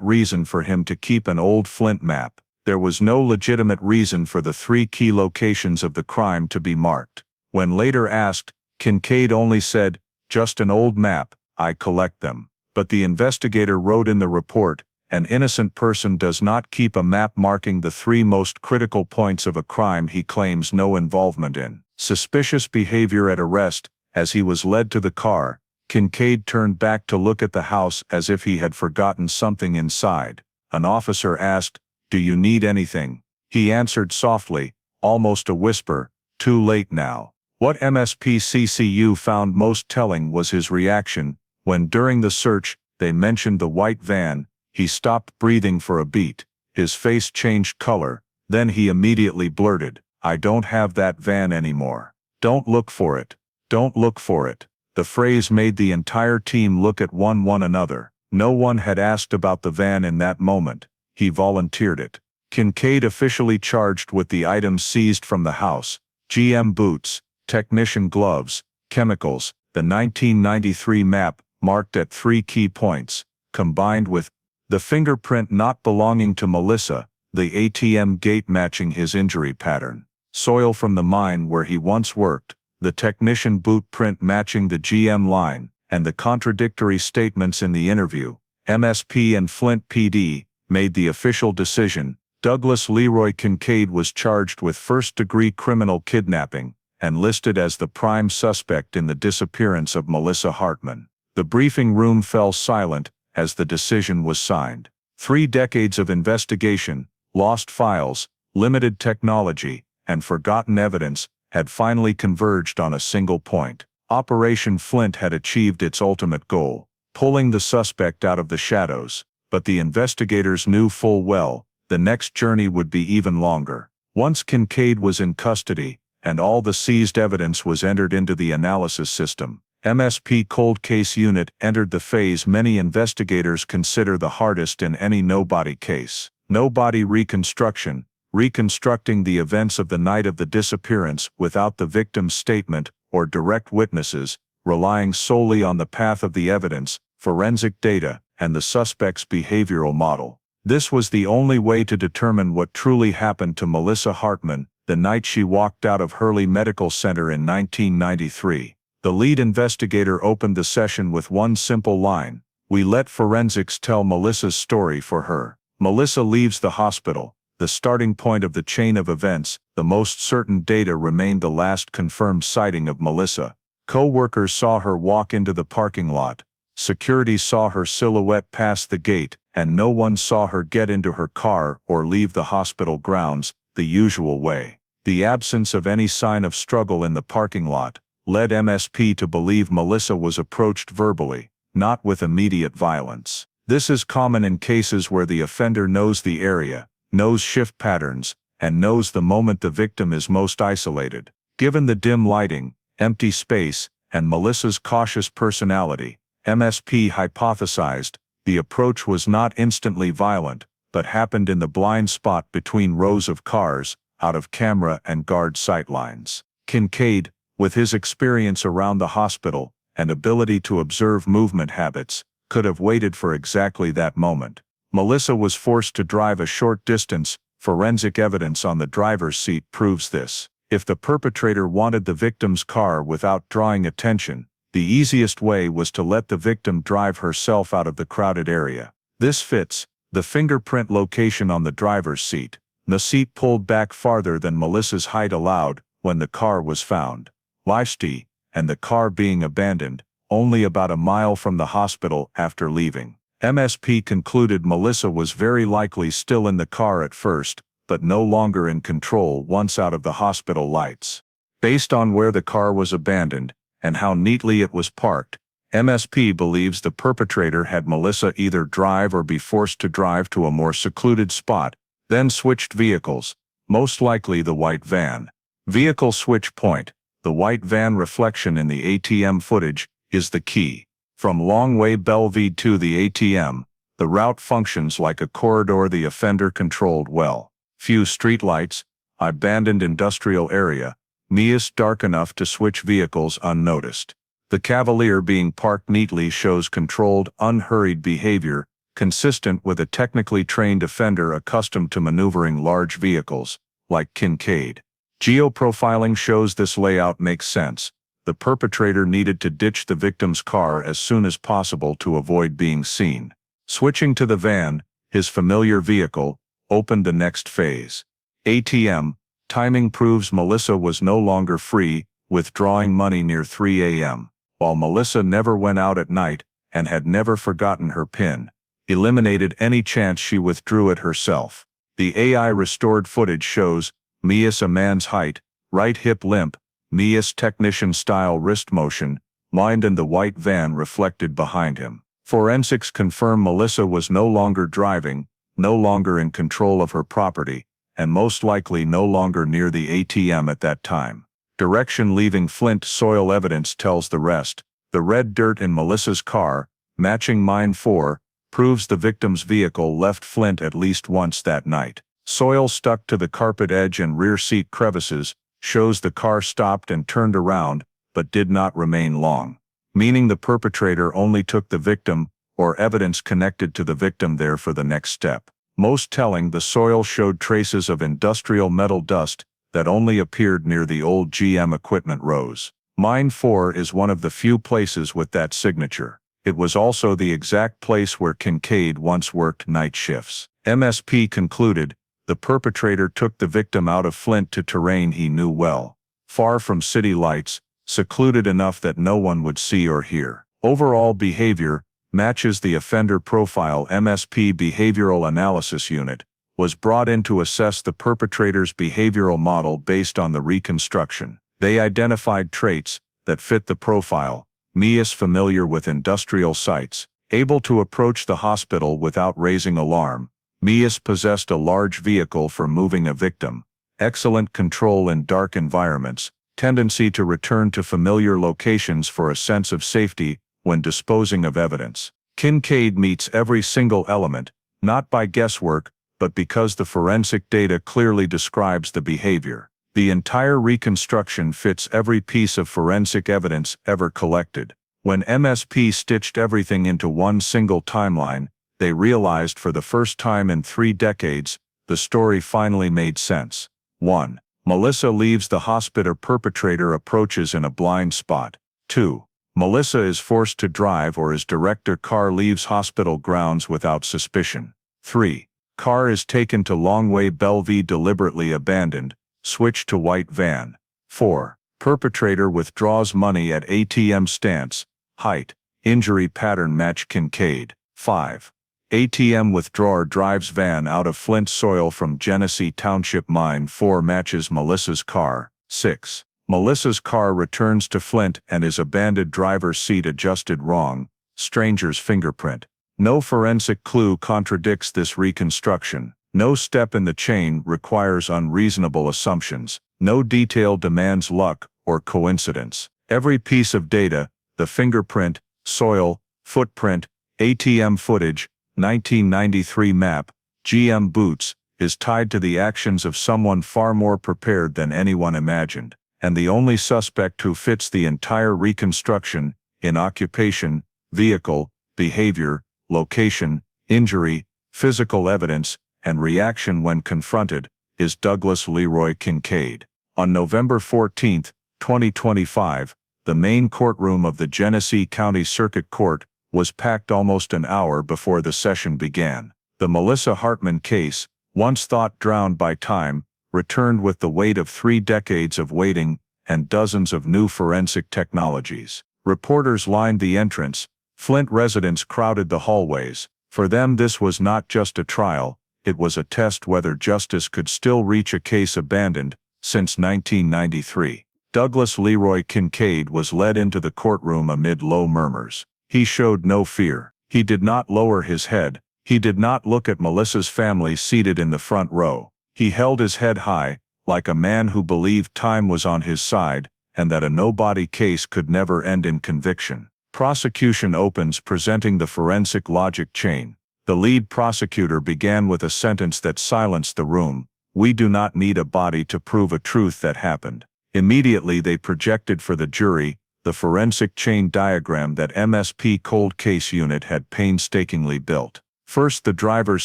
reason for him to keep an old Flint map. There was no legitimate reason for the 3 key locations of the crime to be marked. When later asked, Kincaid only said, "Just an old map, I collect them." But the investigator wrote in the report, "An innocent person does not keep a map marking the 3 most critical points of a crime he claims no involvement in." Suspicious behavior at arrest. As he was led to the car, Kincaid turned back to look at the house as if he had forgotten something inside. An officer asked, "Do you need anything?" He answered softly, almost a whisper, "Too late now." What MSPCCU found most telling was his reaction. When during the search, they mentioned the white van, he stopped breathing for a beat. His face changed color, then he immediately blurted, "I don't have that van anymore. Don't look for it. Don't look for it." The phrase made the entire team look at one another. No one had asked about the van in that moment. He volunteered it. Kincaid officially charged with the items seized from the house: GM boots, technician gloves, chemicals, the 1993 map marked at 3 key points, combined with the fingerprint not belonging to Melissa, the ATM gate matching his injury pattern, soil from the mine where he once worked, the technician boot print matching the GM line, and the contradictory statements in the interview. MSP and Flint PD made the official decision. Douglas Leroy Kincaid was charged with first-degree criminal kidnapping and listed as the prime suspect in the disappearance of Melissa Hartman. The briefing room fell silent as the decision was signed. 3 decades of investigation, lost files, limited technology, and forgotten evidence had finally converged on a single point. Operation Flint had achieved its ultimate goal, pulling the suspect out of the shadows, but the investigators knew full well the next journey would be even longer. Once Kincaid was in custody, and all the seized evidence was entered into the analysis system, MSP Cold Case Unit entered the phase many investigators consider the hardest in any no-body case: no-body reconstruction, reconstructing the events of the night of the disappearance without the victim's statement or direct witnesses, relying solely on the path of the evidence, forensic data, and the suspect's behavioral model. This was the only way to determine what truly happened to Melissa Hartman the night she walked out of Hurley Medical Center in 1993. The lead investigator opened the session with one simple line: "We let forensics tell Melissa's story for her." Melissa leaves the hospital, the starting point of the chain of events. The most certain data remained the last confirmed sighting of Melissa. Co-workers saw her walk into the parking lot. Security saw her silhouette pass the gate, and no one saw her get into her car or leave the hospital grounds the usual way. The absence of any sign of struggle in the parking lot led MSP to believe Melissa was approached verbally, not with immediate violence. This is common in cases where the offender knows the area, knows shift patterns, and knows the moment the victim is most isolated. Given the dim lighting, empty space, and Melissa's cautious personality, MSP hypothesized the approach was not instantly violent, but happened in the blind spot between rows of cars, out of camera and guard sightlines. Kincaid, with his experience around the hospital and ability to observe movement habits, could have waited for exactly that moment. Melissa was forced to drive a short distance. Forensic evidence on the driver's seat proves this. If the perpetrator wanted the victim's car without drawing attention, the easiest way was to let the victim drive herself out of the crowded area. This fits. The fingerprint location on the driver's seat. The seat pulled back farther than Melissa's height allowed when the car was found. Lifestyle, and the car being abandoned, only about a mile from the hospital after leaving. MSP concluded Melissa was very likely still in the car at first, but no longer in control once out of the hospital lights. Based on where the car was abandoned, and how neatly it was parked, MSP believes the perpetrator had Melissa either drive or be forced to drive to a more secluded spot, then switched vehicles, most likely the white van. Vehicle switch point. The white van reflection in the ATM footage is the key. From Longway Bellevue to the ATM, the route functions like a corridor the offender controlled well. Few streetlights, abandoned industrial area, Mia's dark enough to switch vehicles unnoticed. The Cavalier being parked neatly shows controlled, unhurried behavior, consistent with a technically trained offender accustomed to maneuvering large vehicles, like Kincaid. Geoprofiling shows this layout makes sense. The perpetrator needed to ditch the victim's car as soon as possible to avoid being seen. Switching to the van, his familiar vehicle, opened the next phase. ATM. Timing proves Melissa was no longer free, withdrawing money near 3 a.m. While Melissa never went out at night, and had never forgotten her PIN, eliminated any chance she withdrew it herself. The AI restored footage shows Mia's a man's height, right hip limp, Mia's technician-style wrist motion, mind and the white van reflected behind him. Forensics confirm Melissa was no longer driving, no longer in control of her property, and most likely no longer near the ATM at that time. Direction leaving Flint. Soil evidence tells the rest. The red dirt in Melissa's car, matching mine 4, proves the victim's vehicle left Flint at least once that night. Soil stuck to the carpet edge and rear seat crevices shows the car stopped and turned around, but did not remain long, meaning the perpetrator only took the victim, or evidence connected to the victim there for the next step. Most telling, the soil showed traces of industrial metal dust that only appeared near the old GM equipment rows. Mine 4 is one of the few places with that signature. It was also the exact place where Kincaid once worked night shifts. MSP concluded the perpetrator took the victim out of Flint to terrain he knew well, far from city lights, secluded enough that no one would see or hear. Overall behavior matches the offender profile. MSP Behavioral Analysis Unit was brought in to assess the perpetrator's behavioral model based on the reconstruction. They identified traits that fit the profile. Mia's familiar with industrial sites, able to approach the hospital without raising alarm. Mia's possessed a large vehicle for moving a victim, excellent control in dark environments, tendency to return to familiar locations for a sense of safety when disposing of evidence. Kincaid meets every single element, not by guesswork, but because the forensic data clearly describes the behavior. The entire reconstruction fits every piece of forensic evidence ever collected. When MSP stitched everything into one single timeline, they realized for the first time in 3 decades, the story finally made sense. 1. Melissa leaves the hospital. Perpetrator approaches in a blind spot. 2. Melissa is forced to drive or his director car leaves hospital grounds without suspicion. 3. Car is taken to Longway Bellevue deliberately abandoned, switched to white van. 4. Perpetrator withdraws money at ATM stance, height, injury pattern match Kincaid. 5. ATM withdrawer drives van out of Flint soil from Genesee Township mine. 4 matches Melissa's car. 6. Melissa's car returns to Flint and is abandoned. Driver's seat adjusted wrong, stranger's fingerprint. No forensic clue contradicts this reconstruction. No step in the chain requires unreasonable assumptions. No detail demands luck or coincidence. Every piece of data, the fingerprint, soil, footprint, ATM footage, 1993 map, GM boots, is tied to the actions of someone far more prepared than anyone imagined, and the only suspect who fits the entire reconstruction, in occupation, vehicle, behavior, location, injury, physical evidence, and reaction when confronted, is Douglas Leroy Kincaid. On November 14, 2025, the main courtroom of the Genesee County Circuit Court was packed almost an hour before the session began. The Melissa Hartman case, once thought drowned by time, returned with the weight of 3 decades of waiting and dozens of new forensic technologies. Reporters lined the entrance. Flint residents crowded the hallways. For them, this was not just a trial, it was a test whether justice could still reach a case abandoned since 1993. Douglas Leroy Kincaid was led into the courtroom amid low murmurs. He showed no fear. He did not lower his head. He did not look at Melissa's family seated in the front row. He held his head high, like a man who believed time was on his side, and that a nobody case could never end in conviction. Prosecution opens, presenting the forensic logic chain. The lead prosecutor began with a sentence that silenced the room. "We do not need a body to prove a truth that happened." Immediately they projected for the jury the forensic chain diagram that MSP Cold Case Unit had painstakingly built. First, the driver's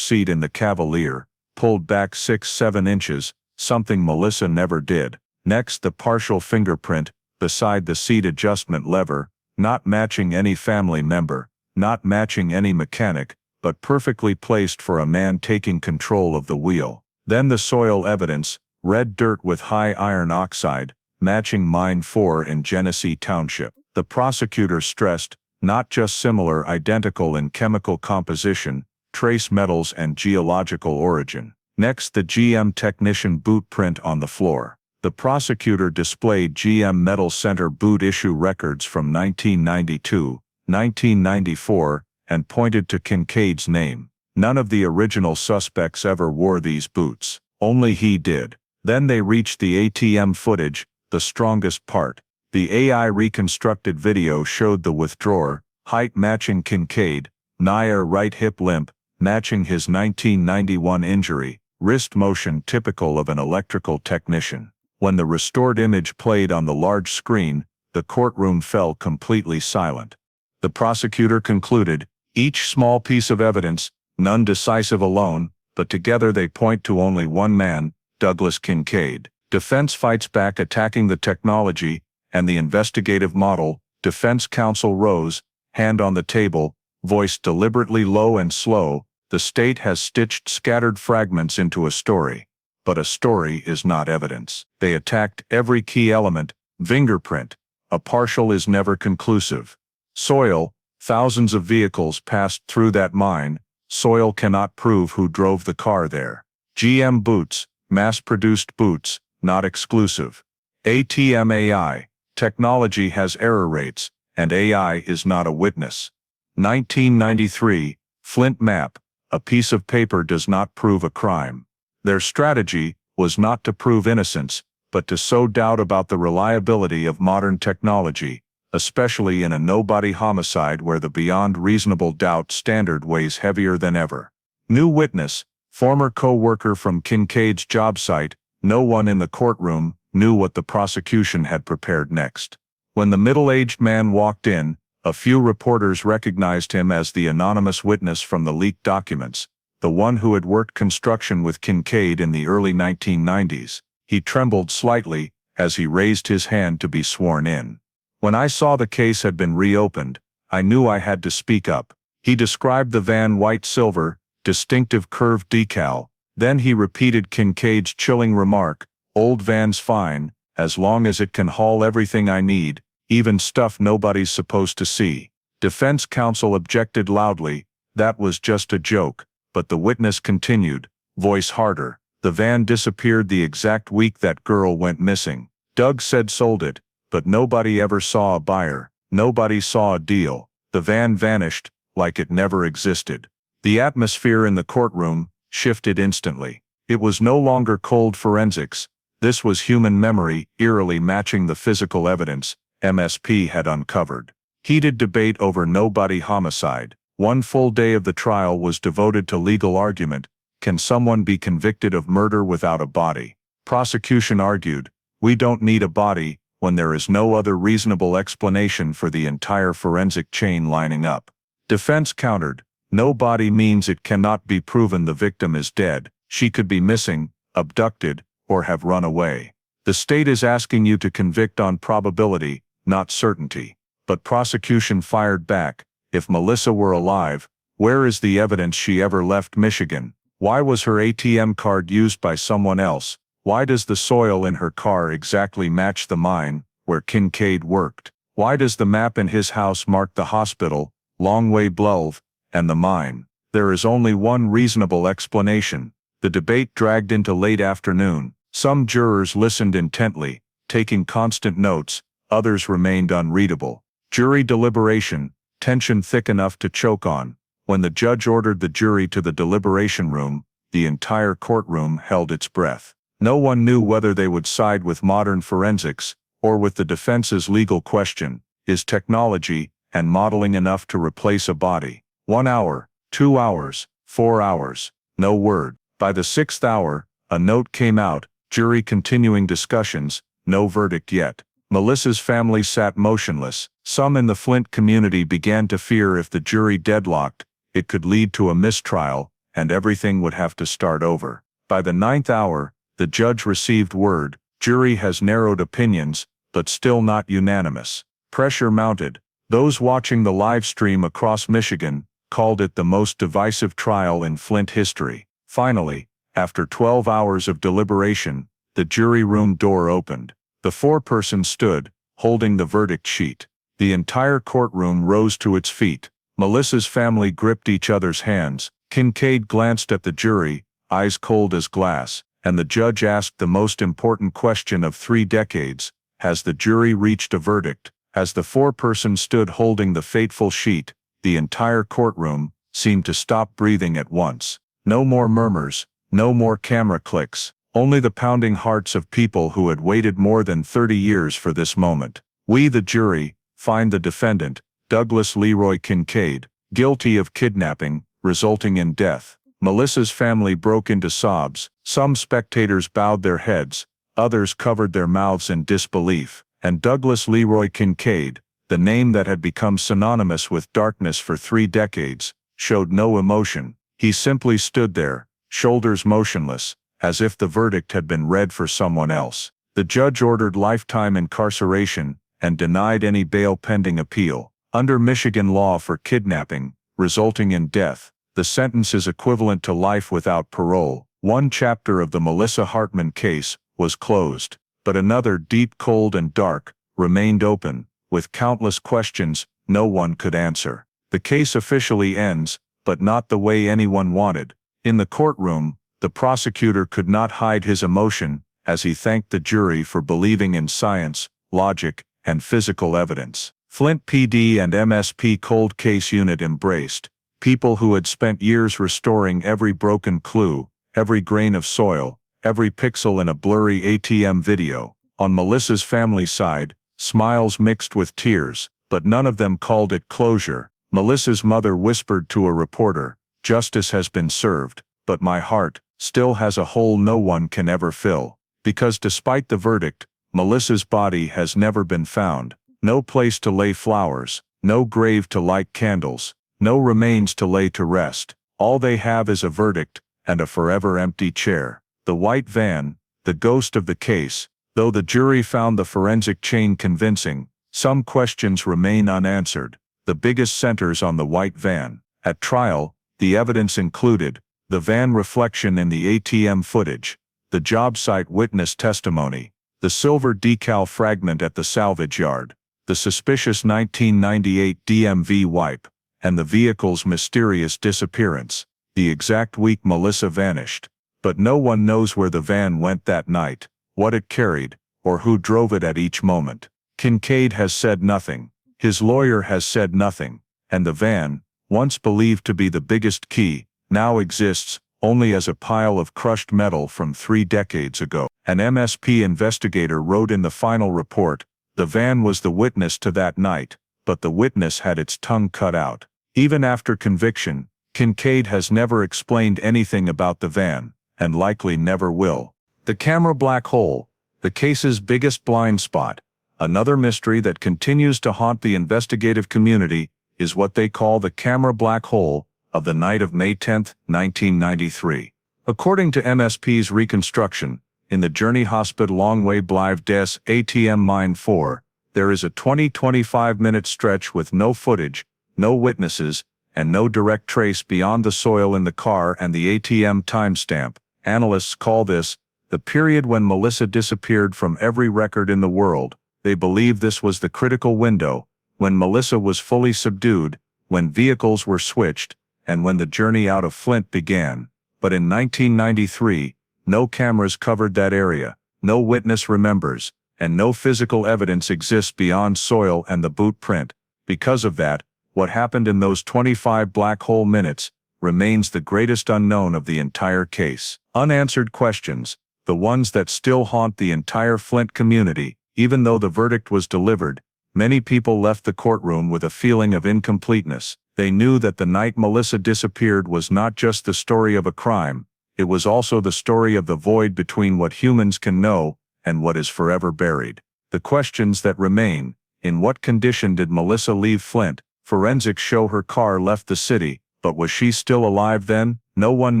seat in the Cavalier, pulled back 6-7 inches, something Melissa never did. Next, the partial fingerprint beside the seat adjustment lever, not matching any family member, not matching any mechanic, but perfectly placed for a man taking control of the wheel. Then the soil evidence, red dirt with high iron oxide, matching Mine 4 in Genesee Township. The prosecutor stressed, not just similar, identical in chemical composition, trace metals and geological origin. Next, the GM technician boot print on the floor. The prosecutor displayed GM Metal Center boot issue records from 1992, 1994, and pointed to Kincaid's name. None of the original suspects ever wore these boots. Only he did. Then they reached the ATM footage, the strongest part. The AI reconstructed video showed the withdrawer, height matching Kincaid, Nair right hip limp, matching his 1991 injury, wrist motion typical of an electrical technician. When the restored image played on the large screen, the courtroom fell completely silent. The prosecutor concluded, each small piece of evidence, none decisive alone, but together they point to only one man, Douglas Kincaid. Defense fights back, attacking the technology and the investigative model. Defense counsel rose, hand on the table, voice deliberately low and slow. The state has stitched scattered fragments into a story. But a story is not evidence. They attacked every key element. Fingerprint. A partial is never conclusive. Soil. Thousands of vehicles passed through that mine. Soil cannot prove who drove the car there. GM boots. Mass-produced boots, not exclusive. ATM AI. Technology has error rates, and AI is not a witness. 1993, Flint map. A piece of paper does not prove a crime. Their strategy was not to prove innocence, but to sow doubt about the reliability of modern technology, especially in a nobody homicide where the beyond reasonable doubt standard weighs heavier than ever. New witness, former co-worker from Kincaid's job site. No one in the courtroom knew what the prosecution had prepared next. When the middle-aged man walked in, a few reporters recognized him as the anonymous witness from the leaked documents, the one who had worked construction with Kincaid in the early 1990s. He trembled slightly as he raised his hand to be sworn in. When I saw the case had been reopened, I knew I had to speak up. He described the van white silver, distinctive curved decal. Then he repeated Kincaid's chilling remark, "Old van's fine, as long as it can haul everything I need, even stuff nobody's supposed to see." Defense counsel objected loudly, "That was just a joke," but the witness continued, voice harder, "The van disappeared the exact week that girl went missing. Doug said sold it, but nobody ever saw a buyer, nobody saw a deal. The van vanished, like it never existed." The atmosphere in the courtroom shifted instantly. It was no longer cold forensics. This was human memory, eerily matching the physical evidence MSP had uncovered. Heated debate over nobody homicide. One full day of the trial was devoted to legal argument. Can someone be convicted of murder without a body? Prosecution argued, "We don't need a body when there is no other reasonable explanation for the entire forensic chain lining up." Defense countered, "No body means it cannot be proven the victim is dead. She could be missing, abducted, or have run away. The state is asking you to convict on probability, not certainty." But prosecution fired back, "If Melissa were alive, where is the evidence she ever left Michigan? Why was her ATM card used by someone else? Why does the soil in her car exactly match the mine where Kincaid worked? Why does the map in his house mark the hospital, Longway Bluff, and the mine? There is only one reasonable explanation." The debate dragged into late afternoon. Some jurors listened intently, taking constant notes, others remained unreadable. Jury deliberation, tension thick enough to choke on. When the judge ordered the jury to the deliberation room, the entire courtroom held its breath. No one knew whether they would side with modern forensics, or with the defense's legal question, is technology and modeling enough to replace a body? 1 hour, 2 hours, 4 hours, no word. By the 6th hour, a note came out, jury continuing discussions, no verdict yet. Melissa's family sat motionless. Some in the Flint community began to fear if the jury deadlocked, it could lead to a mistrial, and everything would have to start over. By the 9th hour, the judge received word, jury has narrowed opinions, but still not unanimous. Pressure mounted. Those watching the live stream across Michigan called it the most divisive trial in Flint history. Finally, after 12 hours of deliberation, the jury room door opened. The foreperson stood, holding the verdict sheet. The entire courtroom rose to its feet. Melissa's family gripped each other's hands. Kincaid glanced at the jury, eyes cold as glass, and the judge asked the most important question of 3 decades. Has the jury reached a verdict? As the foreperson stood holding the fateful sheet, the entire courtroom seemed to stop breathing at once. No more murmurs, no more camera clicks, only the pounding hearts of people who had waited more than 30 years for this moment. We, the jury, find the defendant, Douglas Leroy Kincaid, guilty of kidnapping, resulting in death. Melissa's family broke into sobs. Some spectators bowed their heads, others covered their mouths in disbelief. And Douglas Leroy Kincaid, the name that had become synonymous with darkness for 3 decades, showed no emotion. He simply stood there, shoulders motionless, as if the verdict had been read for someone else. The judge ordered lifetime incarceration and denied any bail pending appeal. Under Michigan law for kidnapping, resulting in death, the sentence is equivalent to life without parole. One chapter of the Melissa Hartman case was closed, but another, deep, cold, and dark, remained open, with countless questions no one could answer. The case officially ends, but not the way anyone wanted. In the courtroom, the prosecutor could not hide his emotion as he thanked the jury for believing in science, logic, and physical evidence. Flint PD and MSP Cold Case Unit embraced, people who had spent years restoring every broken clue, every grain of soil, every pixel in a blurry ATM video. On Melissa's family side, smiles mixed with tears, but none of them called it closure. Melissa's mother whispered to a reporter, "Justice has been served, but my heart still has a hole no one can ever fill." Because despite the verdict, Melissa's body has never been found. No place to lay flowers, no grave to light candles, no remains to lay to rest. All they have is a verdict, and a forever empty chair. The white van, the ghost of the case. Though the jury found the forensic chain convincing, some questions remain unanswered. The biggest centers on the white van. At trial, the evidence included the van reflection in the ATM footage, the job site witness testimony, the silver decal fragment at the salvage yard, the suspicious 1998 DMV wipe, and the vehicle's mysterious disappearance, the exact week Melissa vanished. But no one knows where the van went that night, what it carried, or who drove it at each moment. Kincaid has said nothing. His lawyer has said nothing. And the van, once believed to be the biggest key, now exists only as a pile of crushed metal from 3 decades ago. An MSP investigator wrote in the final report, the van was the witness to that night, but the witness had its tongue cut out. Even after conviction, Kincaid has never explained anything about the van, and likely never will. The camera black hole, the case's biggest blind spot, another mystery that continues to haunt the investigative community, is what they call the camera black hole of the night of May 10, 1993. According to MSP's reconstruction, in the Journey Hospital Longway Blythe des ATM Mine 4, there is a 20-25 minute stretch with no footage, no witnesses, and no direct trace beyond the soil in the car and the ATM timestamp. Analysts call this the period when Melissa disappeared from every record in the world. They believe this was the critical window, when Melissa was fully subdued, when vehicles were switched, and when the journey out of Flint began. But in 1993, no cameras covered that area, no witness remembers, and no physical evidence exists beyond soil and the boot print. Because of that, what happened in those 25 black hole minutes remains the greatest unknown of the entire case. Unanswered questions, the ones that still haunt the entire Flint community. Even though the verdict was delivered, many people left the courtroom with a feeling of incompleteness. They knew that the night Melissa disappeared was not just the story of a crime, it was also the story of the void between what humans can know and what is forever buried. The questions that remain: in what condition did Melissa leave Flint? Forensics show her car left the city, but was she still alive then? No one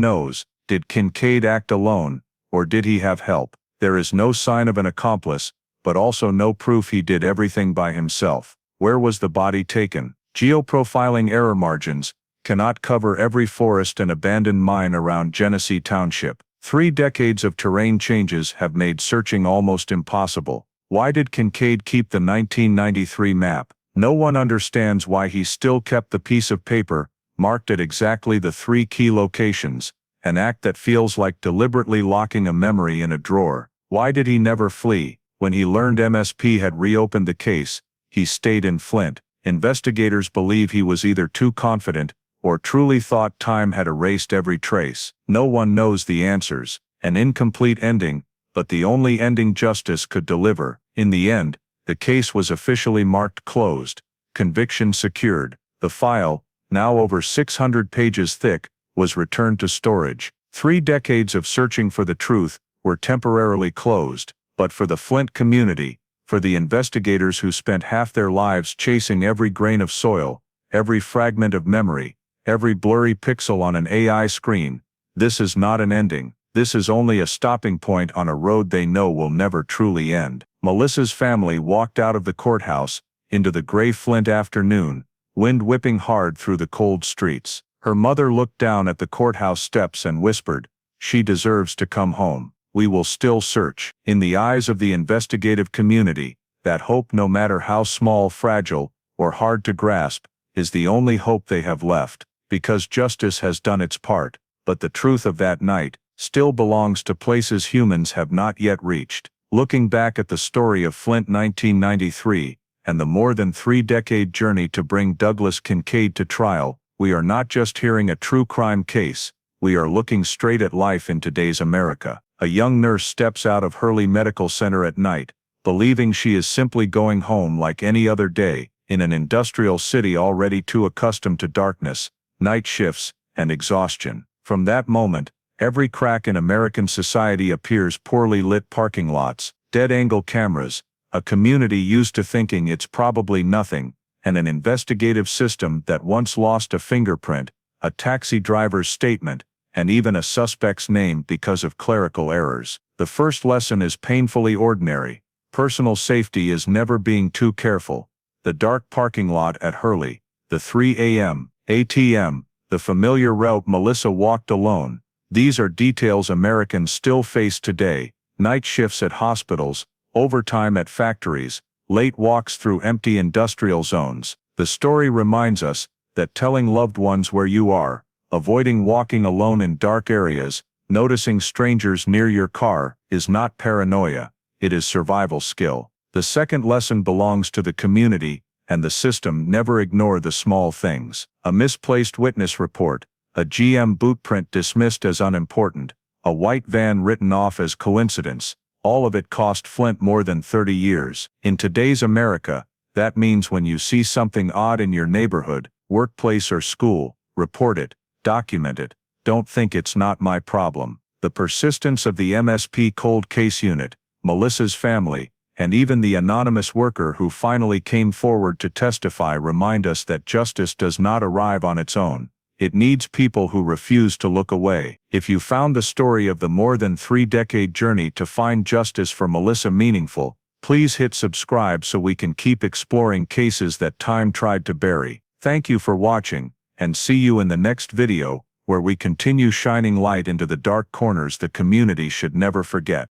knows. Did Kincaid act alone, or did he have help? There is no sign of an accomplice, but also no proof he did everything by himself. Where was the body taken? Geoprofiling error margins cannot cover every forest and abandoned mine around Genesee Township. 3 decades of terrain changes have made searching almost impossible. Why did Kincaid keep the 1993 map? No one understands why he still kept the piece of paper, marked at exactly the 3 key locations, an act that feels like deliberately locking a memory in a drawer. Why did he never flee? When he learned MSP had reopened the case, he stayed in Flint. Investigators believe he was either too confident, or truly thought time had erased every trace. No one knows the answers. An incomplete ending, but the only ending justice could deliver. In the end, the case was officially marked closed, conviction secured. The file, now over 600 pages thick, was returned to storage. 3 decades of searching for the truth were temporarily closed. But for the Flint community, for the investigators who spent half their lives chasing every grain of soil, every fragment of memory, every blurry pixel on an AI screen, this is not an ending. This is only a stopping point on a road they know will never truly end. Melissa's family walked out of the courthouse, into the gray Flint afternoon, wind whipping hard through the cold streets. Her mother looked down at the courthouse steps and whispered, "She deserves to come home. We will still search." In the eyes of the investigative community, that hope, no matter how small, fragile, or hard to grasp, is the only hope they have left, because justice has done its part, but the truth of that night still belongs to places humans have not yet reached. Looking back at the story of Flint 1993, and the more than 3-decade journey to bring Douglas Kincaid to trial, we are not just hearing a true crime case, we are looking straight at life in today's America. A young nurse steps out of Hurley Medical Center at night, believing she is simply going home like any other day, in an industrial city already too accustomed to darkness, night shifts, and exhaustion. From that moment, Every crack in American society appears: poorly lit parking lots, dead-angle cameras, a community used to thinking it's probably nothing, and an investigative system that once lost a fingerprint, a taxi driver's statement, and even a suspect's name because of clerical errors. The first lesson is painfully ordinary. Personal safety is never being too careful. The dark parking lot at Hurley, the 3 a.m. ATM, the familiar route Melissa walked alone. These are details Americans still face today: night shifts at hospitals, overtime at factories, late walks through empty industrial zones. The story reminds us that telling loved ones where you are, avoiding walking alone in dark areas, noticing strangers near your car, is not paranoia, it is survival skill. The second lesson belongs to the community and the system: never ignore the small things. A misplaced witness report, a GM boot print dismissed as unimportant, a white van written off as coincidence, all of it cost Flint more than 30 years. In today's America, that means when you see something odd in your neighborhood, workplace or school, report it, document it. Don't think it's not my problem. The persistence of the MSP cold case unit, Melissa's family, and even the anonymous worker who finally came forward to testify remind us that justice does not arrive on its own. It needs people who refuse to look away. If you found the story of the more than 3-decade journey to find justice for Melissa meaningful, please hit subscribe so we can keep exploring cases that time tried to bury. Thank you for watching, and see you in the next video, where we continue shining light into the dark corners the community should never forget.